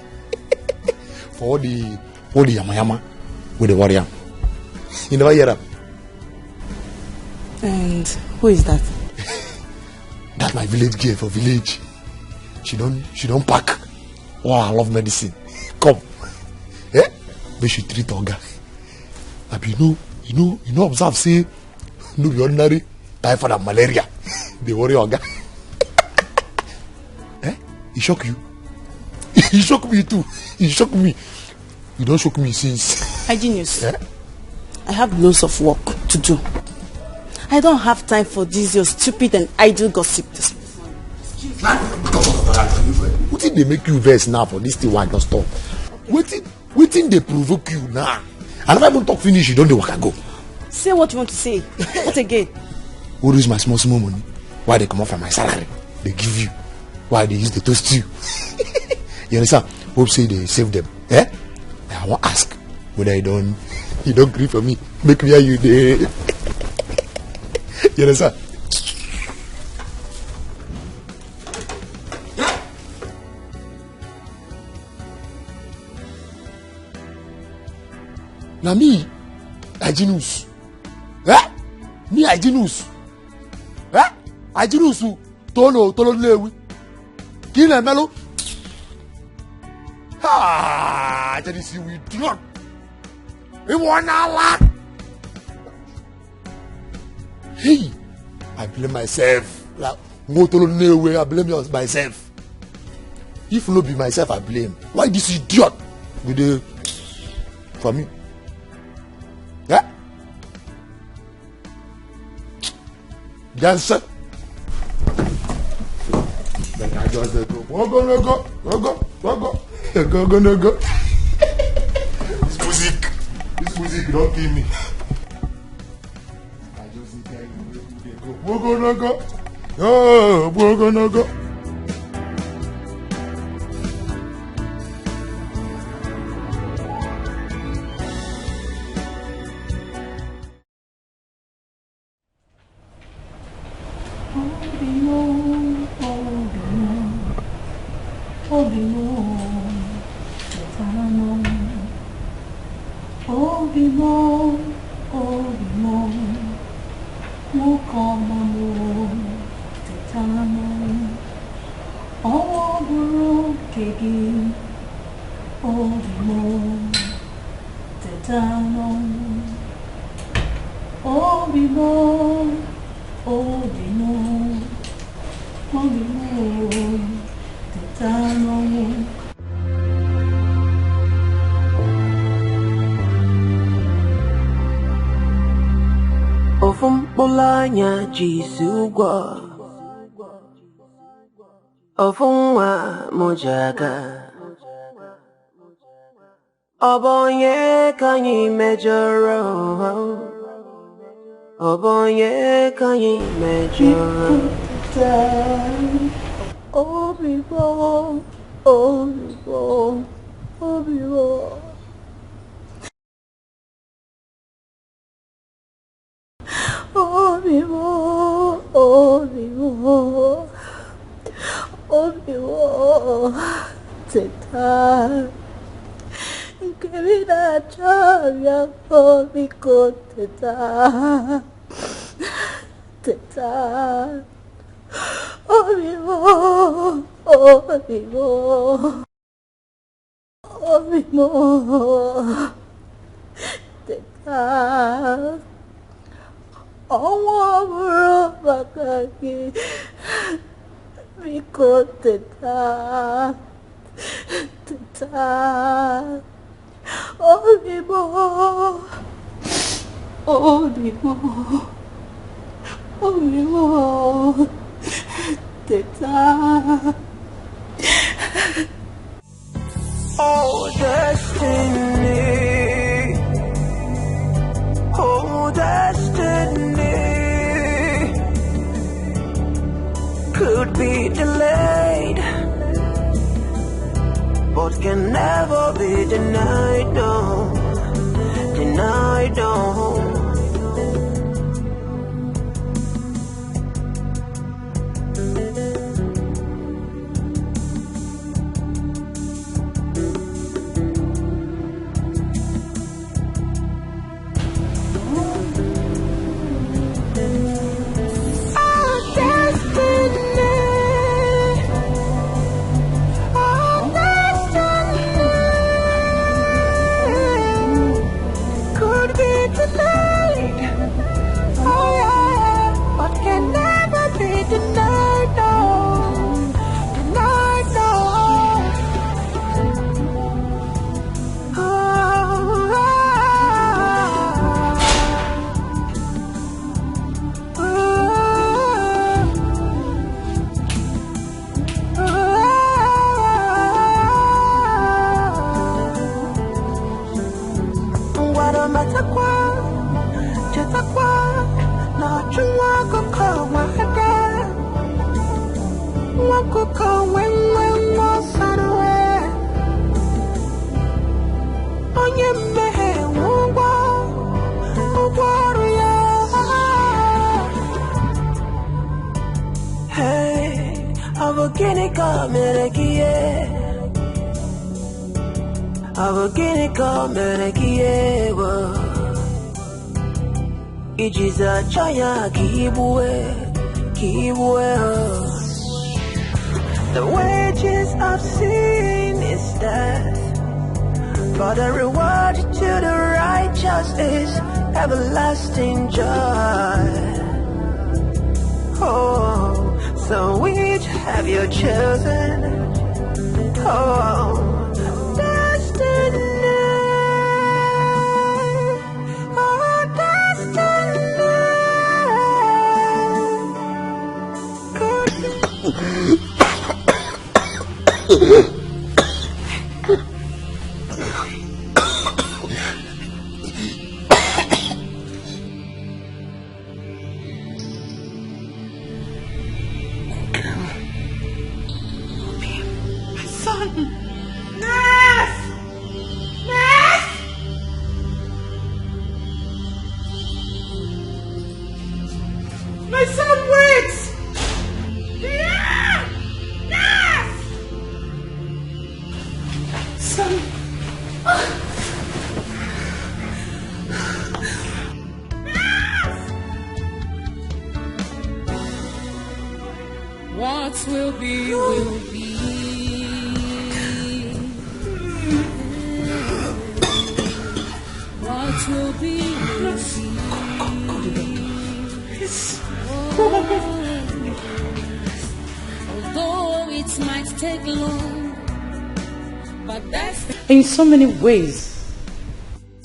for all the yamayama with the warrior. You never hear that? And who is that? That's my village girl for village. She don't pack. Oh, I love medicine. Come. Eh? We should treat Oga. You know, observe, say, no be ordinary typhoid and malaria. They worry Oga. Eh? He shock you? He shock me too. He shock me. You don't shock me since. Genius. Eh? I have loads of work to do. I don't have time for this your stupid and idle gossip. What did they make you vex now for this thing? Why not stop? Waiting they provoke you now. And if I don't talk finish, you don't know what I go. Say what you want to say. What again? Who use my small money? Why they come off from my salary? They give you. Why they use the toast you? You understand? Hope say they save them. Eh? I want to ask whether you don't agree for me. Make me hear you there. You understand? Now me, Ajinus. Eh? Me Ajinus. Eh? Ajinus. Tolo lewi. Kile melo. Ah, that is you idiot. We wanna laugh. Hey, I blame myself. Like, I blame myself. If no be myself, I blame. Why this idiot with the for me? Yeah? Dancer. Then I just go. Go. This music don't kill me. I just need to go. Go. Ofumbolanya jisugwa Ofumwa mojaga Obonye kanyi mejoro Obonye kanyi mejoro Obi-Wan Teta Kevina Chavia Omiko Teta Obi-Wan Teta Owa Bakaki Miko Teta Obi-Wan Teta. Oh, destiny. Oh, destiny. Could be delayed, but can never be denied, no. Denied, no. Ijiza chaya kibwe. The wages of sin is death, but the reward to the righteous is everlasting joy. Oh, so which have you chosen? Oh, destiny. What will be, will be. What will be, will be. Although it might take long, but that's... In so many ways,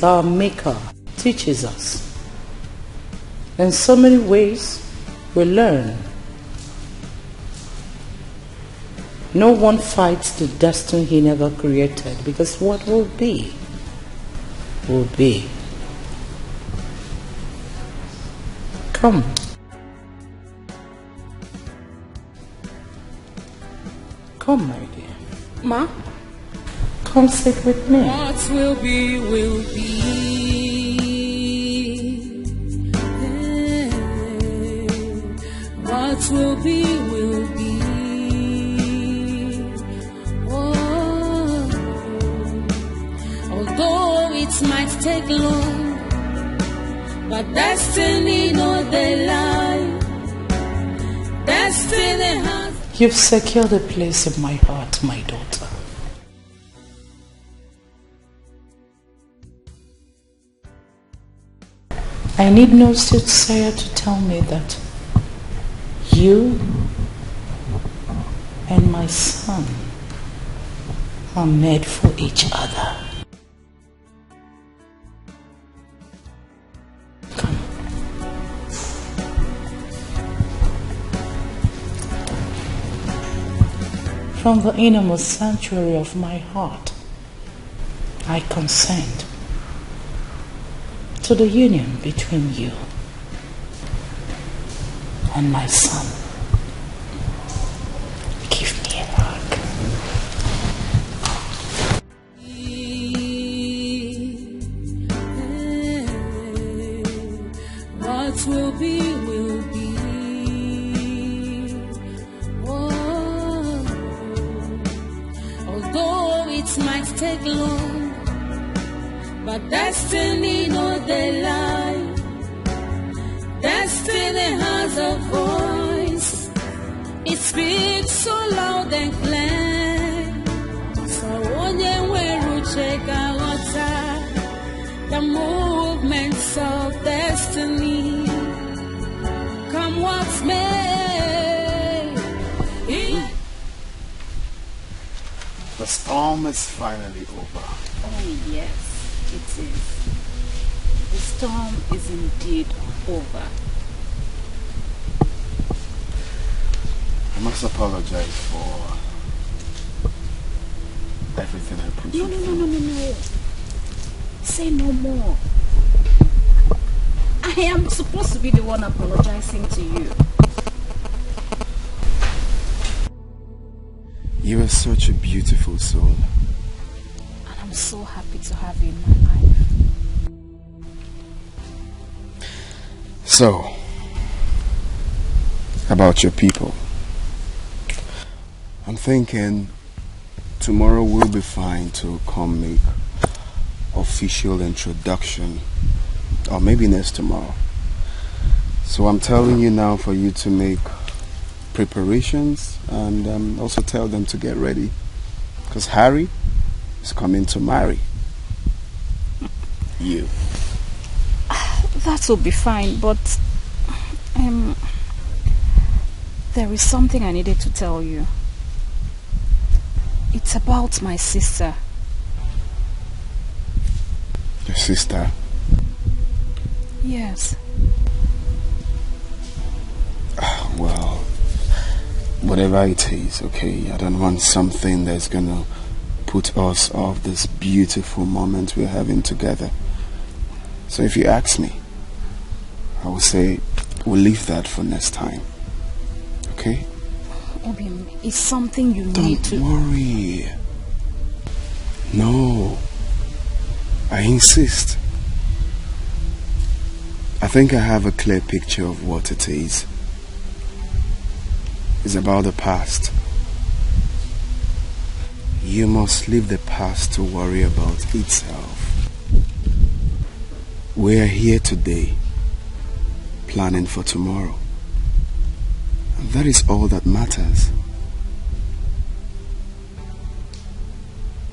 our Maker teaches us. In so many ways, we learn. No one fights the destiny he never created, because what will be, will be. Come. Come, my dear. Ma? Come sit with me. What will be, will be. What will be, will be. Although it might take long, but destiny no they lie. Destiny has... You've secured a place in my heart, my daughter. I need no soothsayer to tell me that you and my son are made for each other. from the innermost sanctuary of my heart, I consent to the union between you and my son. Give me a hug. What will be, will be. Oh, although it might take long, but destiny no they lie. Destiny has a voice. It speaks so loud and clear. So onye weru cheka water, the movements of destiny. Come what may. The storm is finally over. Oh yes, it is. The storm is indeed over. I must apologize for everything I put you through. No. Say no more. I am supposed to be the one apologizing to you. You are such a beautiful soul. And I'm so happy to have you in my life. So, about your people. I'm thinking tomorrow will be fine to come make official introduction, or maybe next tomorrow. So I'm telling you now for you to make preparations and also tell them to get ready, because Harry is coming to marry you. That will be fine, but there is something I needed to tell you. It's about my sister. Your sister? Yes. Well, whatever it is, okay? I don't want something that's gonna put us off this beautiful moment we're having together. So if you ask me, I will say we'll leave that for next time. Okay? Obim, it's something you need to... Don't worry. No. I insist. I think I have a clear picture of what it is. It's about the past. You must leave the past to worry about itself. We are here today, planning for tomorrow. And that is all that matters.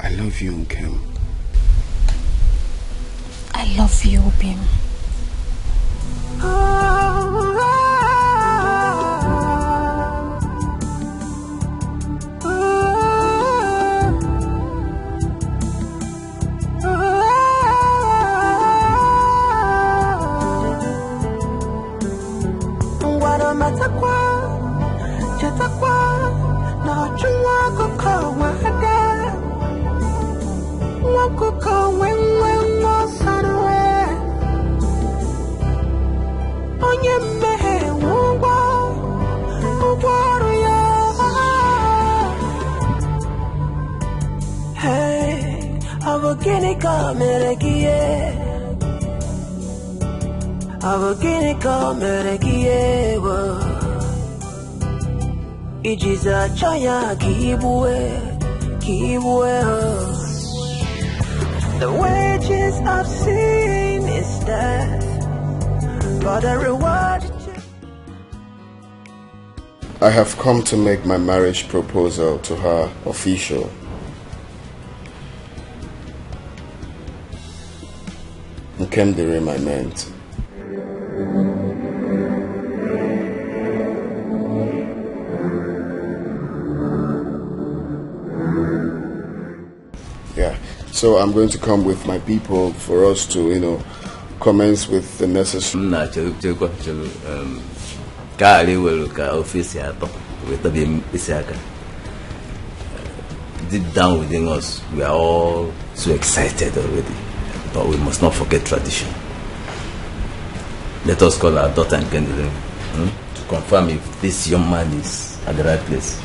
I love you, Nkem. I love you, Obim. Ijiza chaya kibwe. The wages of sin is death, but the reward. I have come to make my marriage proposal to her official. Nkem the ring I meant. Yeah, so I'm going to come with my people for us to, commence with the necessary. deep down within us, we are all so excited already. But we must not forget tradition. Let us call our daughter and Kendall to confirm if this young man is at the right place.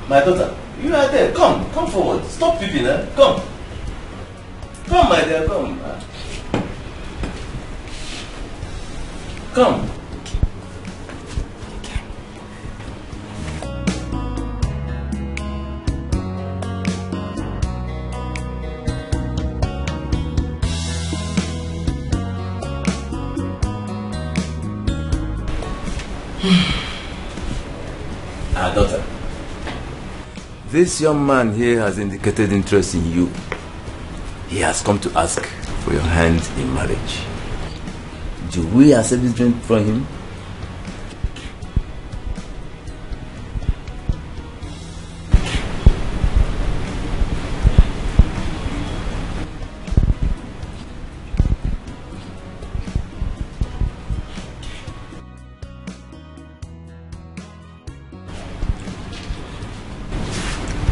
My daughter, you are there. Come forward. Stop peeping, eh? Come, my dear, come. Come. Our daughter, this young man here has indicated interest in you. He has come to ask for your hand in marriage. Do we accept this drink from him?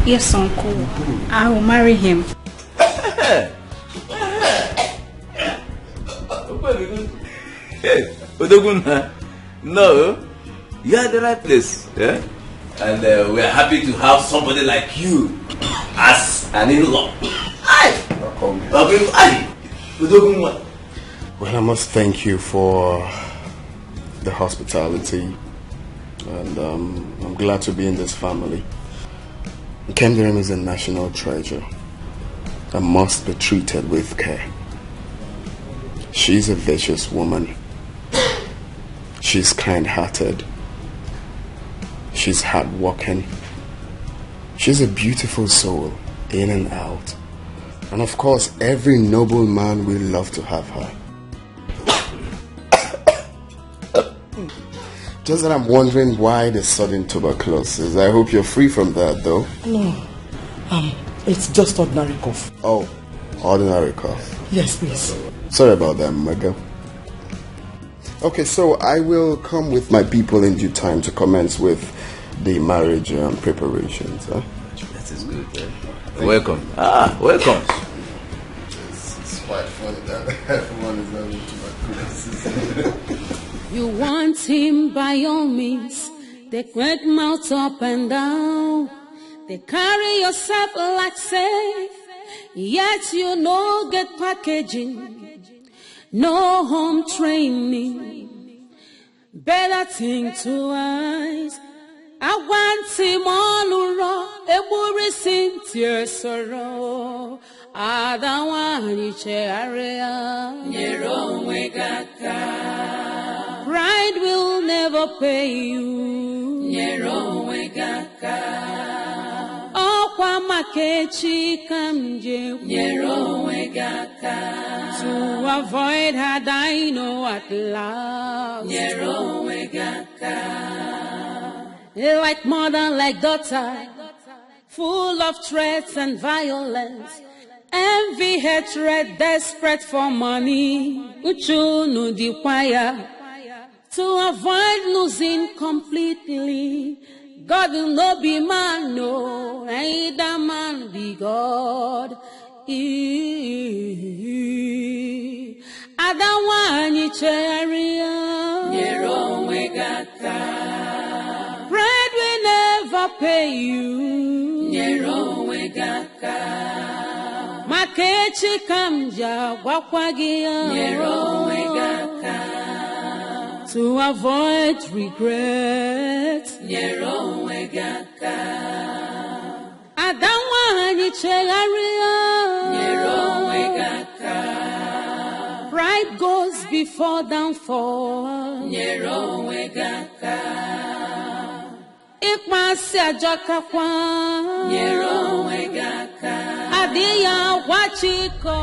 Yes, uncle. I will marry him. No, you are at the right place. Yeah? And we are happy to have somebody like you as an in-law. Well, I must thank you for the hospitality, and I'm glad to be in this family. Kendall is a national treasure and must be treated with care. She's a vicious woman. She's kind-hearted. She's hardworking. She's a beautiful soul, in and out. And of course, every noble man will love to have her. Just that I'm wondering why the sudden tuberculosis. I hope you're free from that, though. No. It's just ordinary cough. Oh, ordinary cough. Yes, please. Sorry about that, Maga. Okay, so I will come with my people in due time to commence with the marriage preparations. Huh? That is good. Welcome. Welcome. It's quite funny that everyone is having tuberculosis. You want him by all means. They crank mouth up and down. They carry yourself like safe. Yet you no get packaging. No home training. Better think twice. I want him on every sincere sorrow. I don't want you Pride will never pay you. Okwa makechi kamje. To avoid her dino at last. Like mother, like daughter, full of threats and violence. Envy, hatred, desperate for money. Uchunu dikwaya. To avoid losing completely. God will not be man, no. Neither man be God. I don't want you Pride will never pay you. Makechi kamja wakwagia. To avoid regret. I don't want you Pride goes before downfall. Ikmasi ajakakwa. Adiya wachiko.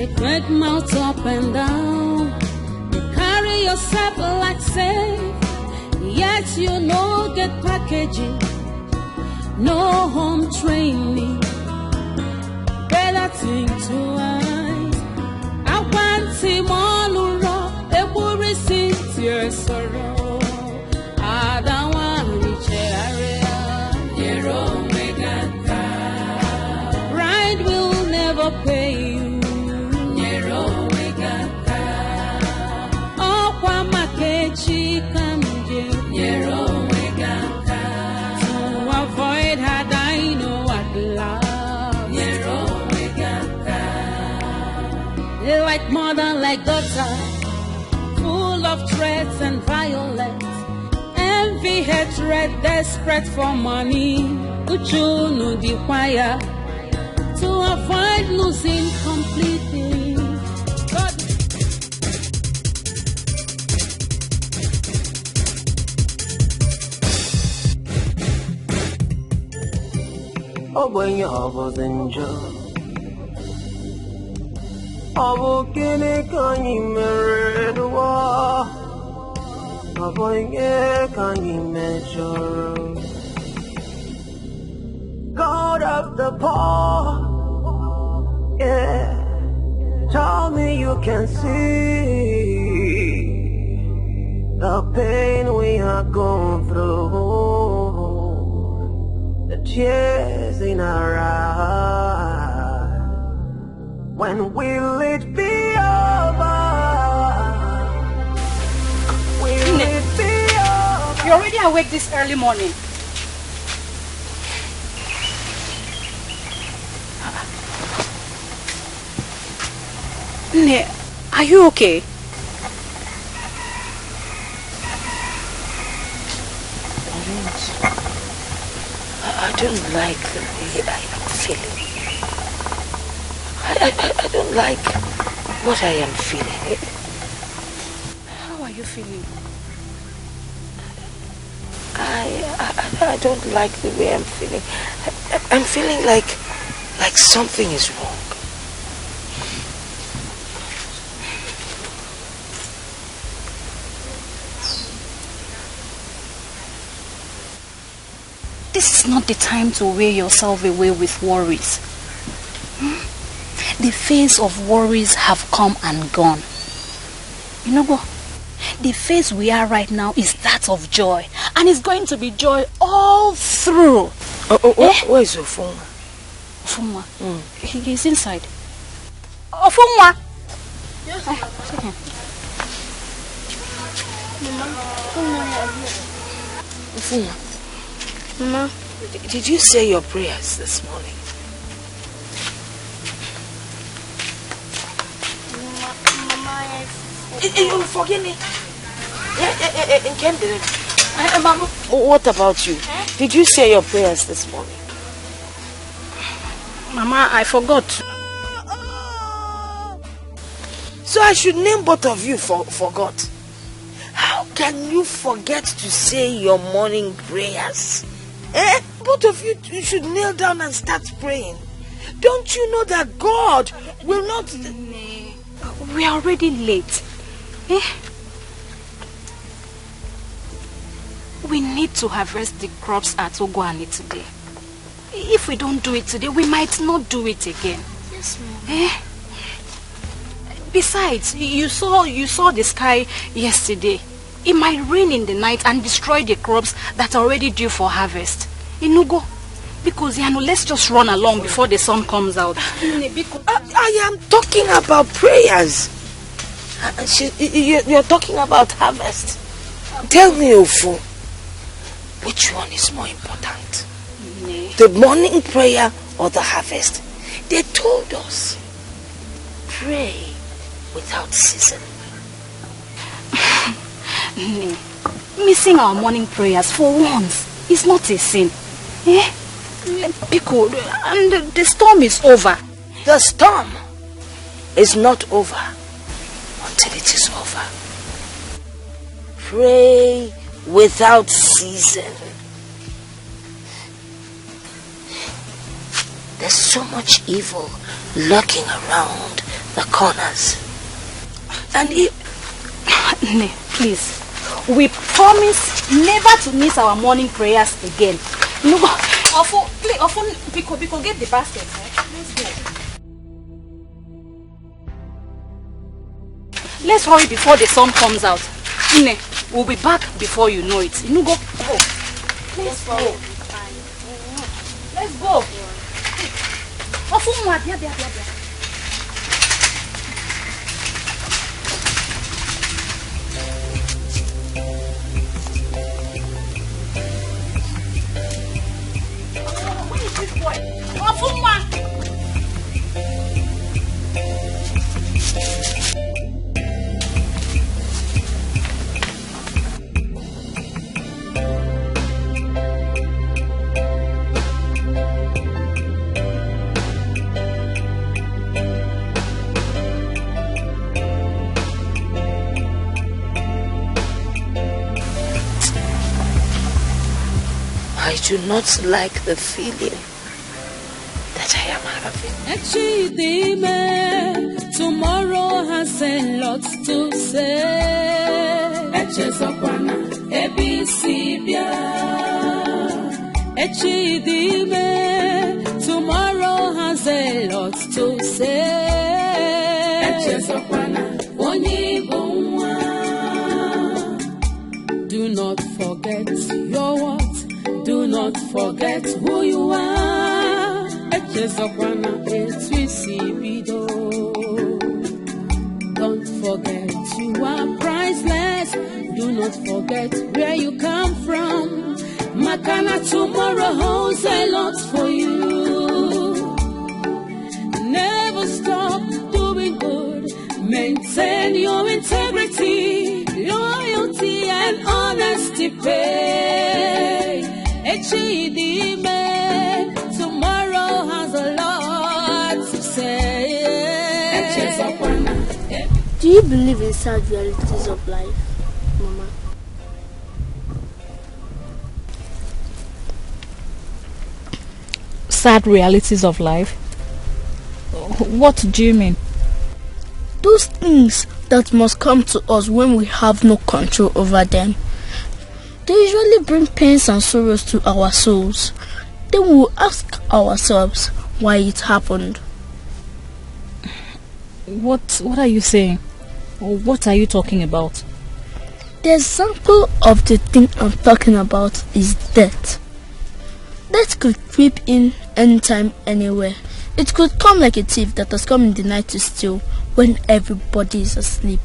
They crack mouth up and down. They carry yourself like safe. Yet you no get packaging, no home training. Better think twice. I want him all around. A worry since your sorrow. I don't want to reach area. Your own pride will never pay you. Your own oh, Kwamakechi Kamje. Your own to avoid her, I know at love. Your own they like mother, like daughter, full of threats and violence. Envy, hatred, desperate for money. Uchunu the choir to avoid losing completely. God. Oh, when you always enjoy. Oh, can you marry the war? Can you measure? God of the poor, yeah. Tell me you can see the pain we are going through, the tears in our eyes. When will it be over? Will it be over? You're already awake this early morning. Nne, are you okay? I don't like the way I am feeling. I don't like what I am feeling. How are you feeling? I don't like the way I'm feeling. I'm feeling like something is wrong. This is not the time to wear yourself away with worries. The phase of worries have come and gone. You know what? The phase we are right now is that of joy. And it's going to be joy all through. Where is Ofunwa? Ofunwa? He's inside. Ofunwa! Yes, Ofunwa. Mama, did you say your prayers this morning? You forgive me. Mama. What about you? Did you say your prayers this morning? Mama, I forgot. So I should name both of you forgot. How can you forget to say your morning prayers? Both of you should kneel down and start praying. Don't you know that God will not... We are already late. We need to harvest the crops at Ogwani today. If we don't do it today, we might not do it again. Yes, Mom. Besides, you saw the sky yesterday. It might rain in the night and destroy the crops that are already due for harvest. Inugo, because let's just run along before the sun comes out. I am talking about prayers. You're talking about harvest. Tell me, Ofu, which one is more important? The morning prayer or the harvest? They told us, pray without ceasing. Missing our morning prayers for once is not a sin. Because and the storm is over. The storm is not over until it is over. Pray without ceasing. There's so much evil lurking around the corners. And if... Ne, please. We promise never to miss our morning prayers again. No, please, Biko, get the basket. Let's go. Let's hurry before the sun comes out. Ne, we'll be back before you know it. You know, go. Let's go. Let's go. I do not like the feeling that I am having. Tomorrow has a lot to say. Tomorrow has a lot to say. Do not forget your what? Do not forget who you are. Don't forget you are priceless. Do not forget where you come from. Makana, tomorrow holds a lot for you. Never stop doing good. Maintain your integrity, loyalty and honesty pay. Tomorrow has a lot to say. Do you believe in sad realities of life, Mama? Sad realities of life? What do you mean? Those things that must come to us when we have no control over them. They usually bring pains and sorrows to our souls. Then we will ask ourselves why it happened. What are you saying? Or what are you talking about? The example of the thing I'm talking about is death. Death could creep in anytime, anywhere. It could come like a thief that has come in the night to steal when everybody is asleep.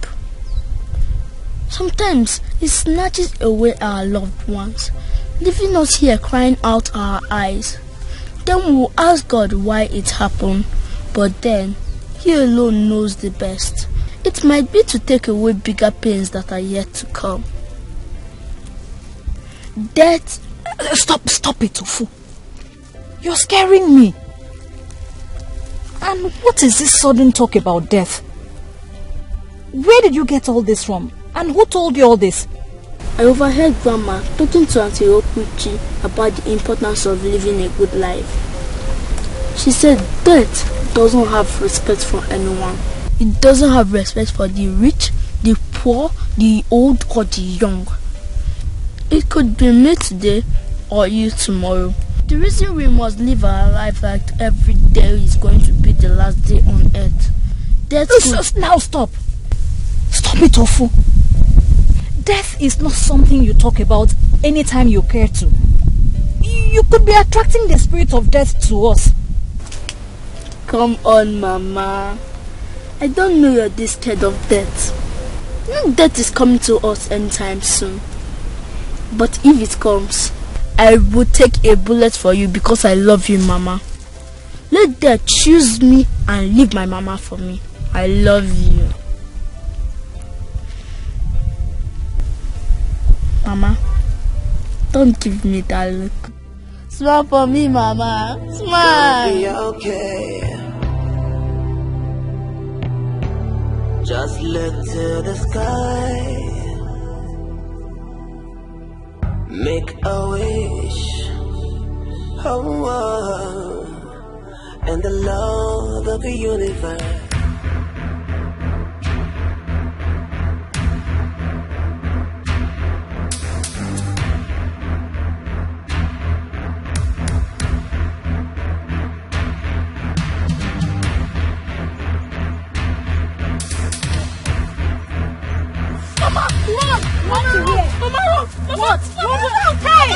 Sometimes it snatches away our loved ones, leaving us here crying out our eyes. Then we will ask God why it happened, but then He alone knows the best. It might be to take away bigger pains that are yet to come. Death... Stop it, Tofu. You're scaring me. And what is this sudden talk about death? Where did you get all this from? And who told you all this? I overheard Grandma talking to Auntie Okuchi about the importance of living a good life. She said death doesn't have respect for anyone. It doesn't have respect for the rich, the poor, the old or the young. It could be me today or you tomorrow. The reason we must live our life like every day is going to be the last day on earth. Death Now stop. Stop it, Tofu. Death is not something you talk about anytime you care to. You could be attracting the spirit of death to us. Come on, Mama. I don't know you're this scared of death. No death is coming to us anytime soon. But if it comes, I will take a bullet for you because I love you, Mama. Let death choose me and leave my Mama for me. I love you. Mama, don't give me that look. Smile for me, Mama. Smile. Be okay. Just look to the sky. Make a wish. Oh, and the Lord of the universe What? Hey!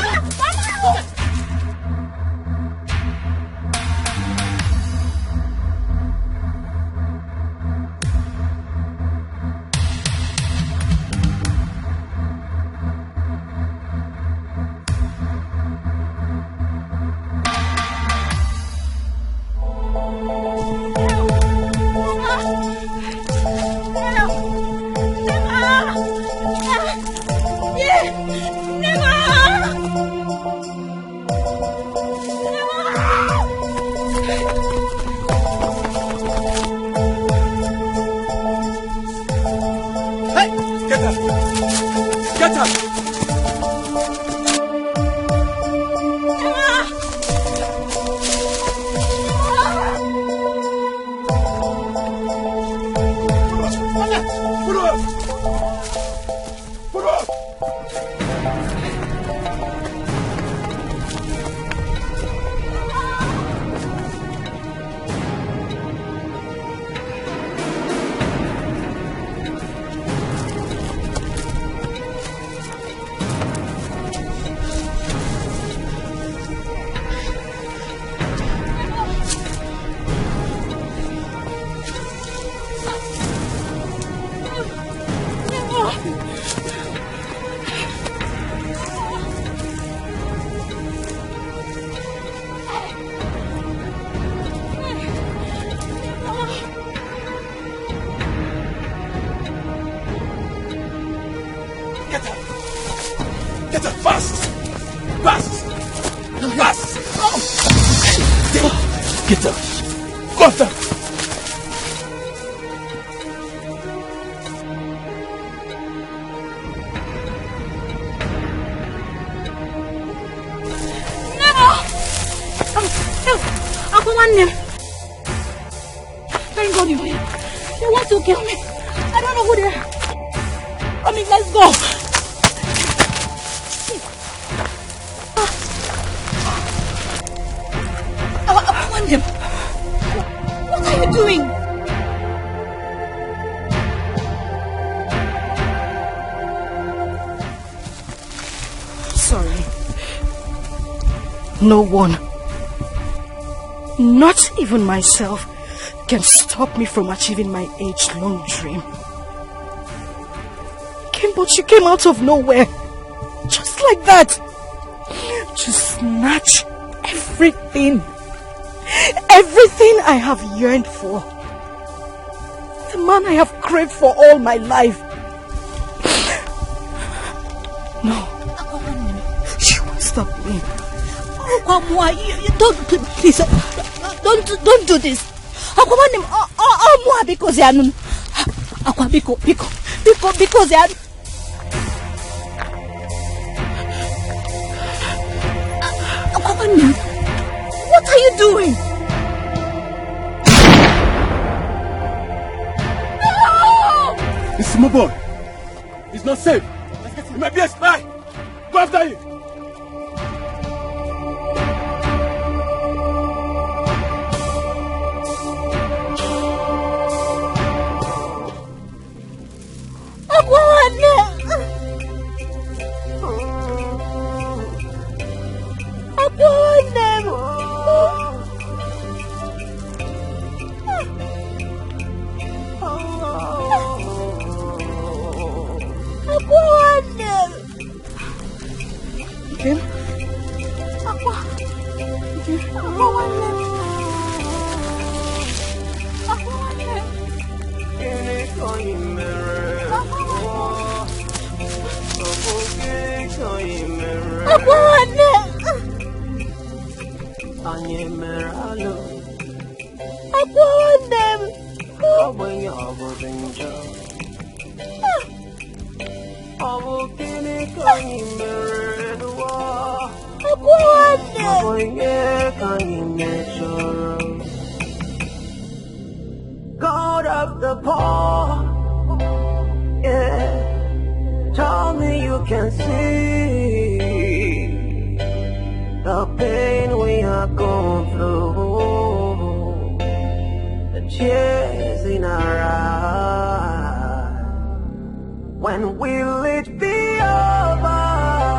Thank God you're here. They want to kill me. I don't know who they are. I mean, let's go. I want them. What are you doing? Sorry. No one, not even myself, can stop me from achieving my age-long dream. But you came out of nowhere, just like that, to snatch everything I have yearned for. The man I have craved for all my life. No, you won't stop me. You don't, please, don't do this. Because they are because they are. What are you doing? No! It's a small boy. He's not safe. He might be a spy. Go after him. God of the poor, yeah. Tell me you can see the pain we are going through, the tears in our eyes. When will it be over?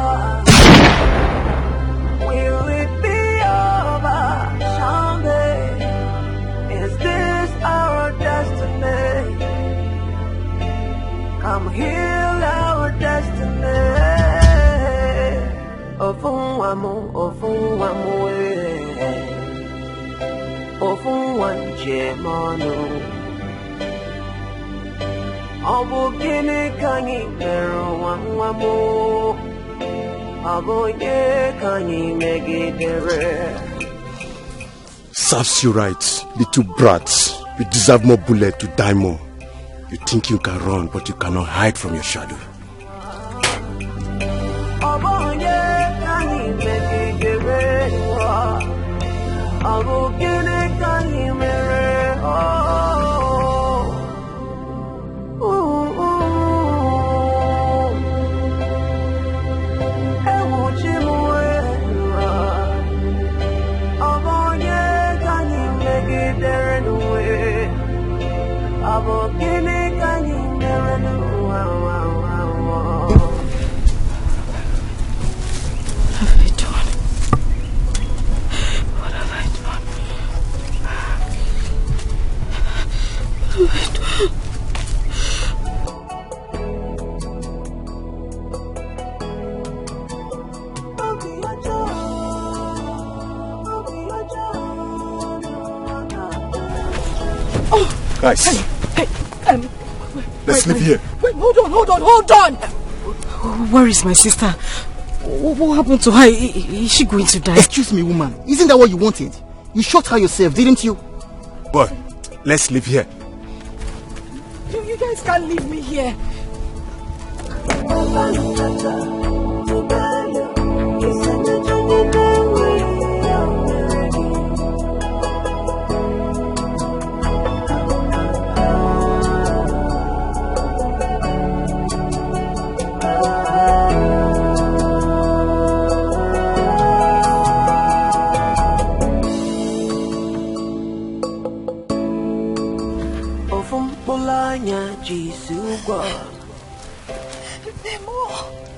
Serves you right, little brats. You deserve more bullet to die more. You think you can run, but you cannot hide from your shadow. Guys, let's leave here. Wait, hold on. Where is my sister? What happened to her? Is she going to die? Excuse me, woman. Isn't that what you wanted? You shot her yourself, didn't you? Boy, let's leave here. You guys can't leave me here.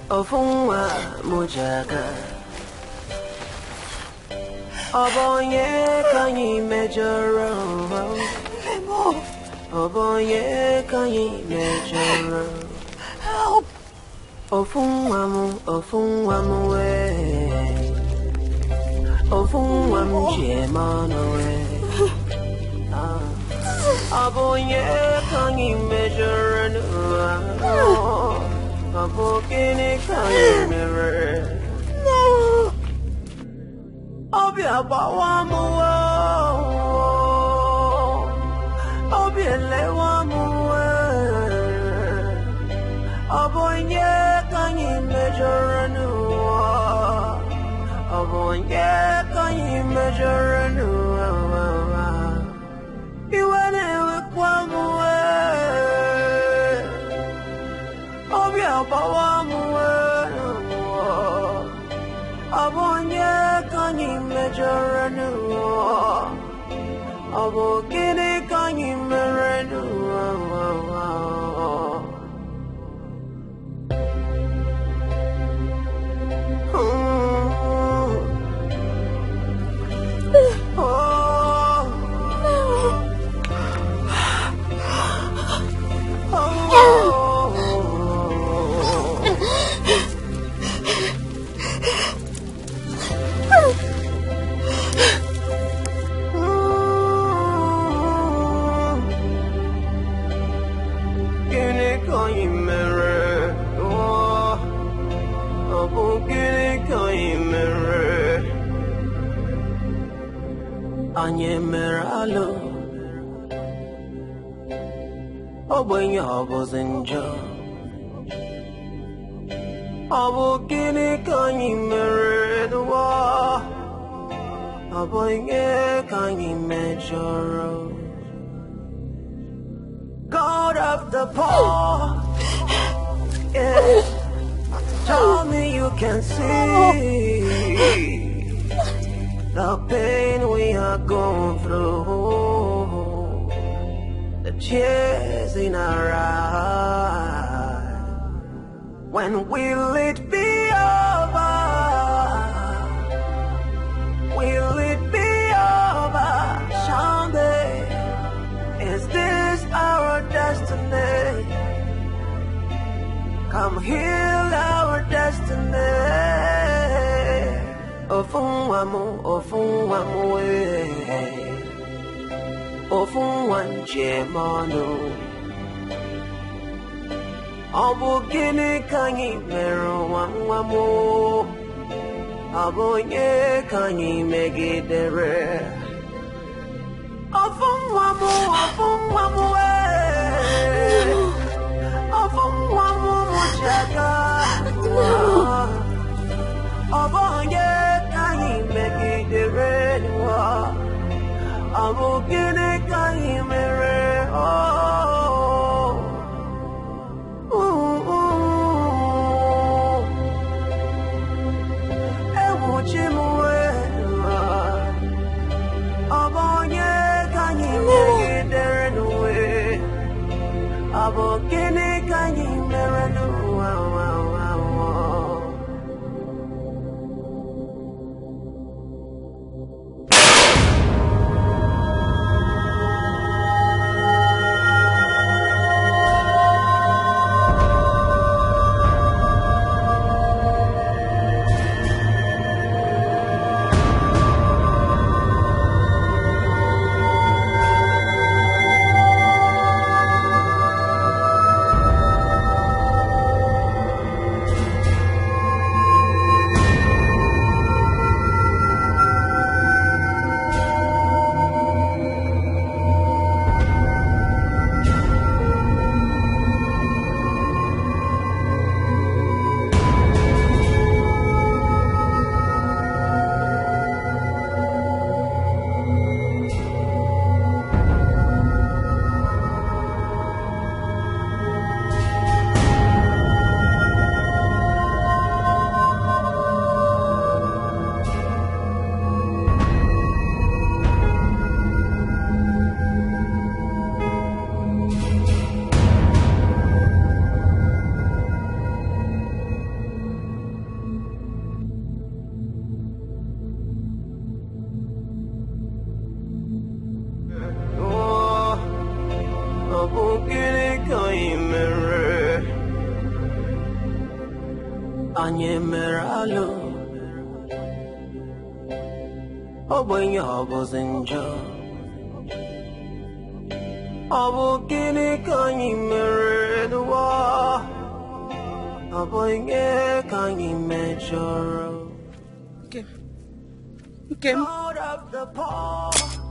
Ofungwa mujaga Obonye kanyi mejoro Obonye kanyi mejoro Help Ofungwa mu we Ofungwa mu jemano we Obonye kanyi mejoro Abogini can mirror. No. I'll be about one more. I'll be a one more. A boy, yeah, can you measure a new? A boy, yeah, can you measure a new? You went in with one more. Abonye kanyi mejaranu Abogini kanyi meranu Anye meralo Obwenye obozenjo Abogini kanyi meredwa Obwenye kanyi mejoro God of the poor Yeah Tell me you can see the pain we are going through, the tears in our eyes. When will it be over? Will it be over? Someday, is this our destiny? Come heal our destiny. Ofun wanje manu Abu gini kanyi meru wangwamu Abu nye kanyi megidere Ofun wamu Ofun wamu mujaga Abu nye kanyi megidere Abu gini kanyi mere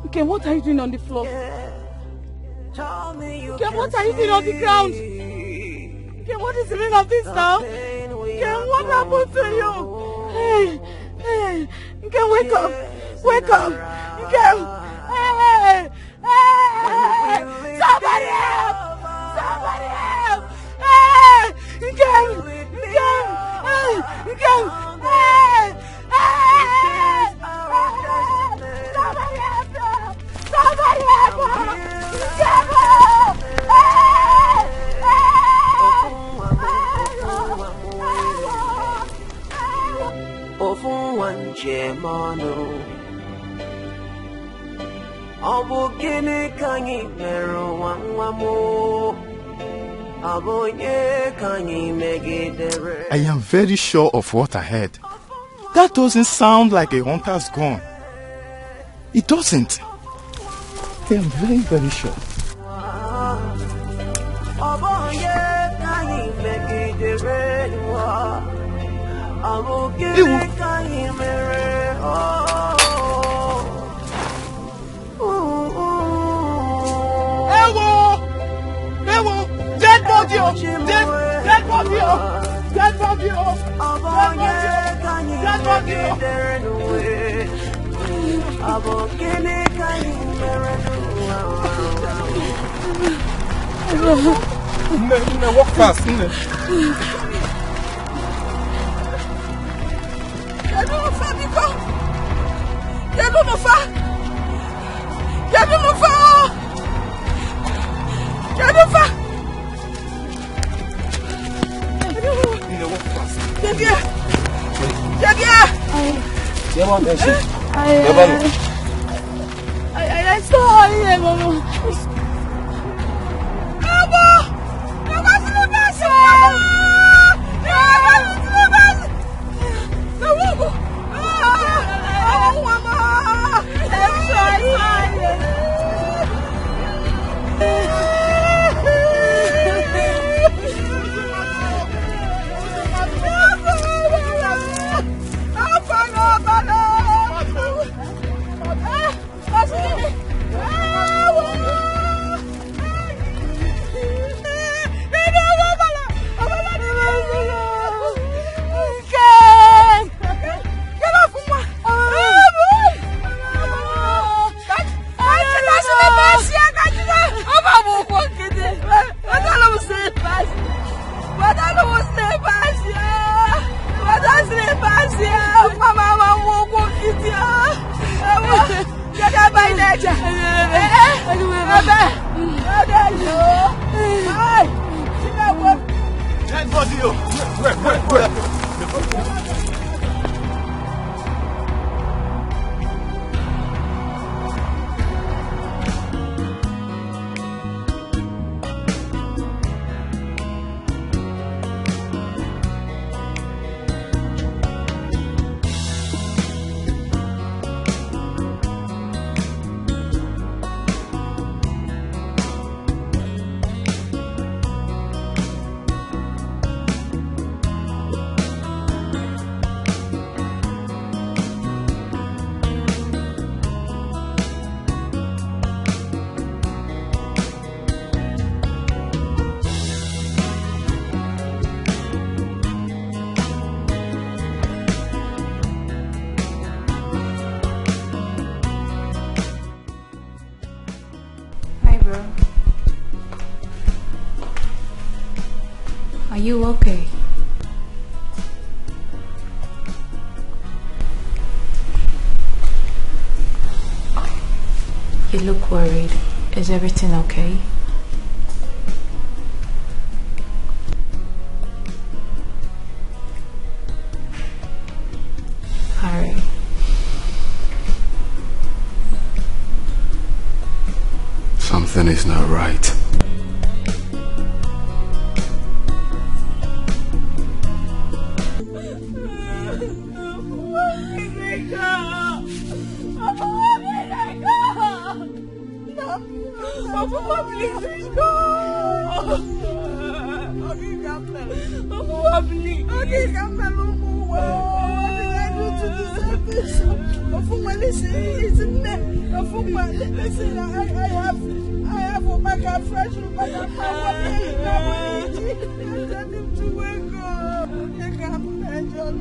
Okay, what are you doing on the floor? Okay, what are you doing on the ground? Okay, what is the meaning of this now? Okay, what happened to you? Hey, okay, wake up. Okay, hey, somebody help! Hey, okay, Ofun wanje manu Abu gini kanyi meru wangwamu Abu nye kanyi megidere I am very sure of what I heard. That doesn't sound like a hunter's gun. It doesn't. I am very, very sure. Dead body! Walk fast. I saw him, Mama. Dead body. Where? Are you okay? You look worried. Is everything okay? Harry. Something is not right. Listen, I have a back up fresh. Tell him to wake up. You can't enjoy.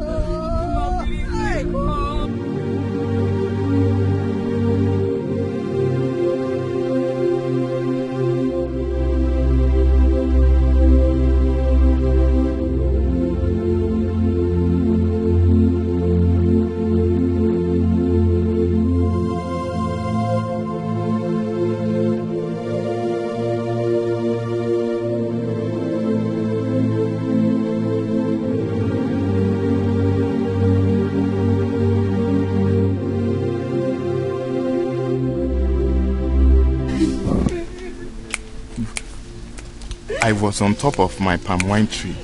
I was on top of my palm wine tree,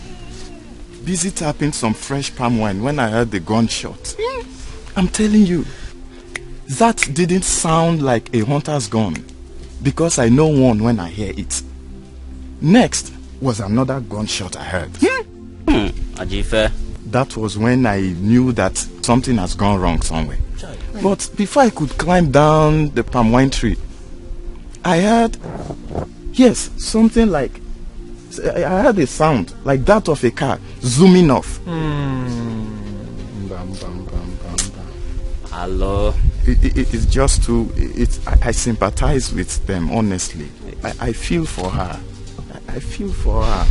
busy tapping some fresh palm wine when I heard the gunshot. I'm telling you, that didn't sound like a hunter's gun, because I know one when I hear it. Next was another gunshot I heard. Ajife. That was when I knew that something has gone wrong somewhere. But before I could climb down the palm wine tree, I heard, yes, something like, I heard a sound like that of a car zooming off. Hello. It's just too. I sympathize with them, honestly. I feel for her. I feel for her.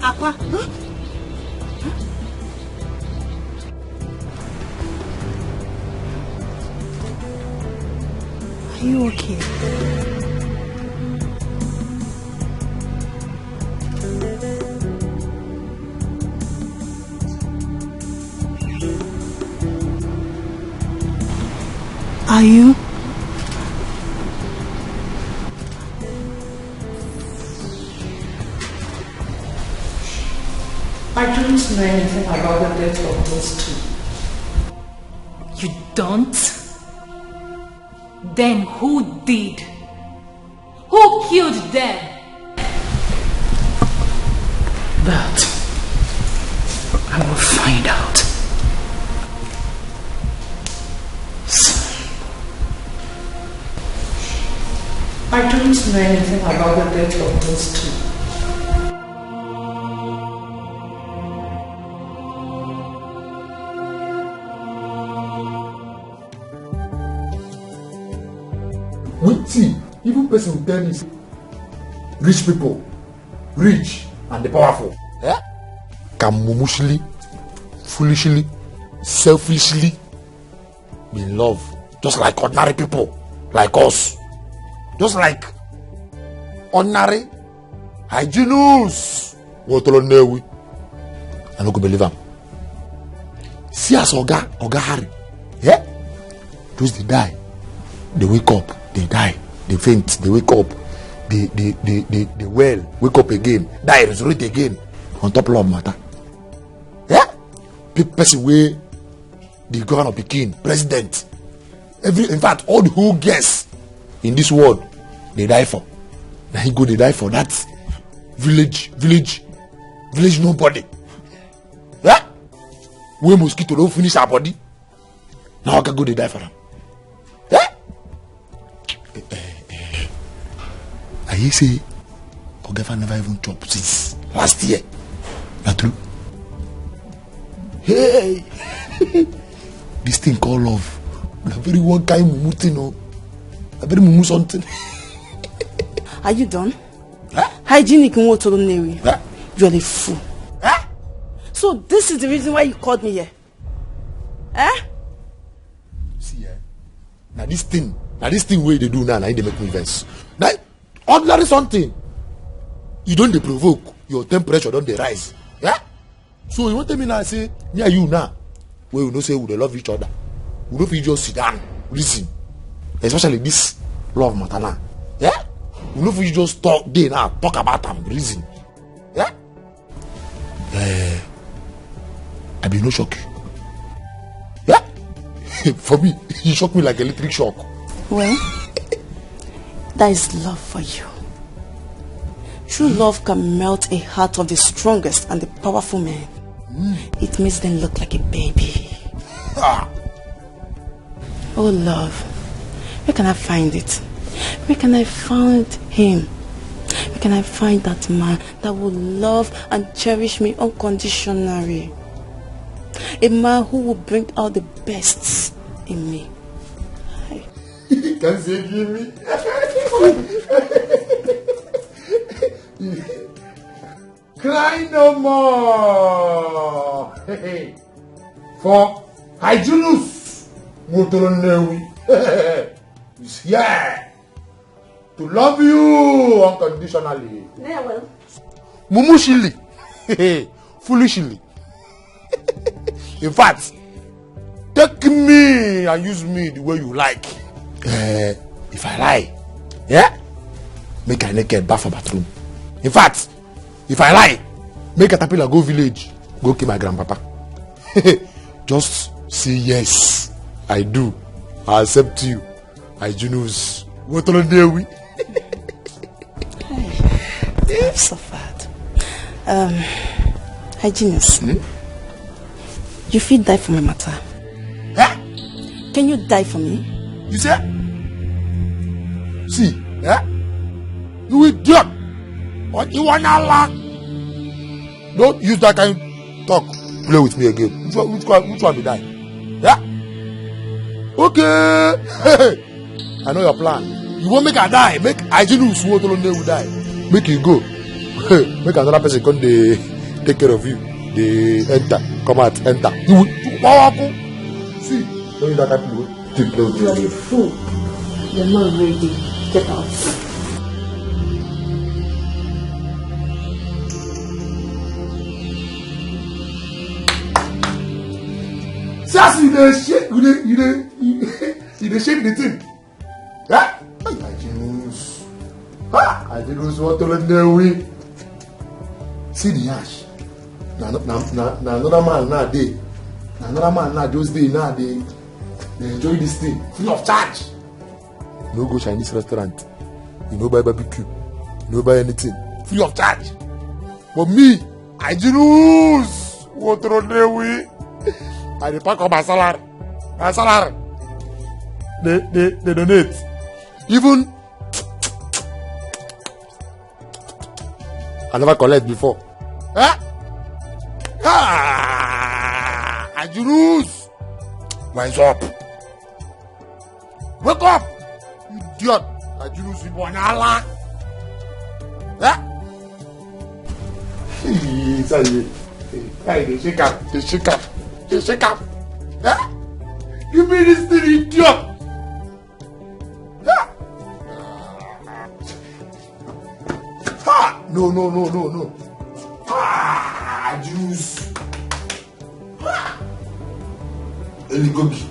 Aqua. Are you okay? Are you? I don't know anything about the death of those two. You don't? Then who did? Who killed them? That I will find out. I don't know anything about the death of those two. Wait, see, even person will tell me, rich people, rich and the powerful, can mumushly, foolishly, selfishly be in love, just like ordinary people, like us, just like ordinary hygienous. What do you I don't believe him. See as Oga Harry, those they die, they wake up, they die, they faint, they wake up, they well, wake up again, die, resurrect again, on top of love matter. Person way the governor of Peking, president, in fact, all the whole guests in this world, they die for. Now he go, they die for that village nobody. Where mosquito don't finish our body. Now I can go, they die for them. I hear say Ogefa never even chopped since last year. Not true. Hey, this thing called love. A very one kind mumu thing, no. A very mumu something. Are you done? Hygienic and water on Neri. You're a fool. So this is the reason why you called me here. See, now this thing where they do now they make me vex. Now, ordinary something. You don't provoke, your temperature don't rise. So you want to me now say, near you now, where we know say we love each other. We don't feel just sit down, listen. Especially this love matter now. We don't feel just talk day now, talk about them, reason. I be no shock. For me, you shock me like electric shock. Well, that is love for you. True love can melt a heart of the strongest and the powerful man. It makes them look like a baby. Oh love, where can I find it? Where can I find him? Where can I find that man that will love and cherish me unconditionally? A man who will bring out the best in me. Can you give me? Cry no more. For Hyginus Motolonewi is here to love you unconditionally. Yeah, well. Mumushili. Foolishly. In fact, take me and use me the way you like. If I lie, make I naked bath for bathroom. In fact, if I lie, make a tapila go village, go kill my grandpapa. Just say yes, I do. I accept you. I Junus. What on there we? I'm so fat. Hyginus. You feel die for my matter. Can you die for me? You say? See, you idiot! What you wanna laugh? Don't use that kind of talk. Play with me again. Which one be die? Okay. I know your plan. You won't make her die. Make Hyginus who will die. Make you go. Make another person come they take care of you. They enter, come out, enter. You will powerful. See, don't use that kind of play. You are a fool. You're not ready. Get out. Just you shake the thing. Hyginus what to let them win. See the ash. Now another man now they. Another man now those days now they enjoy this thing free of charge. No go Chinese restaurant. You no buy barbecue. You no buy anything. Free of charge. But me, Hyginus what to let them win. I dey pack up my salary. They donate. Even I never collect before. Eh? Ah! Ajurus! Wise up. Wake up! Idiot! Ajurus with one Allah. Eh? Hey, they shake up. They shake up. They shake up. Eh? Give me this thing, idiot! Eh? Ha! No. Ah, juice. Ah. Eligogi.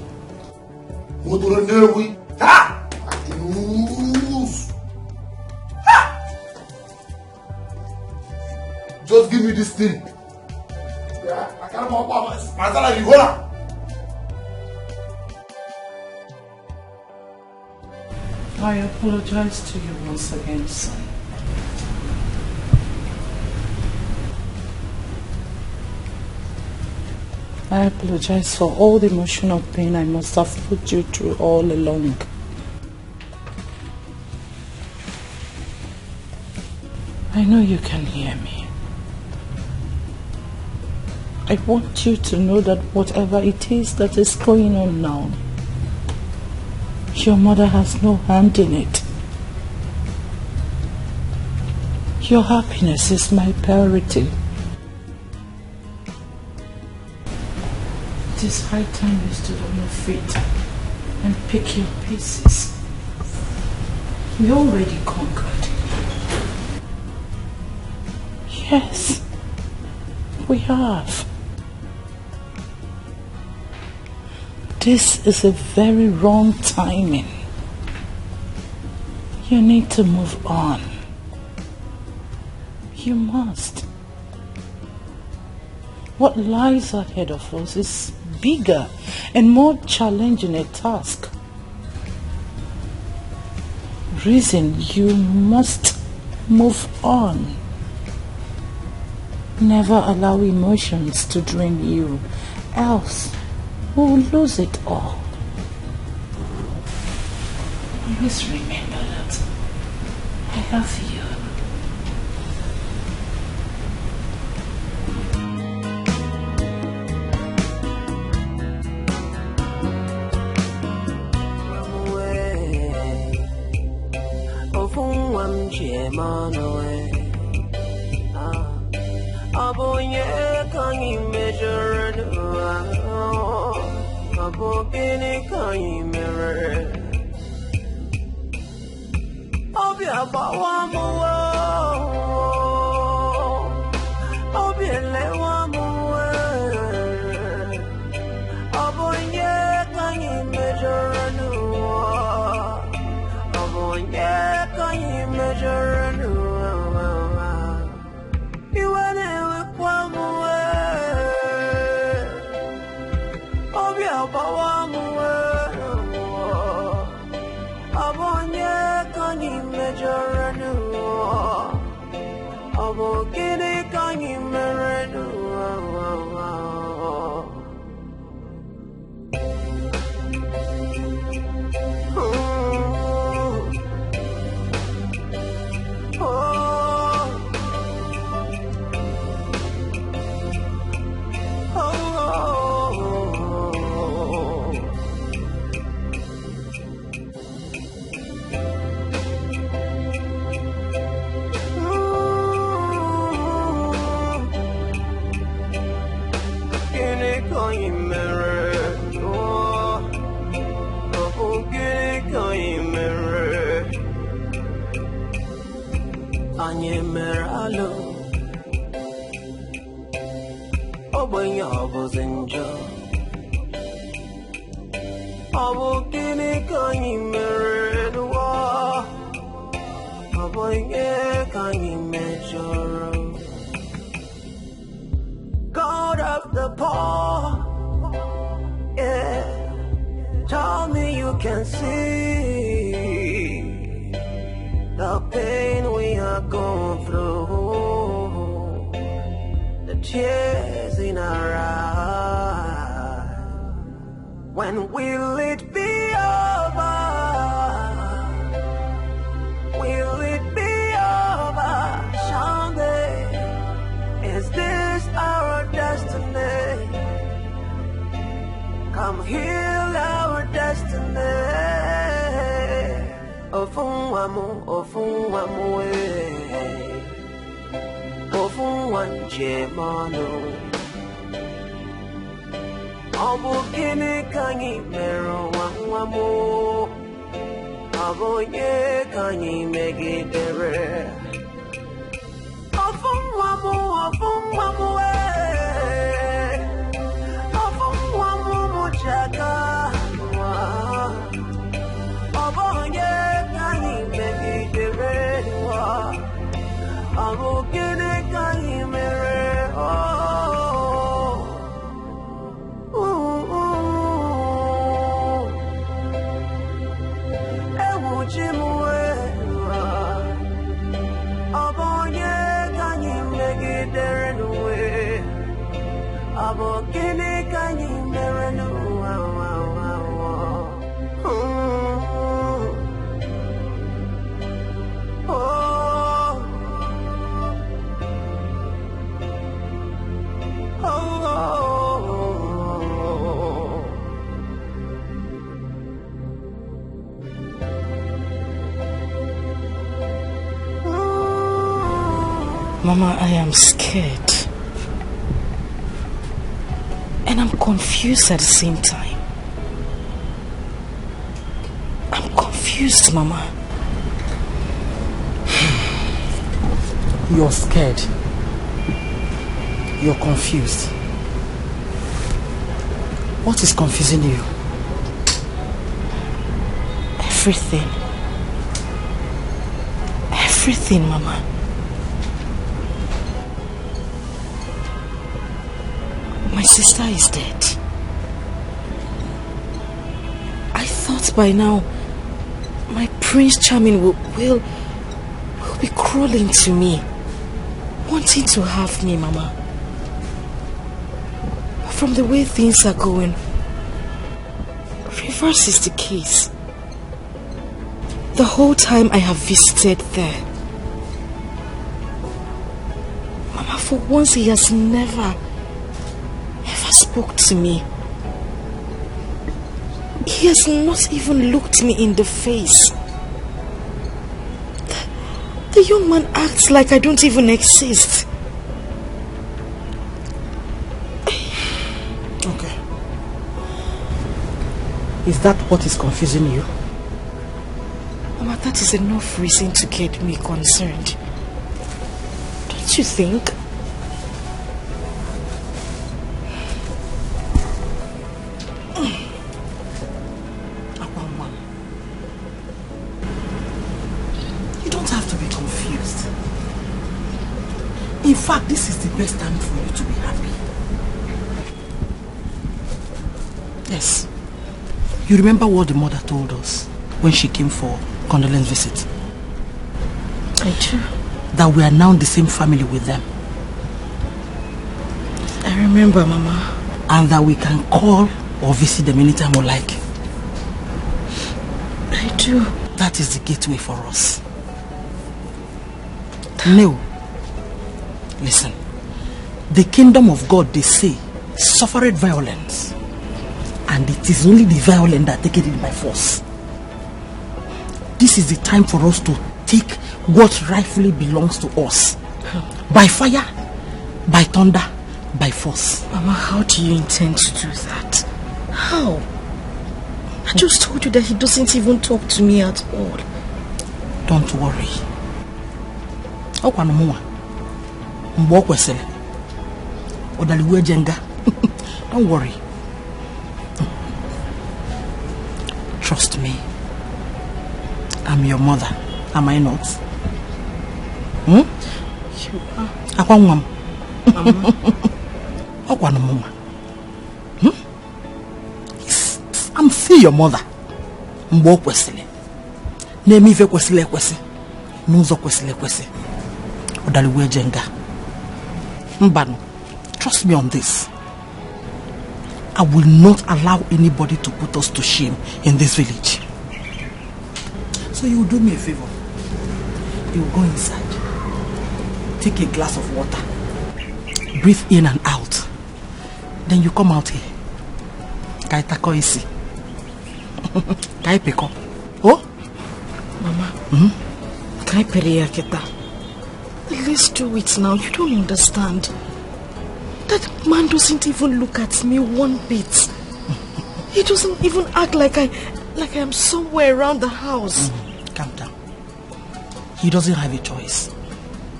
What do I know? Ah! Juice. Ah! Just give me this thing. Yeah, I can't walk my salary. Hold on. I apologize to you once again, son. I apologize for all the emotional pain I must have put you through all along. I know you can hear me. I want you to know that whatever it is that is going on now, your mother has no hand in it. Your happiness is my priority. It is high time you stood on your feet and pick your pieces. We already conquered. Yes, we have. This is a very wrong timing. You need to move on. You must. What lies ahead of us is bigger and more challenging a task. Reason you must move on. Never allow emotions to drain you, else we will lose it all. Always remember that I love you. God of the poor, yeah. Tell me you can see the pain we are going through, the tears in our eyes. When will it be over? Will it be over someday? Mama, I am scared. And I'm confused at the same time. I'm confused, Mama. You're scared. You're confused. What is confusing you? Everything. Everything, Mama. My sister is dead. I thought by now my Prince Charming will be crawling to me, wanting to have me, Mama. From the way things are going, reverse is the case. The whole time I have visited there, Mama, for once he has never spoke to me. He has not even looked me in the face. The young man acts like I don't even exist. Okay. Is that what is confusing you? Mama, that is enough reason to get me concerned. Don't you think? In fact, this is the best time for you to be happy. Yes. You remember what the mother told us when she came for condolence visit? I do. That we are now the same family with them. I remember, Mama. And that we can call or visit them anytime we like. I do. That is the gateway for us. No. Listen. The kingdom of God, they say, suffered violence. And it is only the violent that take it by force. This is the time for us to take what rightfully belongs to us. By fire, by thunder, by force. Mama, how do you intend to do that? How? I just told you that he doesn't even talk to me at all. Don't worry. Don't worry. Trust me. I'm your mother. Am I not? You are. Mama. I'm still your mother. Trust me on this. I will not allow anybody to put us to shame in this village. So you will do me a favor. You will go inside. Take a glass of water. Breathe in and out. Then you come out here. Kaitako isi. Kaipeko. Oh? Mama. Try Perea Keta. Let's do it now. You don't understand. That man doesn't even look at me one bit. He doesn't even act like I am somewhere around the house. Calm down. He doesn't have a choice.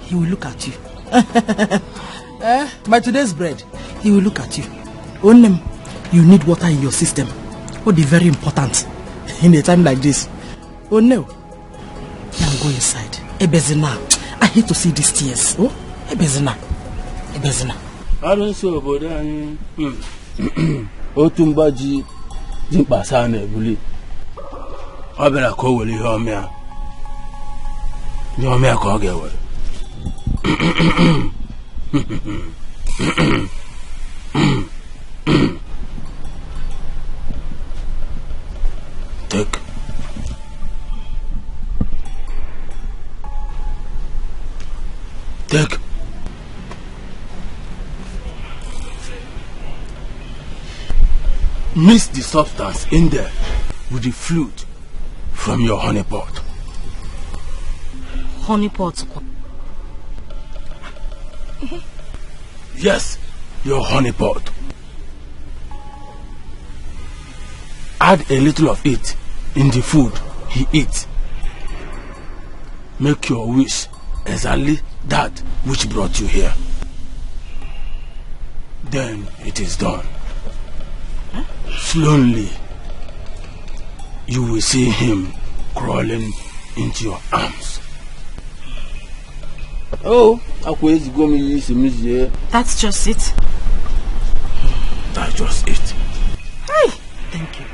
He will look at you. By today's bread, he will look at you. Onem, you need water in your system. Would be very important in a time like this. Oh no. Now go inside. Ebezina. I hate to see these tears. Oh, Ebezina. Ebezina. I don't see about that. Otumbaji Jimpasane Bully. I better call Willie Homia. Your mere call get what? Take. Take. Mix the substance in there with the fluid from your honey pot. Honey pot? Yes, your honey pot. Add a little of it in the food he eats. Make your wish exactly that which brought you here. Then it is done. Slowly, you will see him crawling into your arms. Oh, that's just it. That's just it. Hey, thank you.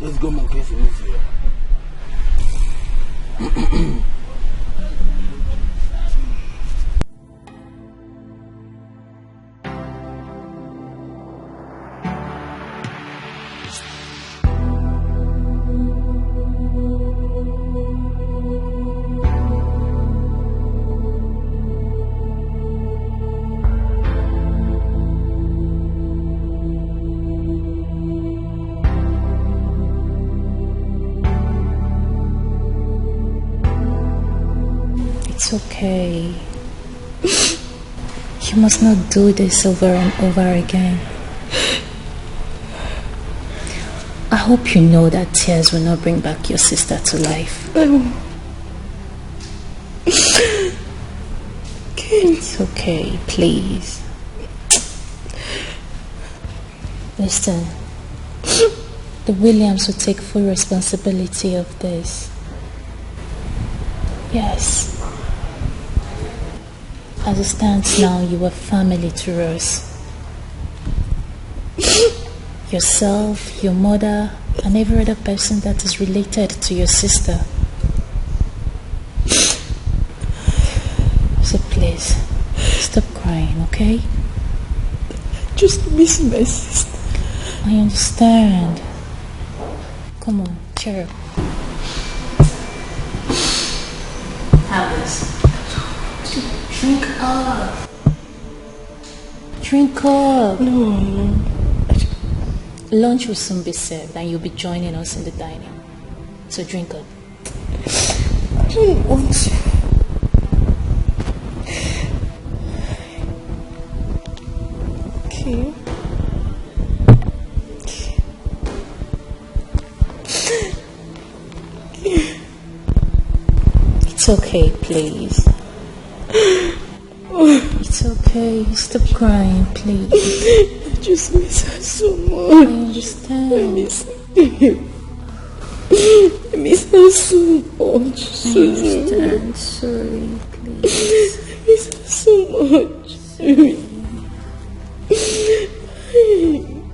Let's go monkey for me here. It's okay. You must not do this over and over again. I hope you know that tears will not bring back your sister to life. It's okay, please. Listen, the Williams will take full responsibility of this. Yes. As it stands now, you are family to us. Yourself, your mother, and every other person that is related to your sister. So please, stop crying, okay? I just miss my sister. I understand. Come on, cheer up. Have this. Drink up. Drink up. No. Lunch will soon be served and you'll be joining us in the dining. So drink up. I don't want to. Okay. It's okay, please. It's okay. Stop crying, please. I just miss her so much. I understand. I miss her so much. I understand. Sorry, please. I miss her so much.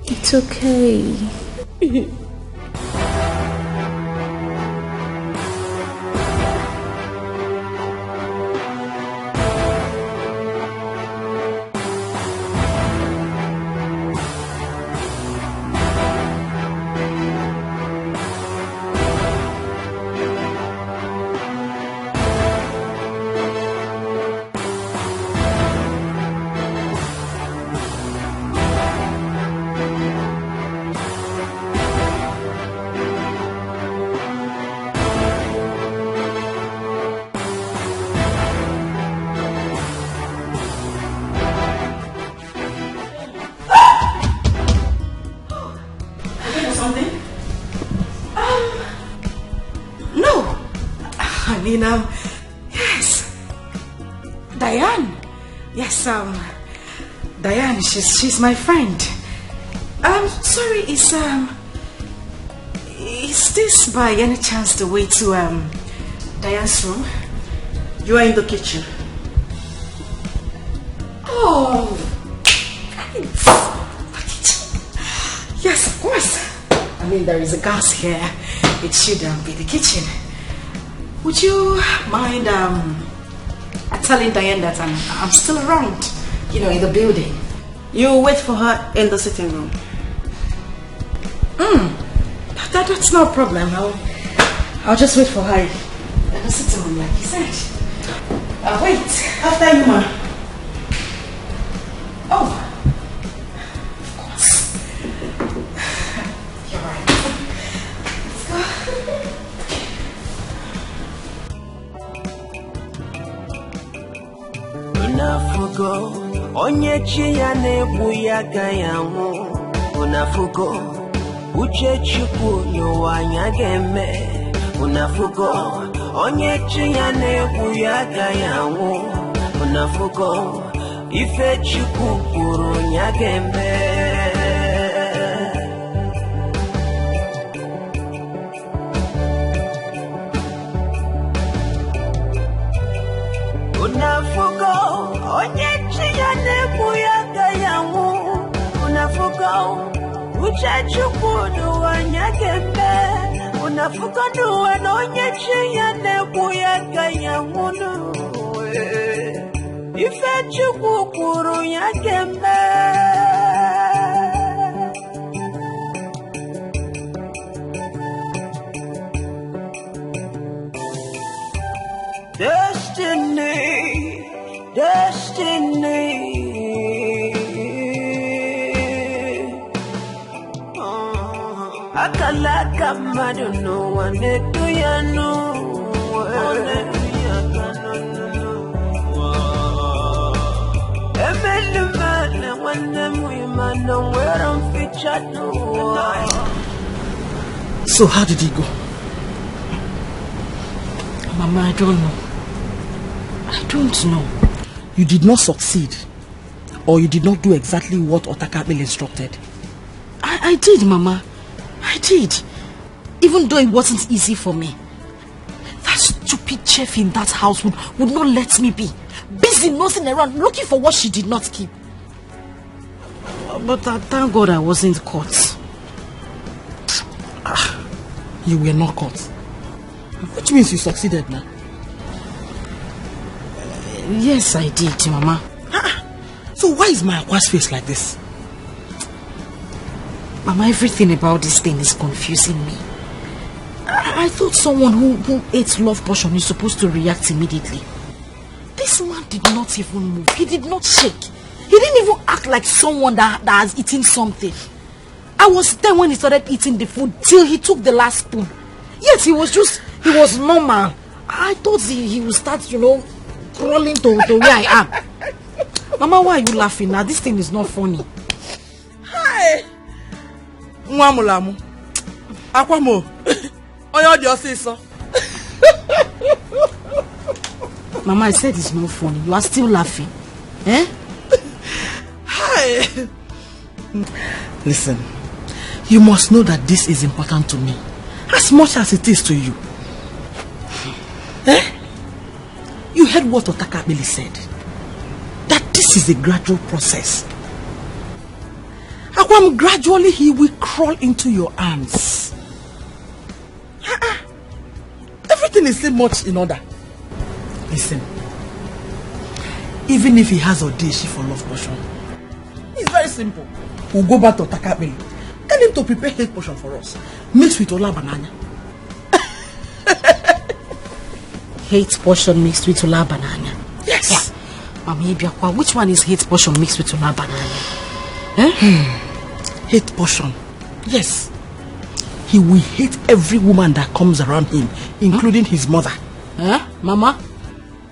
It's okay. mean, yes. Diane. Yes, Diane, she's my friend. Sorry, is this by any chance the way to, Diane's room? You are in the kitchen. Oh, yes, of course. I mean, there is a gas here. It should be the kitchen. Would you mind telling Diane that I'm still around, in the building? You wait for her in the sitting room. That's no problem. I'll just wait for her in the sitting room, like you said. I'll wait. After you, ma. Oh, of course. You're right. Unafugo, onyechi ya nebu ya gayamu. Unafugo, uche chuku yuwanya geme. Unafugo, onyechi ya nebu ya gayamu. Unafugo, ife chuku kuru nyagembe. Unafugo, onyechi ya nebu ya gayamu. Unafugo, uche chuku duwa nyagembe. Unafugo duwa onyechi ya nebu ya gayamu. Ife chuku kuru nyagembe. Destiny, destiny. Akalaka maduno wanetu yanu. So how did he go? Mama, I don't know. I don't know. You did not succeed, or you did not do exactly what Otakabel instructed? I did, Mama. I did. Even though it wasn't easy for me. That stupid chef in that house would not let me be. Busy nosing around looking for what she did not keep. But thank God I wasn't caught. You were not caught. Which means you succeeded now. Yes, I did, Mama. So why is my aqua's face like this? Mama, everything about this thing is confusing me. I thought someone who ate love potion is supposed to react immediately. This man did not even move. He did not shake. He didn't even act like someone that has eaten something. I was there when he started eating the food till he took the last spoon. Yet he was normal. I thought he would start, crawling to where I am. Mama, why are you laughing now? This thing is not funny. Hi! Mwamulamu. Akwamo. Oyo di osiso. Mama, I said it's not funny. You are still laughing. Eh? Hi! Listen. You must know that this is important to me. As much as it is to you. Eh? You heard what Otakabeli said. That this is a gradual process. Akwam, gradually he will crawl into your arms. Everything is still much in order. Listen. Even if he has audition for love potion, it's very simple. We'll go back to Otakabeli. Tell him to prepare hate potion for us. Mixed with Ola banana. Hate potion mixed with Ola banana? Yes. Yeah. Mami Ibiakwa, which one is hate potion mixed with Ola banana? Hate potion. Yes. He will hate every woman that comes around him, including his mother. Mama?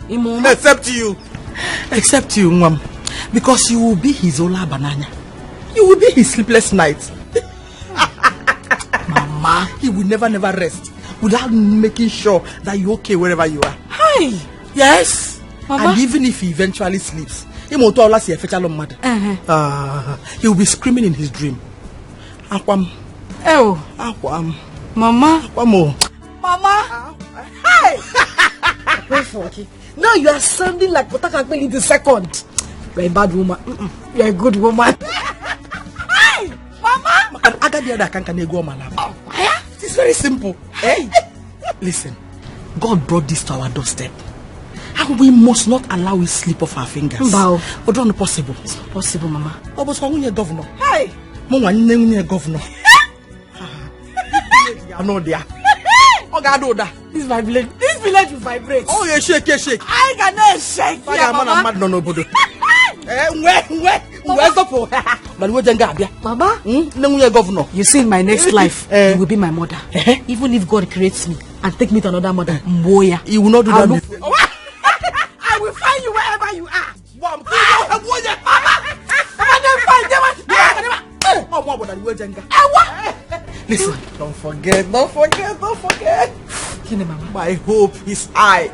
Except you. Except you, Mom. Because you will be his Ola banana. You will be his sleepless night. Mama. He will never rest without making sure that you're okay wherever you are. Hi. Yes. Mama? And even if he eventually sleeps, he will be screaming in his dream. Akwam. Oh. Akwam. Mama. Akwamo. Mama. Hi. Pray for you. Now you are sounding like Potaka in the second. You're a bad woman. You're a good woman. Hi. Mama. It's very simple. Hey. Listen. God brought this to our doorstep. And we must not allow it slip off our fingers. Wow. But not possible. It's not possible, Mama. Oh, but when you're governor. Hi. Mama, you're governor. I know there. Oh, God, oh, that. This village will vibrate. Oh, yeah, shake. I cannot shake. I'm no bodo. Where's the poor? But we're Gambia. Mama, you're governor. You see, in my next life, you will be my mother. Even if God creates me and take me to another mother, Mboya. You will not do that. I will find you wherever you are. Listen, don't forget. My hope is I.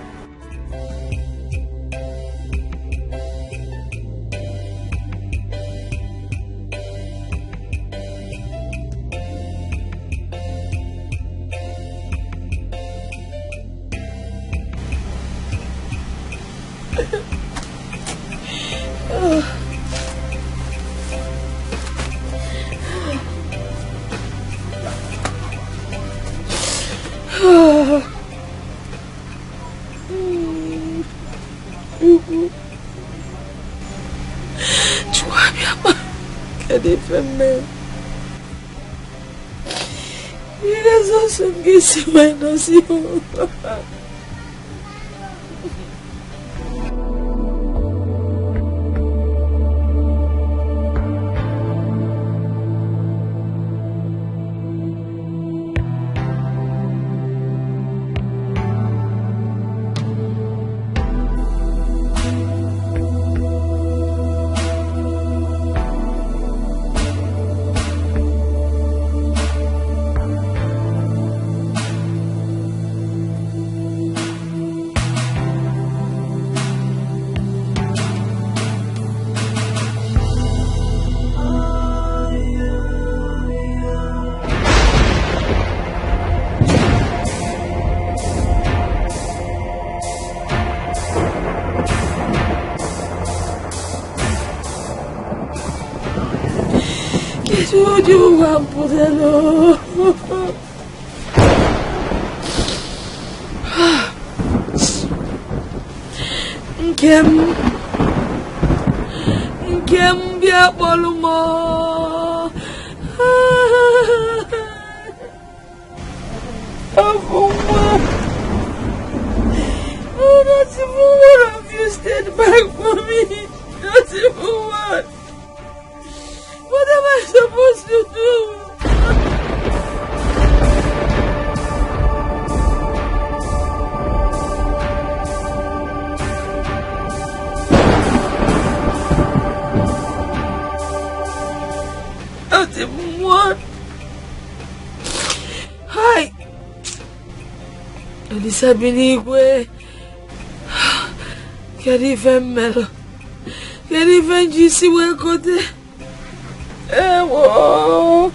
Nkem bia bolumo. Oh, not even one of you stayed back for me. Not even one. What am I supposed to do? Not even one. Hi. Elisa Binigwe. Kerife Melo. Kerife Jisi Wekote. Ewo.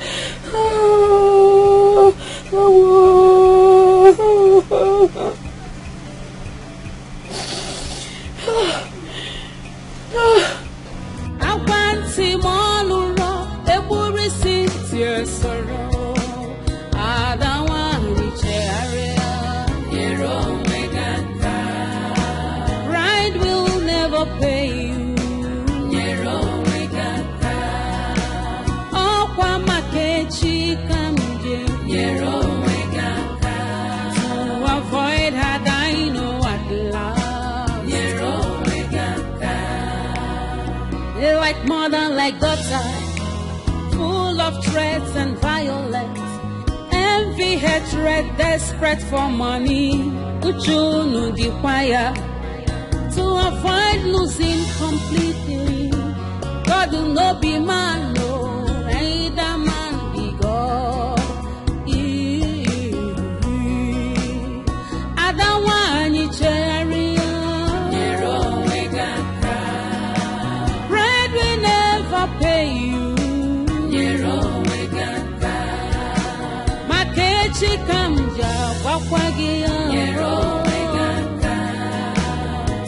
Awanti monuro eburi sinti sorrow. Adawa riche area. Yero meganta. Pride will never pay you. Yero meganta. Okwa makechi kamje. Yero meganta. To avoid her dino at love. Yero meganta. They like more than like gutter, full of threats and violence, envy, hatred, desperate for money. Uchunu dequire to avoid losing completely. God will not be man, no, neither man be God.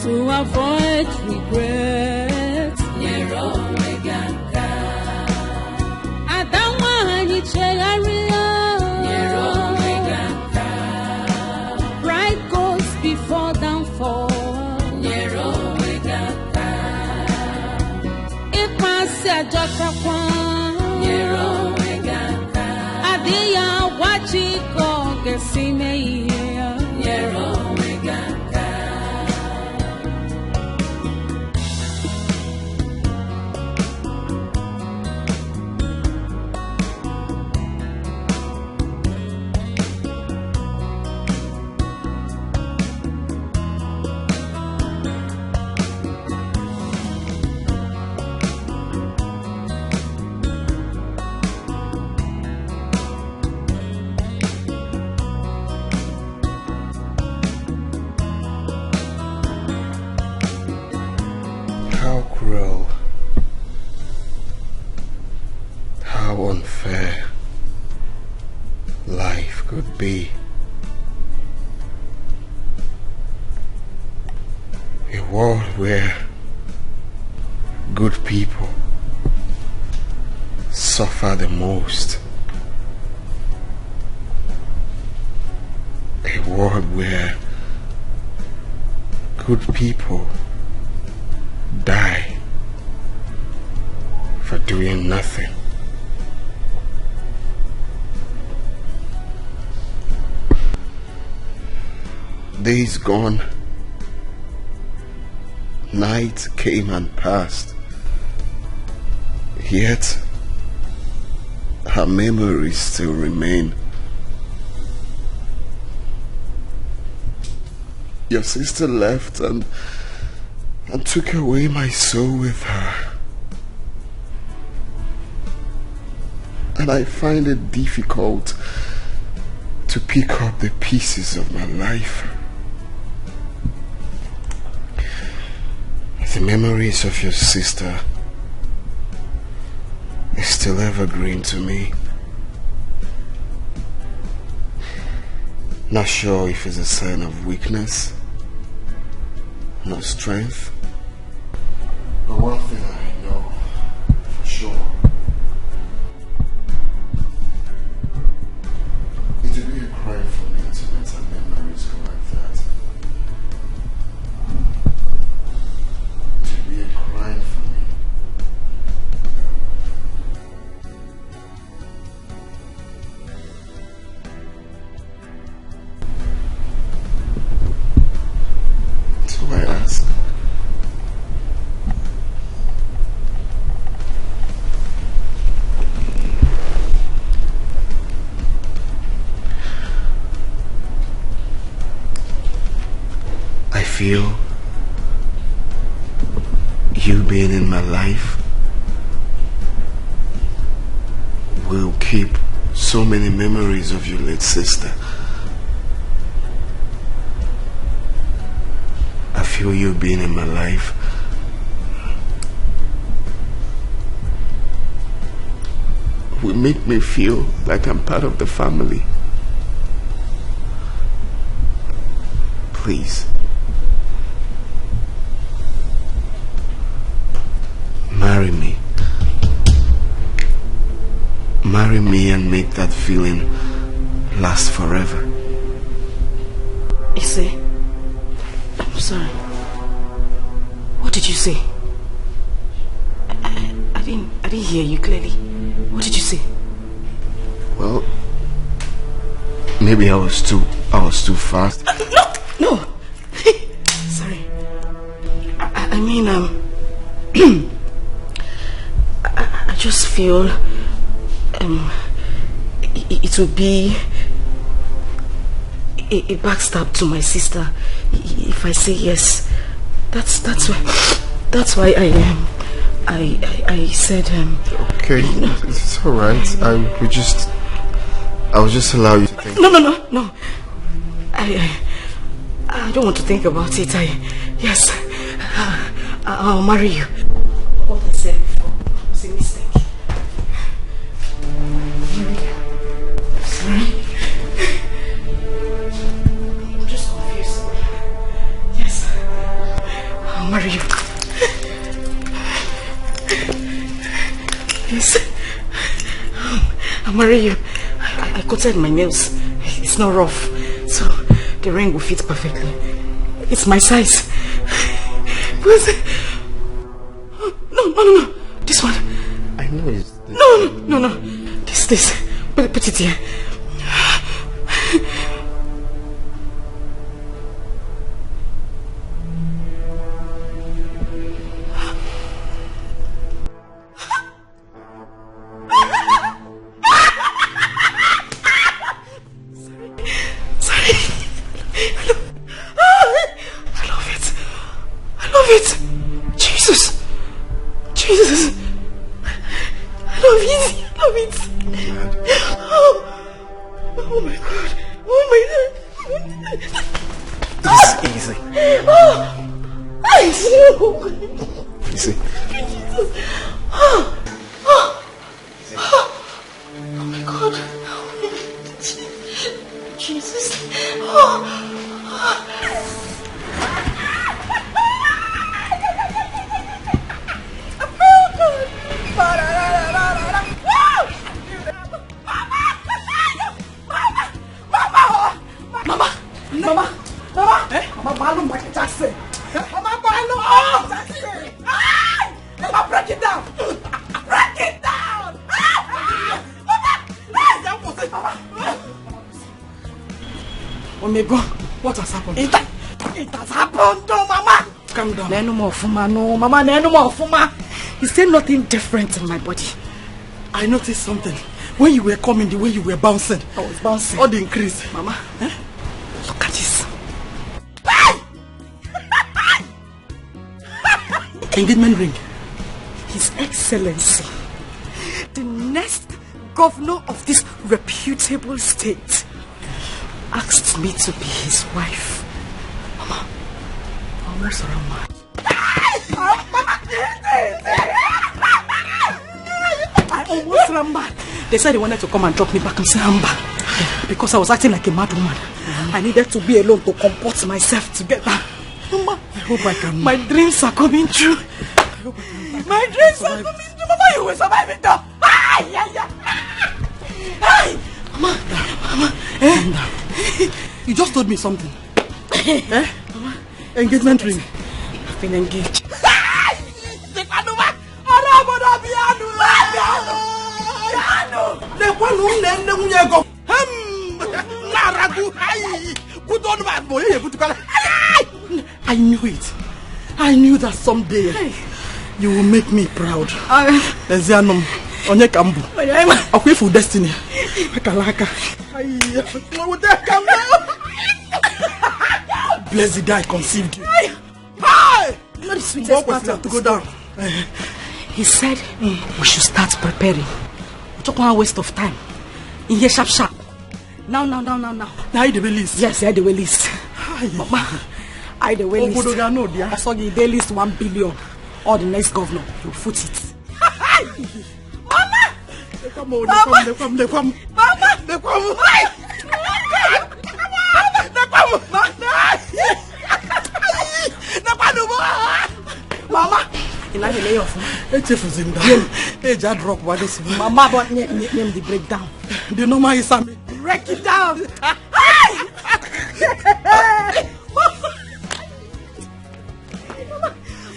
To avoid regret, pride goes before downfall. If I said Adia wachi ko gesime How cruel. How unfair life could be. A world where good people suffer the most. A world where good people die for doing nothing. Days gone, night came and passed, yet her memories still remain. Your sister left and took away my soul with her. And I find it difficult to pick up the pieces of my life. The memories of your sister is still evergreen to me. Not sure if it's a sign of weakness, no strength. But one thing I know for sure, it would be a crime for me to let her memories go like that. It would be a crime for me. So I ask, I feel you being in my life will keep so many memories of your late sister. I feel you being in my life will make me feel like I'm part of the family. Please, marry me. Marry me and make that feeling last forever. You see? I'm sorry. What did you say? I didn't hear you clearly. What did you say? Well, maybe I was too fast. No. Sorry. I mean, I just feel it would be a backstab to my sister if I say yes. That's why I said Okay, it's all right. I will just allow you to think. No. I don't want to think about it. Yes, I'll marry you. What I said before was a mistake. Sorry. Yes. I'm marrying you. I cutted my nails. It's not rough, so the ring will fit perfectly. It's my size. No. This one. I know it's... No. This. Put it here. What has happened? It has happened, no, Mama. Calm down. No more Fuma, no, Mama, no more Fuma. Is there nothing different in my body? I noticed something. When you were coming, the way you were bouncing. I was bouncing. All the increase. Mama, look at this. Engagement ring. His Excellency, the next governor of this reputable state, asked me to be his wife. Mama, I almost ran mad. I almost ran mad. They said they wanted to come and drop me back in Samba because I was acting like a mad woman. I needed to be alone to comport myself together. Mama, I hope I can. My dreams are coming true. My dreams are coming true. Mama, you will survive it though. Mama, you just told me something. Mama, engagement ring. I've been engaged. I knew it. I knew that someday you will make me proud. Onye kambu. Akwe for destiny. Kalaka. Bless the guy conceived you. Hi! Not the sweetest part of the go down. He said we should start preparing. We took one waste of time. In here sharp. Now. Now the list. Yes, I the list. Mama, I the list. I saw the day list 1 billion. Or the next governor, he will foot it. Mama! They come. Mama! Ina the lay off. Drop what is Mama but name the breakdown. The normal is break it down.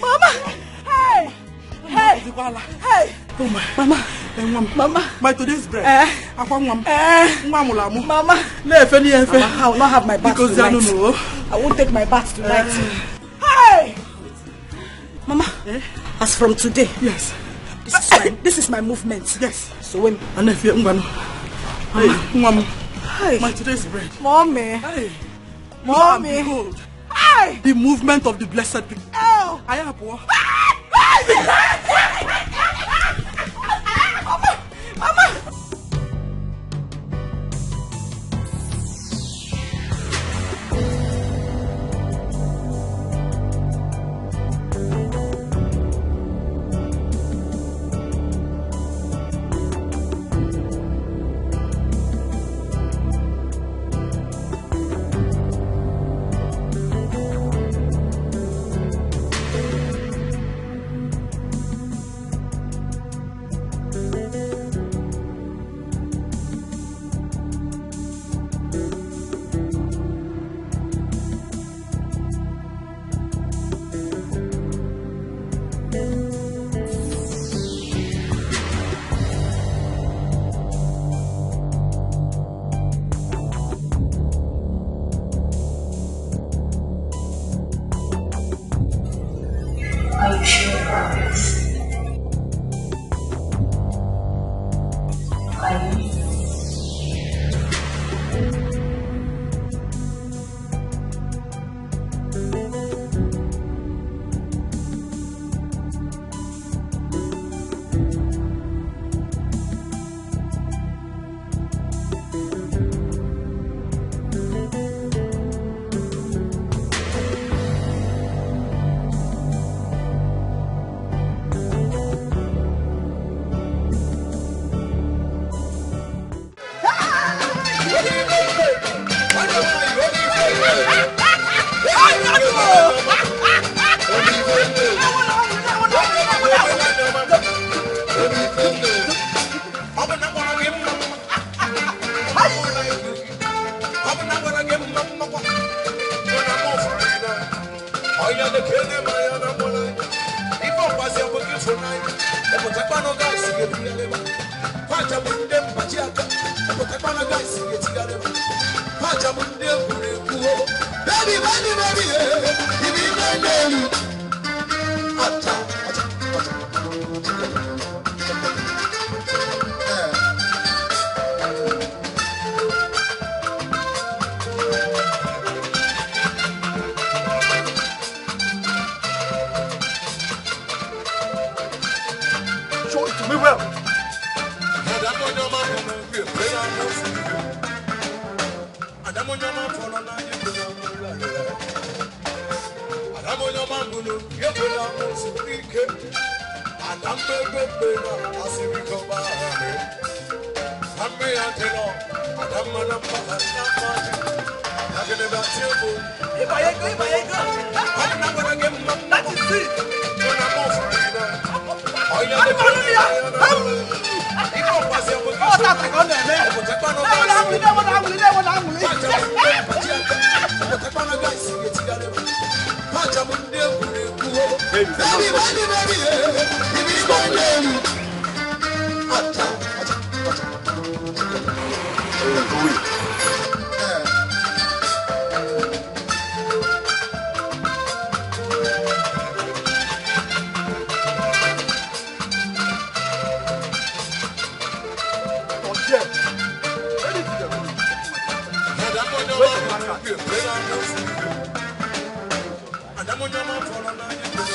Mama! Hey! Mama! My today's bread. Mama! I will not have my bath tonight. I won't take my bath tonight. Hey! Mama, as from today, yes, this is my movement. Yes. So when and if you my today's bread. Mommy. Hey. Mommy. Hey. The movement of the blessed people. Oh. I am poor. Mama.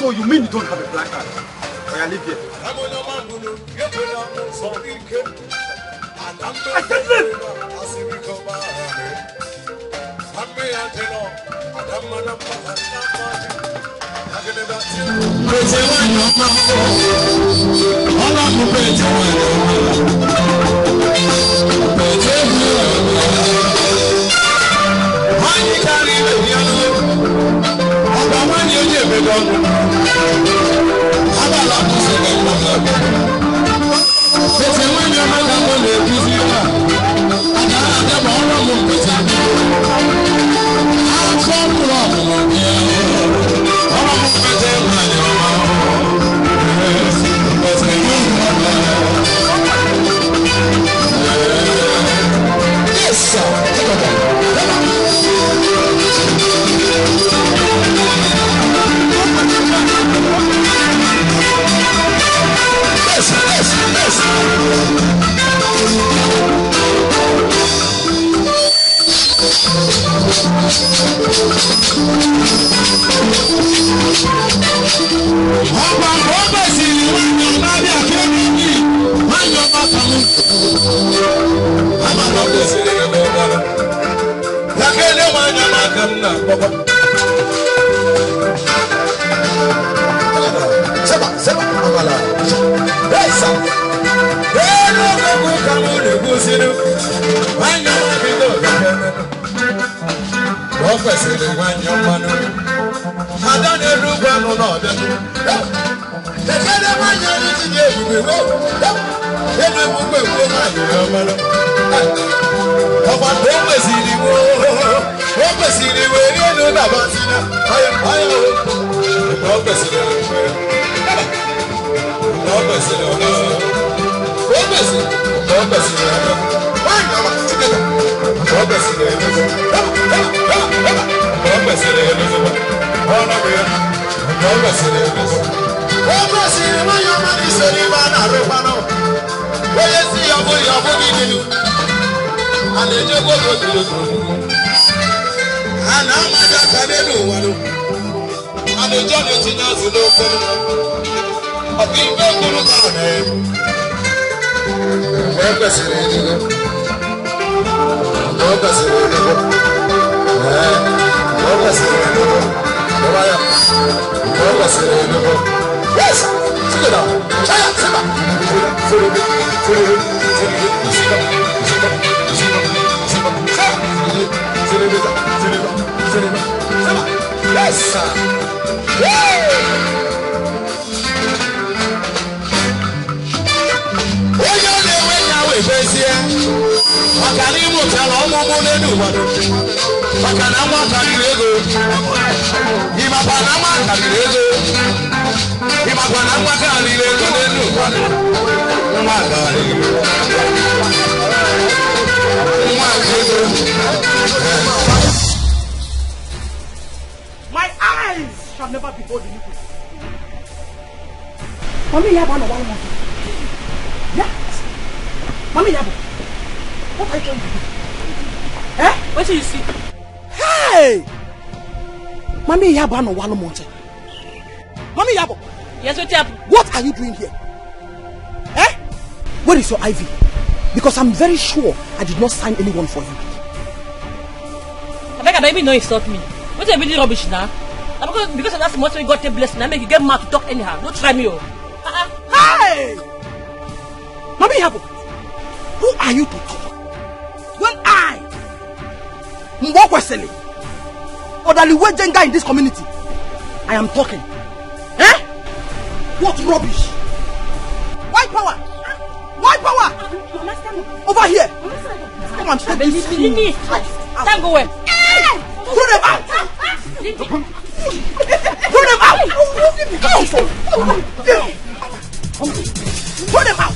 So you mean you don't have a black card? Or you live here? I said live! Yes, sir. My eyes shall never behold iniquity. Mommy Yabo, no one more. Yes. Mommy Yabo, what are you trying to do? Eh? What do you see? Hey! Mommy Yabo, no one more. Mommy Yabo. Yes, what happened? What are you doing here? Eh? Where is your IV? Because I'm very sure I did not sign anyone for you. I don't even know you insult me. What are you really rubbish now? Because that's the most we got a blessing. I make you get mad to talk anyhow. Don't try me, oh. Hey! Mommy Yabo, who are you to talk? When I Mwokwe or the Liwejenga in this community, I am talking. Eh? What rubbish? White power! White power! Over here! Come on, take this. Can't go away. Throw them out! Throw them out! Throw them out!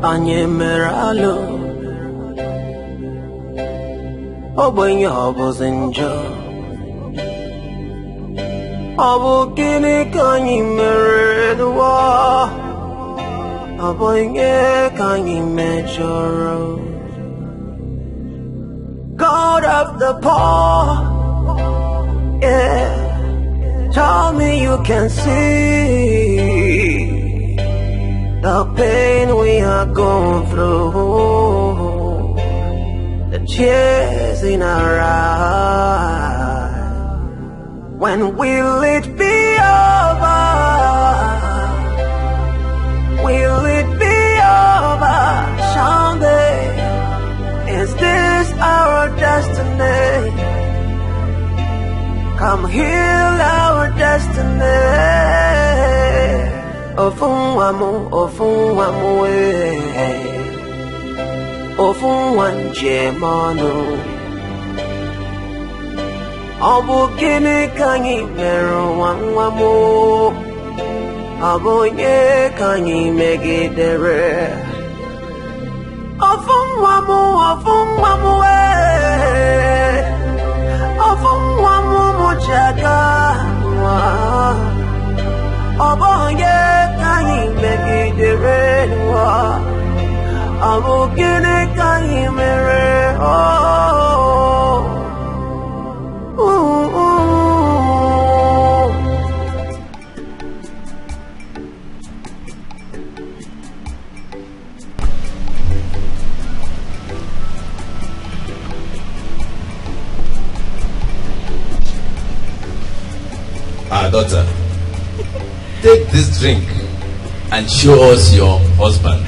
Anye meralo Oboye obozenjo Obogini kanyi meredwa Oboye kanyi mejoro God of the poor, yeah. Tell me you can see the pain we are going through, the tears in our eyes. When will it be over? Will it be over someday? Is this our destiny? Come heal our destiny. Ofunwamu, Ofunwanjemonu. Obugini kanyi meru wangwamu. Abonye kanyi megidere. Ofunwamu mujaga. Obonye kanyi megidere. Abogene kanyi mere. Daughter, take this drink and show us your husband.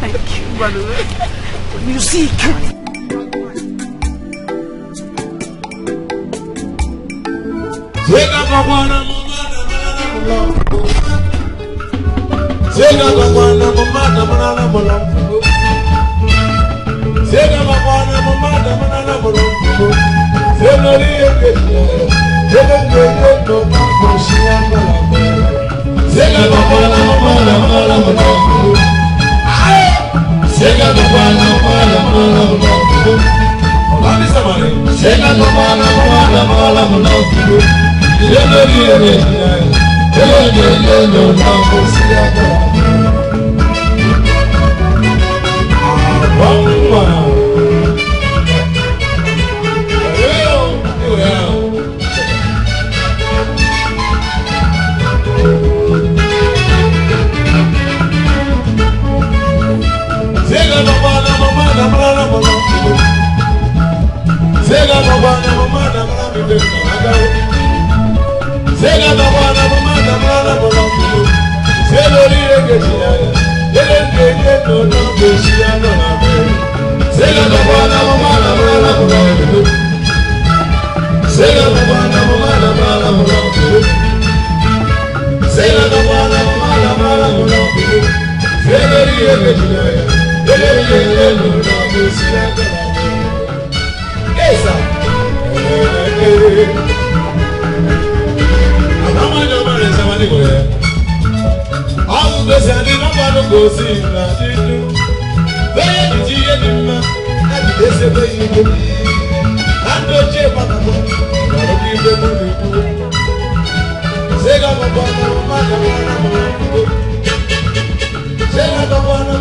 Thank you, brother. Music. Sega babana mamada manana molombo. Sega babana mamada manana molombo. Senori ekenya. Sega ngeke no makoshia molombo. Sega babana mamada manana molombo. Sega babana mamada manana molombo. Olami samare. Sega babana mamada manana molombo. Sega babana mamada mala molombo. Senori ekenya. Elenge no no beshia no na be. Sega babana mamada mala molombo. Sega babana mamada mala molombo. Sega babana mamada mala molombo. Senori ekenya. Elenge no no beshia no na be. Esa. All the sending of one goes in the dinner. Very dinner, and they say, and the chip of the book, or give the money. Say, I'm a mother, say, I'm a mother,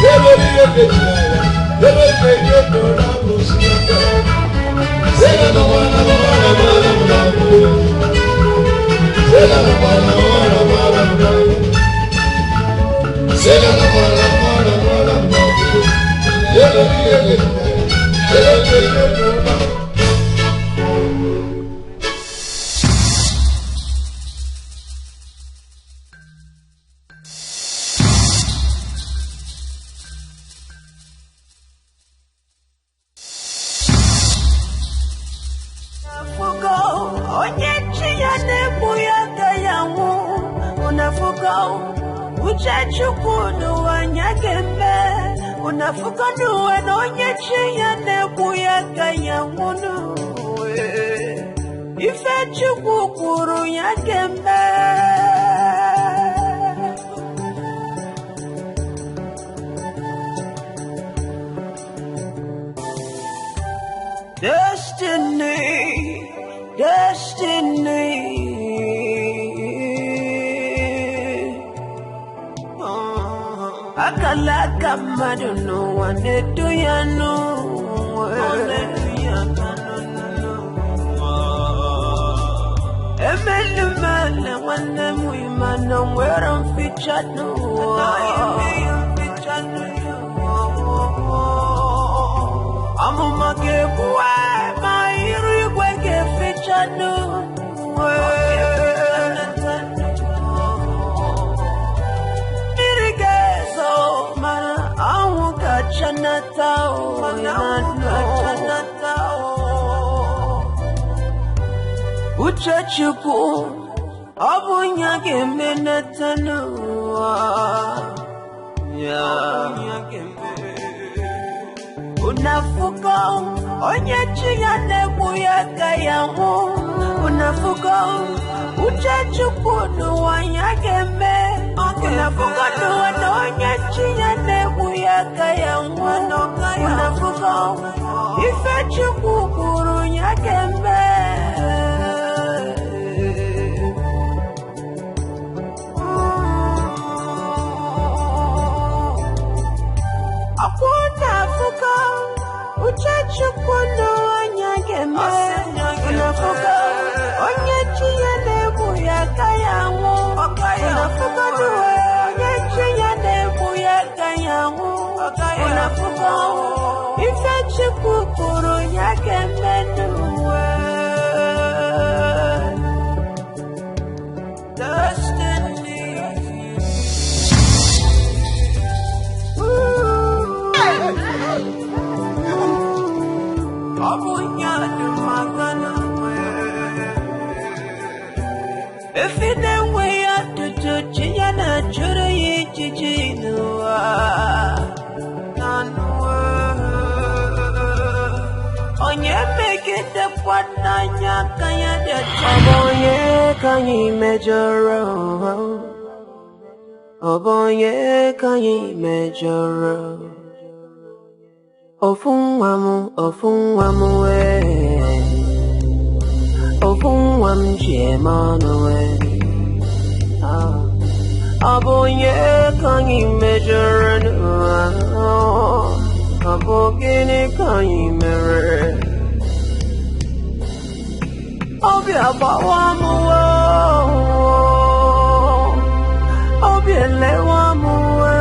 they will get it. They will make it to say, I'm a mother. uchachukunu wanyagembe unafukanuwe nonyechiya nekuyaka yangunu ife chukukuru yagembe Destiny Akalaka madunu wanetu yanu Emelumele wane muimana wera mfichanu Amumagebuwe mairi kweke fichanu Uchachuku Abunyage menetanu Unafuka Onyechiya nebuyaka yamu Unafuka Uchachuku nuwanyagembe Unafuka Onyechiya nebuyaka yamu Unafuka Ife chukukuru nyagembe Unafuka Uchachukunu wanyagembe Unafuka Onyechiya nebuyaka yamu Unafuka Onyechiya nebuyaka yamu Unafuka Ife chukukuru nyagembe nuwe Destiny Abunyadu magana If you don't way out to touch yana chura ye chichinuwa Nanwa Onye make it the pananya kaya de Obonye kanyi mejoro Obonye kanyi mejoro Ofunwamu we Ofunwam jemano we Abonye kanyi mejoranu Abogini kanyi mere Obia bawamu we Obia lewamu we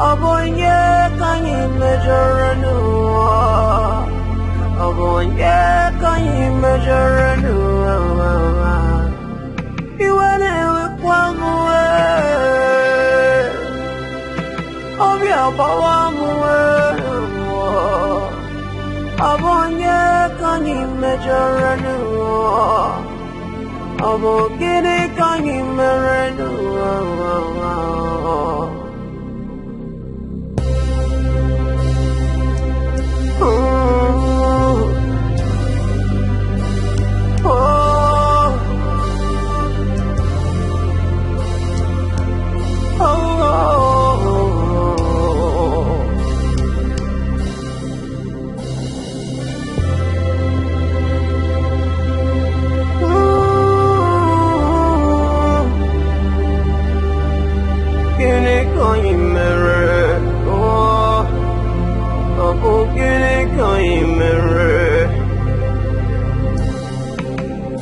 Abonye kanyi mejoranu Abonye kanyi mejoranu Iwane wikwamuwe Obia bawamuwe Abonye kanyi mejoranu Abogini kanyi merenu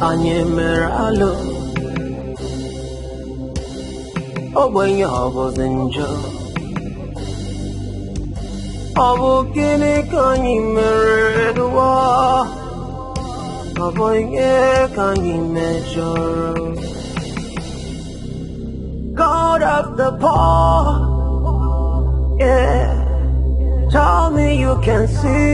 Anye meralo Ogbenye ọbụzi njọ Ọ bụ gịnị ka anyị mere n'ụwa Ọ bụ ihe ka anyị mejọrọ God of the poor Yeah Tell me you can see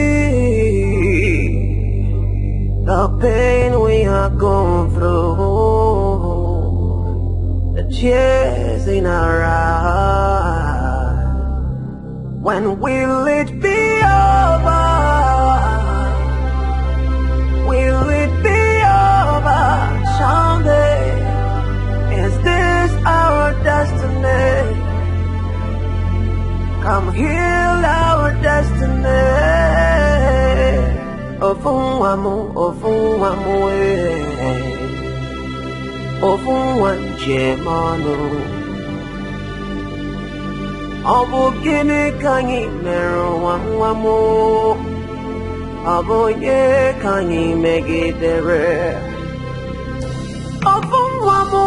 the pain we are going through, the tears in our eyes. When will it be over? Will it be over someday? Is this our destiny? Come heal our destiny. Ofunwamu, Ofunwanjemanu. Obugini kanyi meru wamu. Aboye kanyi megidere. Ofunwamu,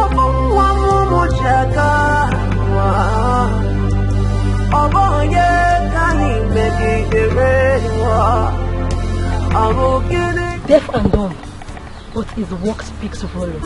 Ofunwamu muchaka. Aboye kanyi megidere. Deaf and dumb, but his work speaks volume.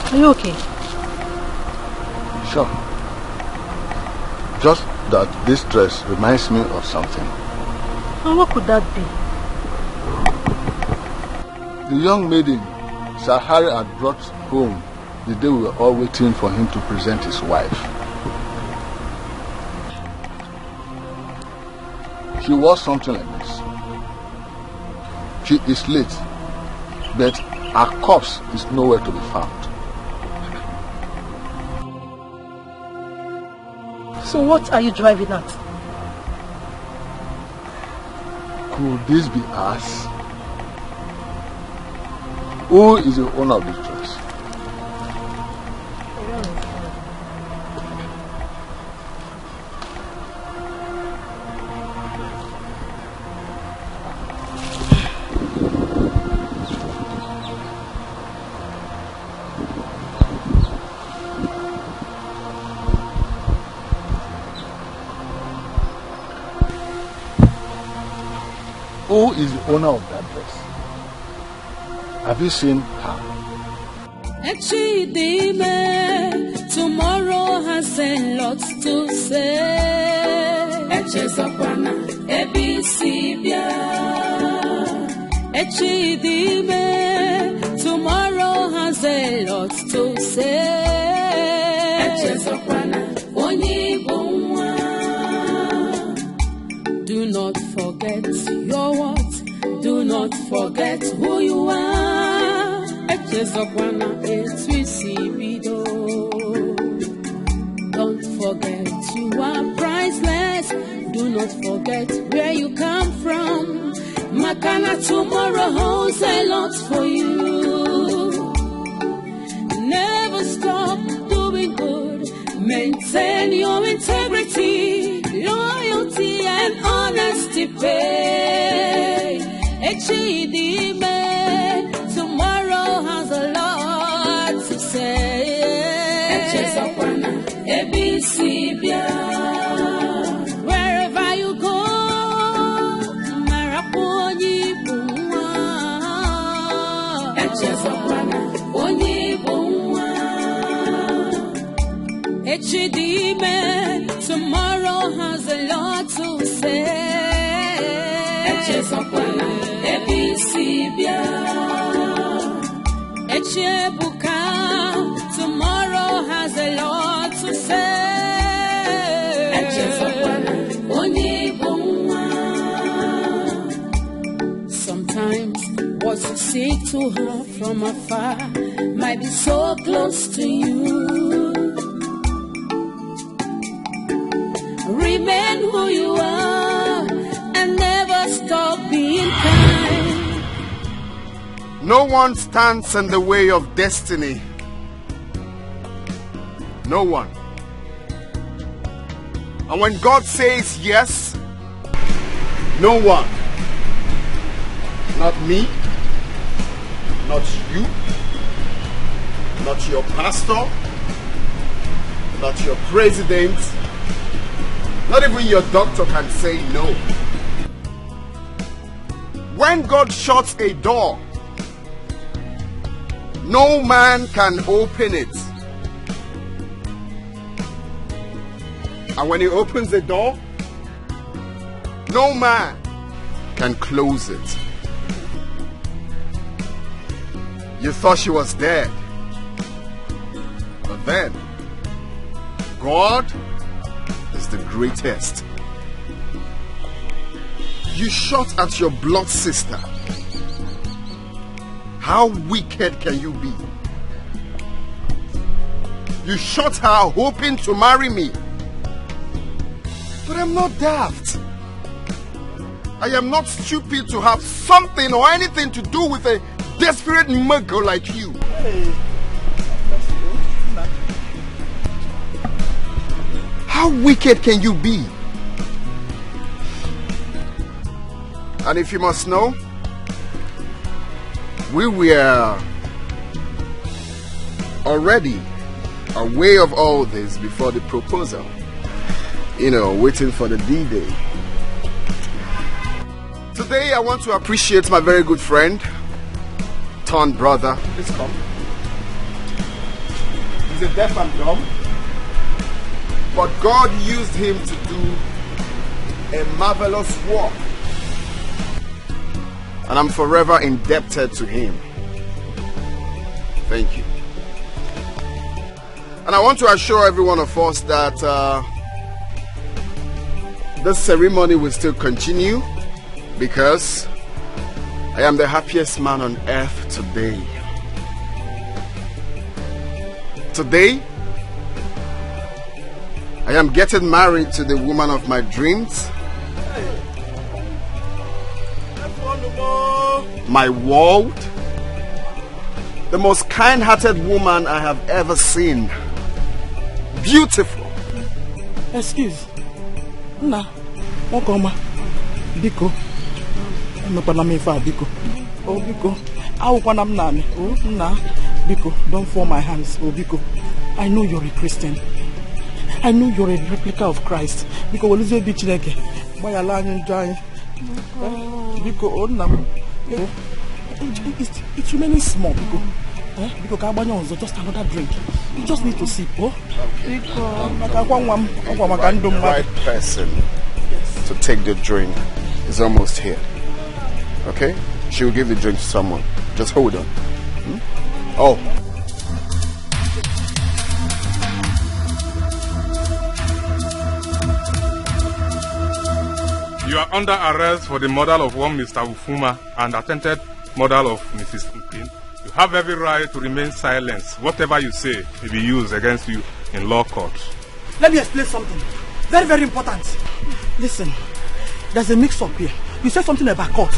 Are you okay? Sure. Just that this dress reminds me of something. And what could that be? The young maiden Sir Harry had brought home the day we were all waiting for him to present his wife. She wore something like this. She is late, but her corpse is nowhere to be found. So what are you driving at? Could this be us? Who is the owner of this dress? Who is the owner of that dress? Have you seen her? Tomorrow has a lot to say. Tomorrow has a lot to say. Do not forget your what? Do not forget who you are. Don't forget you are priceless. Do not forget where you come from. Makana tomorrow holds a lot for you. Never stop doing good. Maintain your integrity, loyalty and honesty pay. Tomorrow has a lot to say. Wherever you go, Maraponi tomorrow has a lot to say. Tomorrow has a lot to say. Sometimes what you seek to have from afar might be so close to you. No one stands in the way of destiny. No one. And when God says yes, no one. Not me, not you, not your pastor, not your president, not even your doctor can say no. When God shuts a door, no man can open it. And when he opens the door, no man can close it. You thought she was dead. But then, God is the greatest. You shot at your blood sister. How wicked can you be? You shot her hoping to marry me. But I'm not daft. I am not stupid to have something or anything to do with a desperate muggle like you. How wicked can you be? And if you must know, we were already aware of all this before the proposal. You know, waiting for the D-Day. Today I want to appreciate my very good friend, turned brother. Please come. He's a deaf and dumb, but God used him to do a marvelous work. And I'm forever indebted to him. Thank you. And I want to assure every one of us that this ceremony will still continue, because I am the happiest man on earth today. Today, I am getting married to the woman of my dreams. My world. The most kind-hearted woman I have ever seen. Beautiful. Excuse. Nah. Okoma. Biko. Biko. Oh, Biko. Oh, nah. Biko, don't fall my hands. Oh, Biko. I know you're a Christian. I know you're a replica of Christ. Biko, what is your bitch like? Why are you dying? Biko, oh, no. It's remaining small, Biko. Biko, just another drink. You just need to sip, oh? Okay. The right person to take the drink is almost here. Okay? She will give the drink to someone. Just hold on. Oh. You are under arrest for the murder of one Mr. Ufuma and attempted murder of Mrs. Upin. You have every right to remain silent. Whatever you say will be used against you in law court. Let me explain something. Very, very important. Listen, there's a mix-up here. You said something about court.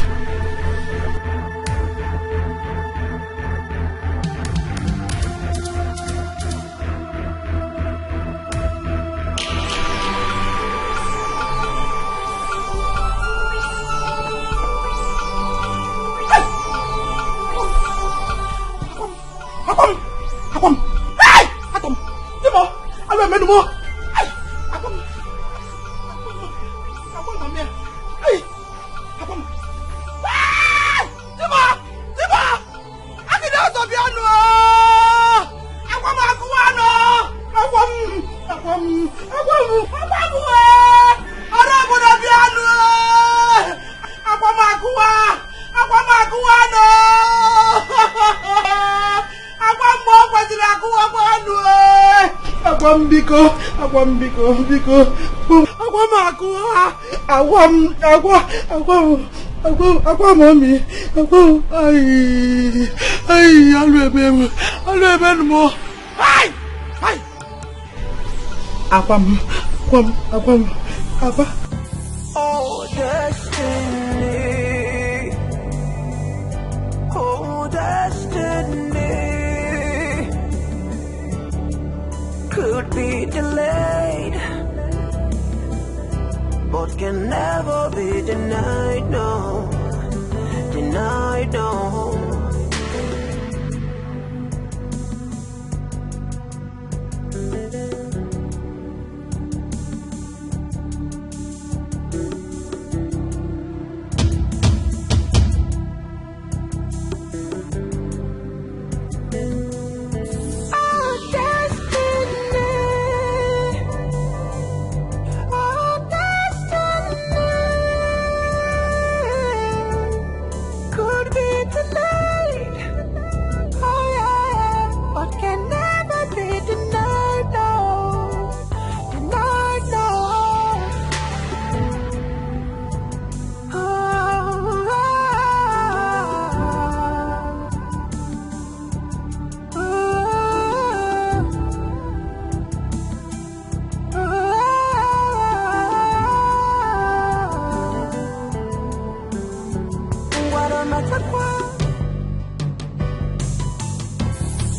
Oh, destiny. Oh, destiny. could be delayed, but can never be denied, no, denied, no.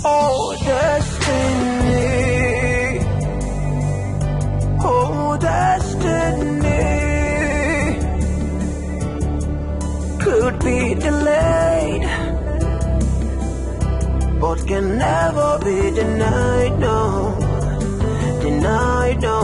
Oh, destiny. Oh, destiny. Could be delayed, but can never be denied, no, denied, no.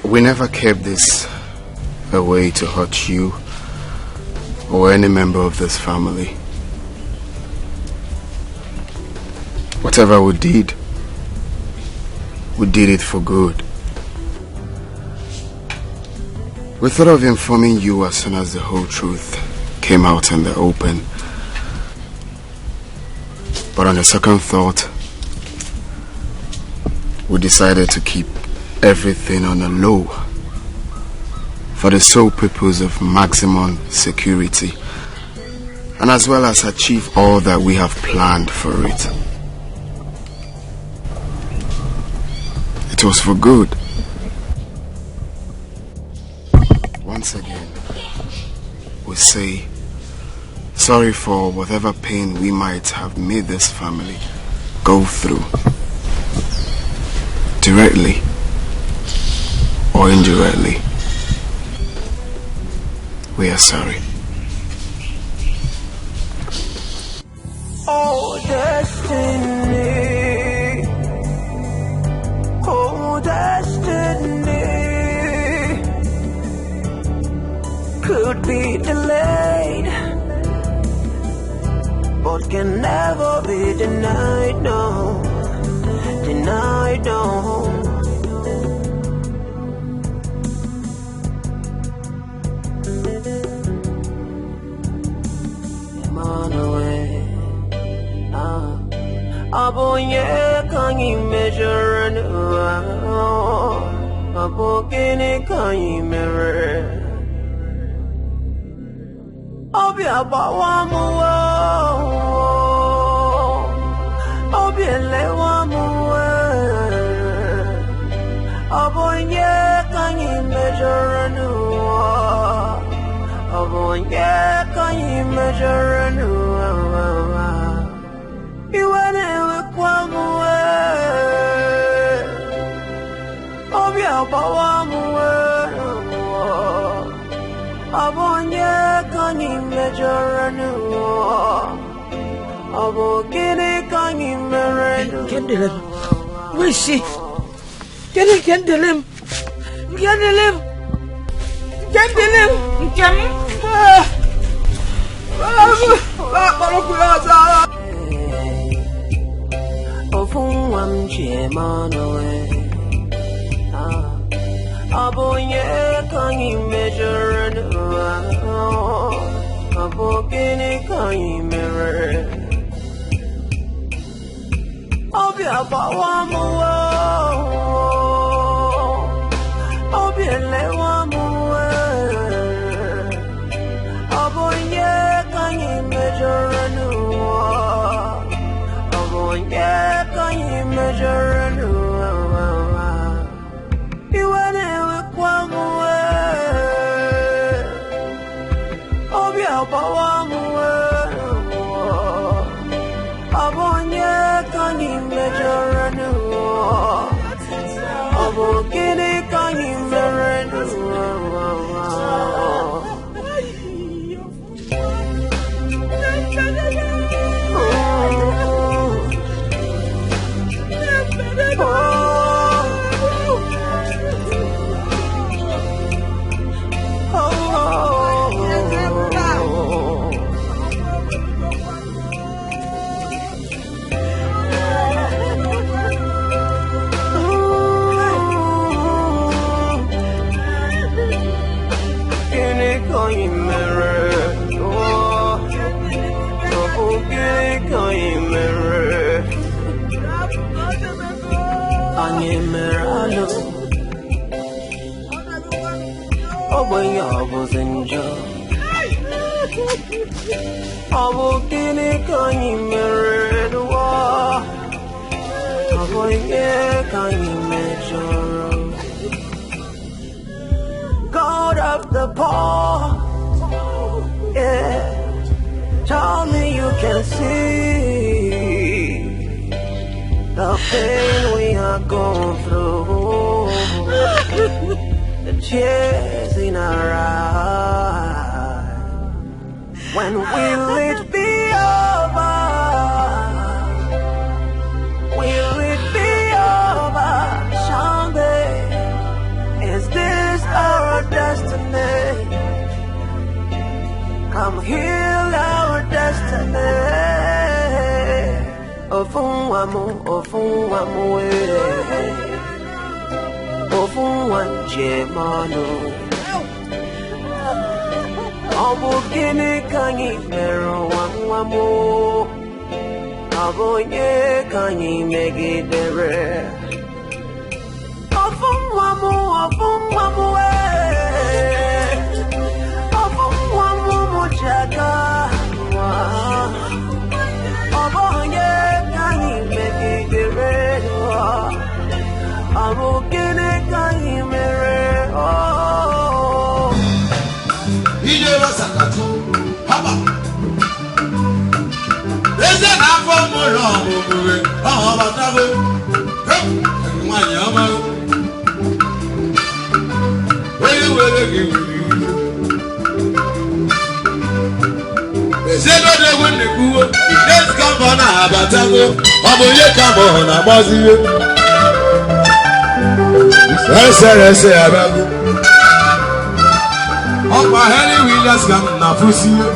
We never kept this away to hurt you or any member of this family. Whatever we did it for good. We thought of informing you as soon as the whole truth came out in the open. But on a second thought, we decided to keep everything on the low for the sole purpose of maximum security, and as well as achieve all that we have planned for it. It was for good. Once again, we say sorry for whatever pain we might have made this family go through, directly or indirectly. We are sorry. Oh, destiny. Oh, destiny. Could be delayed, but can never be denied, no, denied, no. Abonye kanyi measure no, abogene kanyi mere. Obi abawamu, obi elewamu. Abonye kanyi measure no, abonye kanyi measure no. You wanna look one way. Where is she? Kendelem. God of the poor, yeah. Tell me you can see the pain we are going through, the tears in our eyes. When will it be over? Will it be over someday? Is this our destiny? Come heal our destiny. Ofun wamu ofun wanje manu. Obu kini kanyi meru wamu. Abonye kanyi megidere. Ofun wamu Jaga, Abonye kanyi megidere. Abu kini kanyi mere. Ijeva sakatu, haba. Eze na afọ mụrụ ọmụmụwe, ọha batabo. Nwanyị ọma. Onye were gị were iwe. Eze n'ode gwe nnekuwo, Ines kambọ na abatago, ọ bụ onye kambọ na agbaziwe. Ese abago. Ọkwa Henry Williams ka m na-afụsi iwe.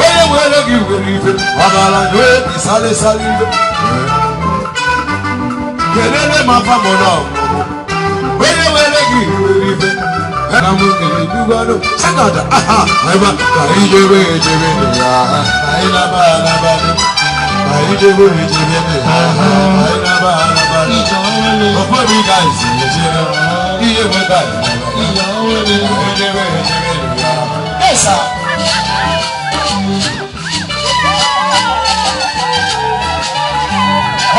Onye were gị were ife, ọbara n'oe ịsali iwe. Kelele ma fa mụ na ọmụmụ. Onye were gị were ife, na mụ kere dugano. Sekọnda, aha, ebe ka ijebe ejebe dị ya, anyị naba anaba dị. Ka ijebe ejebe dị ya, anyị naba anaba dị. Ụfọdụ ga-esi ejebe, ihe nweta dị ya. Ejebe ejebe dị ya. Esa.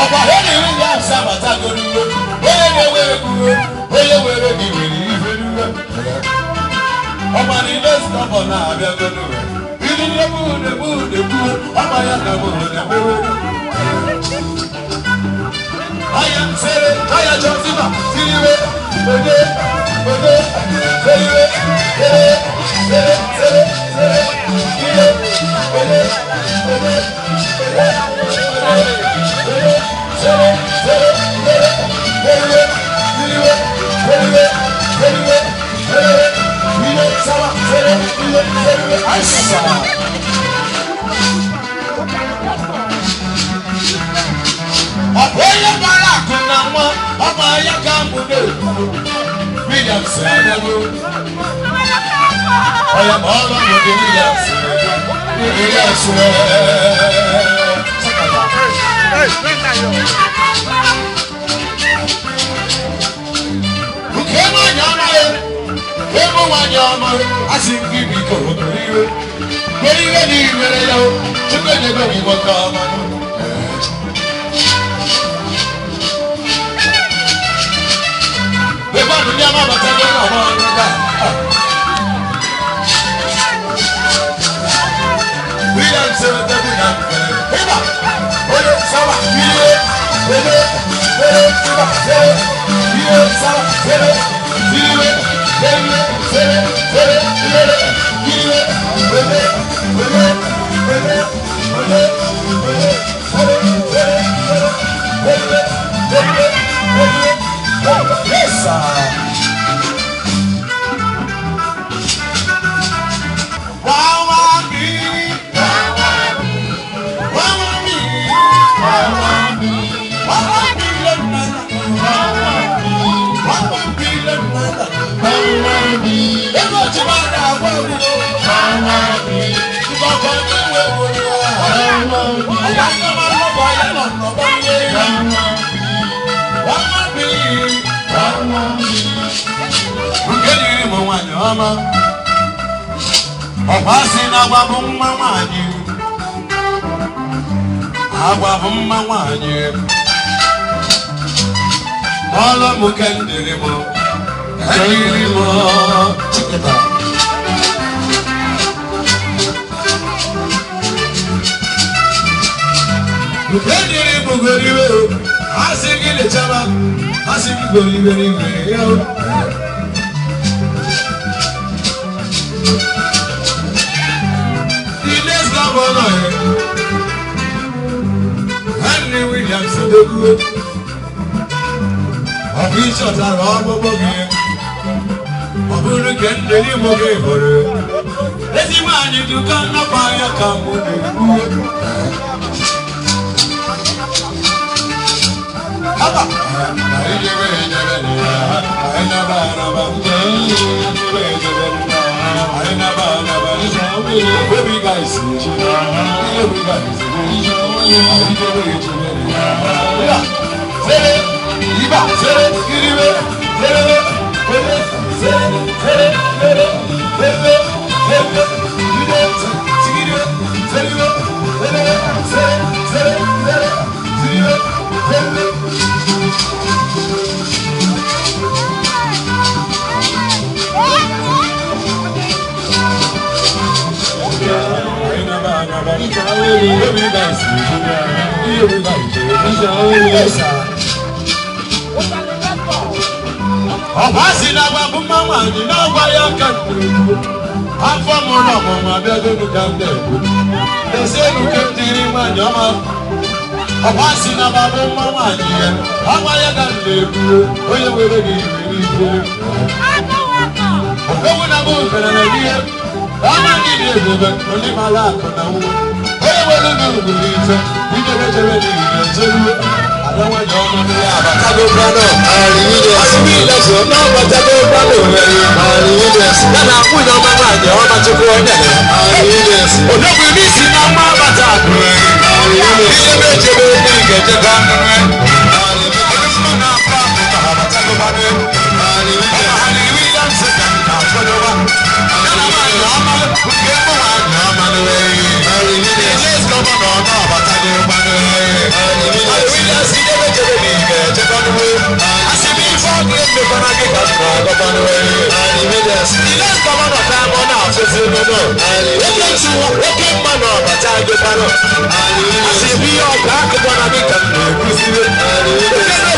Ọkwa Henry Williams abatagoru iwe, onye na-ewere kwuwe, onye were gị were ife n'uwe. Ọkwa na Ines kambọ na-abịagoru iwe, ili na-egbu, ọkwa ya ka mụ na-emewe. Aya sere, aya jọziba, tiriwe,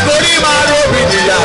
Gori maro bidiya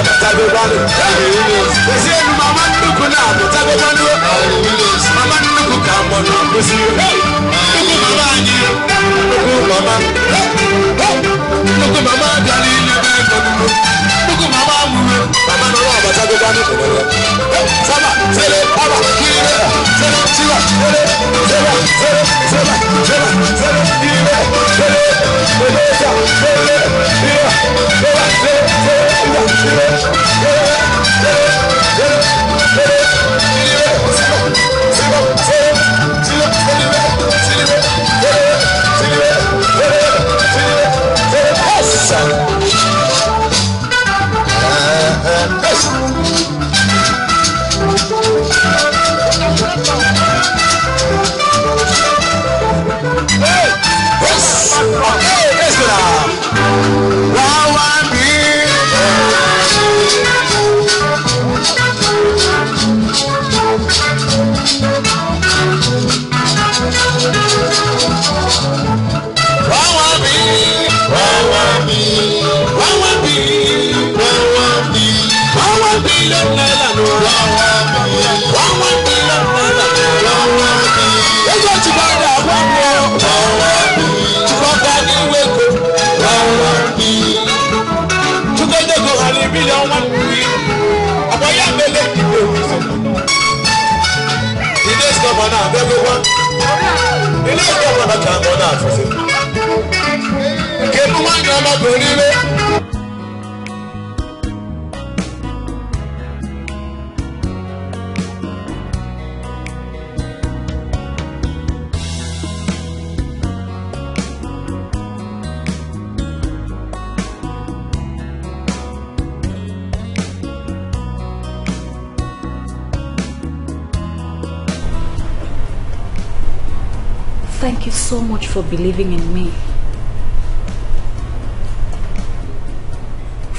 Thank you so much for believing in me.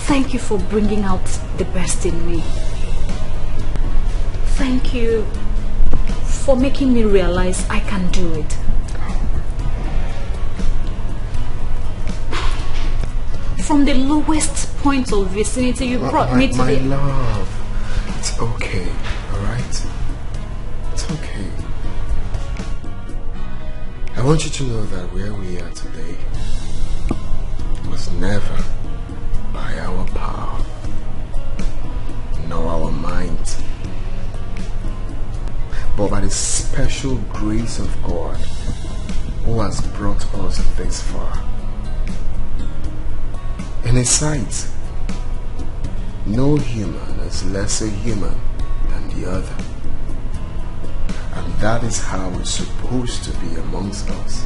Thank you for bringing out the best in me. Thank you for making me realize I can do it. From the lowest point of vicinity, you brought me to the... My love, it's okay, alright? It's okay. I want you to know that where we are today was never by our power, nor our might, but by the special grace of God who has brought us this far. In His sight, no human is lesser human than the other. And that is how it's supposed to be amongst us.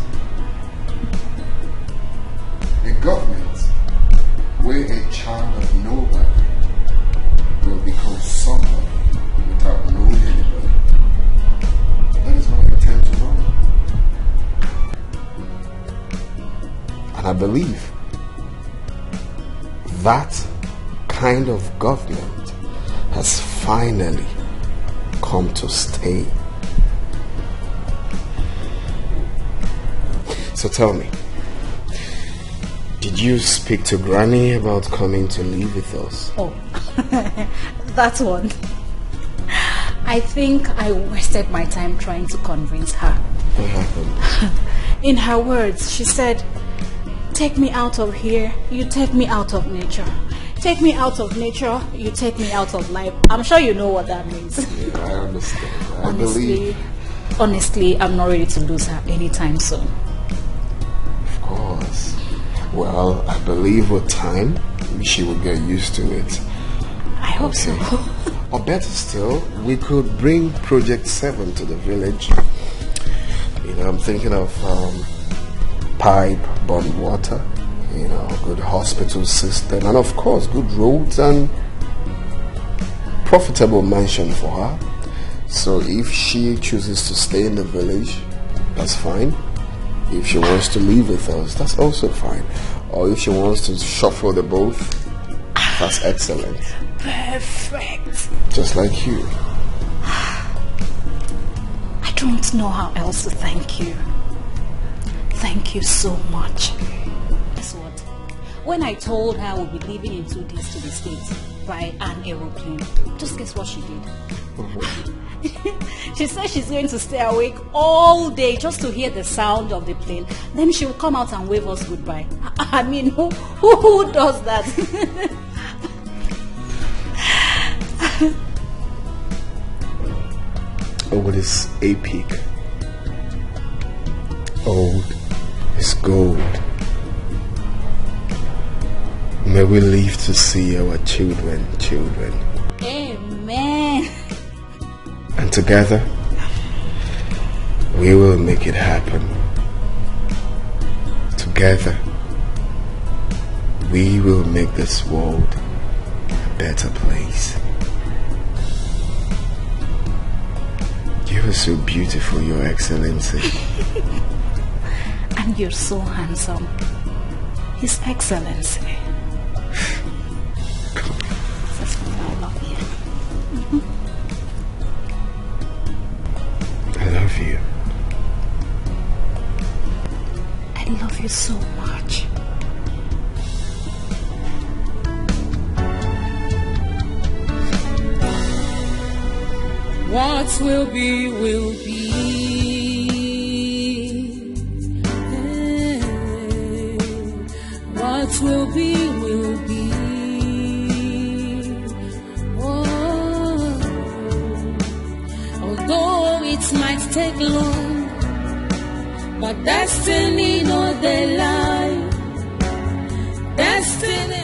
A government where a child of nobody will become somebody without knowing anybody. That is what I intend to run. And I believe that kind of government has finally come to stay. So tell me, did you speak to Granny about coming to live with us? Oh, that one. I think I wasted my time trying to convince her. What happened? In her words, she said, take me out of here, you take me out of nature. Take me out of nature, you take me out of life. I'm sure you know what that means. Yeah, I understand. I believe. Honestly, I'm not ready to lose her anytime soon. Of course. Well, I believe with time, she will get used to it. I hope so. Or better still, we could bring Project 7 to the village. You know, I'm thinking of pipe-borne water, you know, good hospital system, and of course, good roads and profitable mansion for her. So if she chooses to stay in the village, that's fine. If she wants to live with us, that's also fine. Or if she wants to shuffle the both, that's excellent. Perfect. Just like you. I don't know how else to thank you. Thank you so much. Guess what? When I told her I would be leaving in 2 days to the States, by an aeroplane. Just guess what she did? She said she's going to stay awake all day just to hear the sound of the plane. Then she will come out and wave us goodbye. I mean, who does that? Old is epic. Old is gold. May we live to see our children. Amen. And together, we will make it happen. Together, we will make this world a better place. You are so beautiful, Your Excellency. And you're so handsome, His Excellency. I love you. I love you. I love you so much. What will be, will be. What will be, will be. Oh. Although it might take long, but destiny no they lie. Destiny.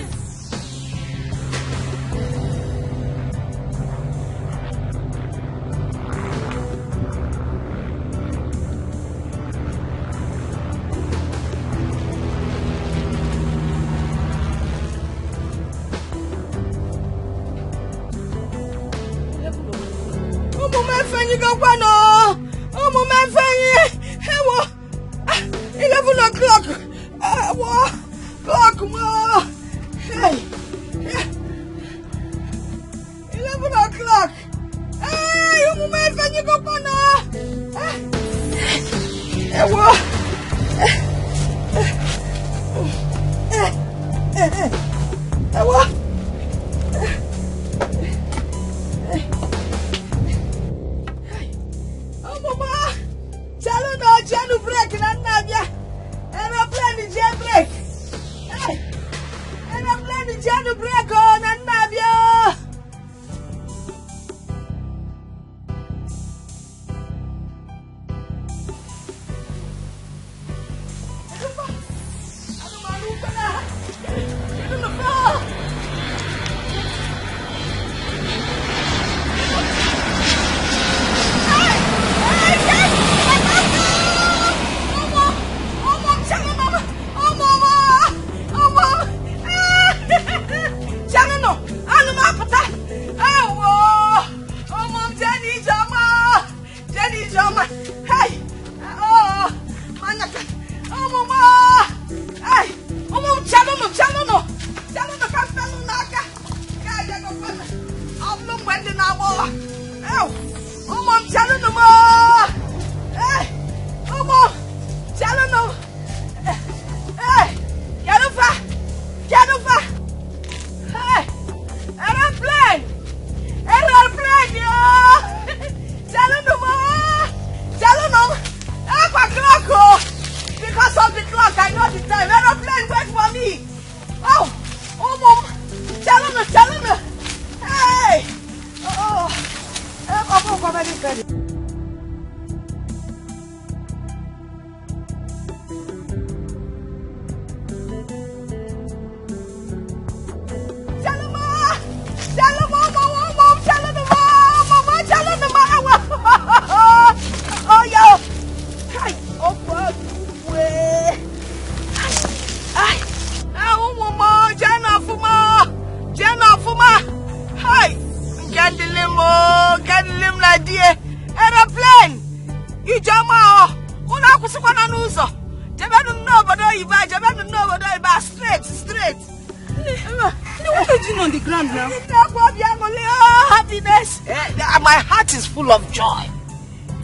My heart is full of joy.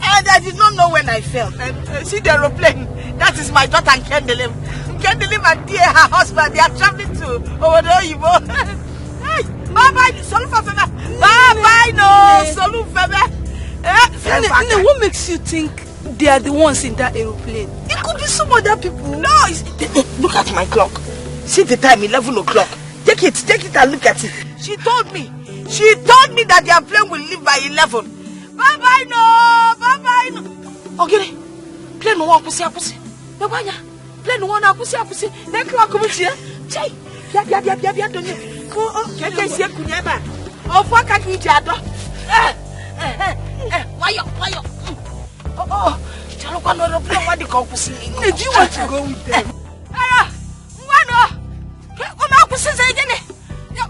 And I did not know when I fell. See the aeroplane. That is my daughter Kendelim. Kendelim and dear her husband, they are traveling to Obodo Oyibo. Bye-bye, Solu Fafebe. Bye-bye, no, Solu Febe. What makes you think they are the ones in that aeroplane? It could be some other people. No, look at my clock. See the time, 11 o'clock. Take it and look at it. She told me that their plane will leave by 11. Bye-bye, no. Okay, plane no one pussy. No one, plane no one pussy. Then clock come here. Chay, bia, don't you? Can't see a kunyama. Oh, fuck, I eat your dog. Why? Oh, tell one of the plane what the call pussy. Did you want to go with them?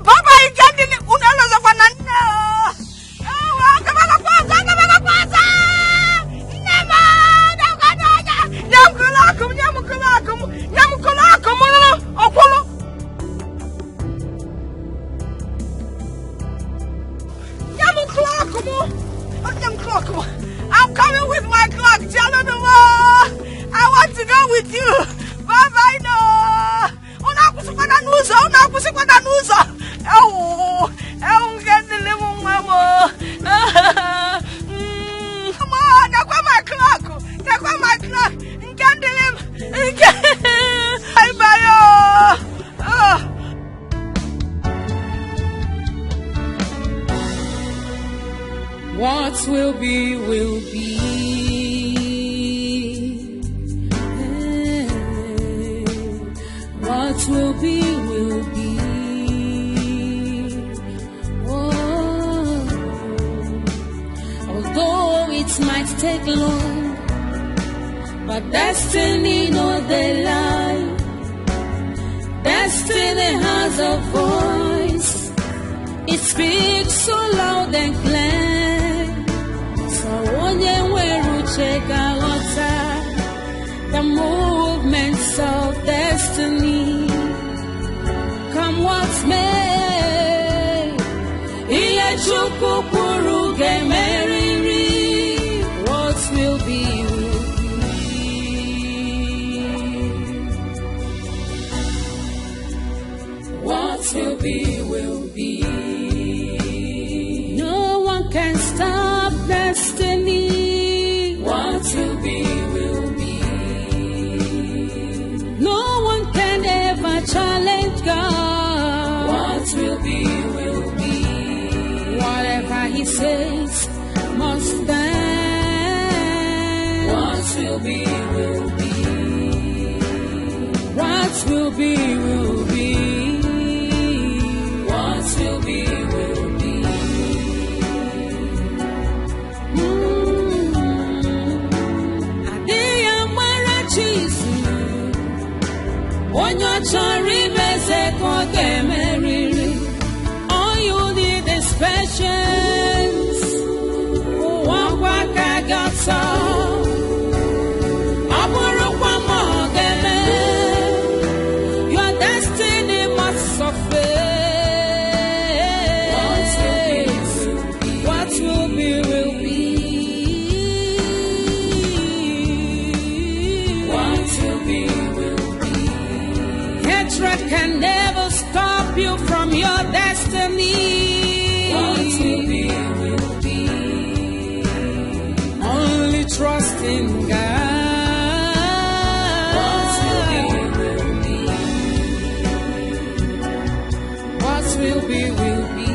Bye-bye, Gandhi. Unaloza kwa nana. I'm coming with my clock. Tell her the more. I want to go with you. Bye-bye, no. What will be, will be. What will be, will be. Oh, although it might take long, but destiny no they lie. Destiny has a voice. It speaks so loud and clear. The movements of destiny, come what may. What will be, will be. What will be, will be. No one can stop destiny. What will be, will be. No one can ever challenge God. What will be, will be. Whatever He says must stand. What will be, will be. What will be, will be. What will be, will be. When you're trying to all you need is patience. Your destiny must suffer. What will be, will be. What will be, will be. Hatred can never stop you from your destiny. What will be, will be. Only trust in God. What will be, will be. What will be, will be.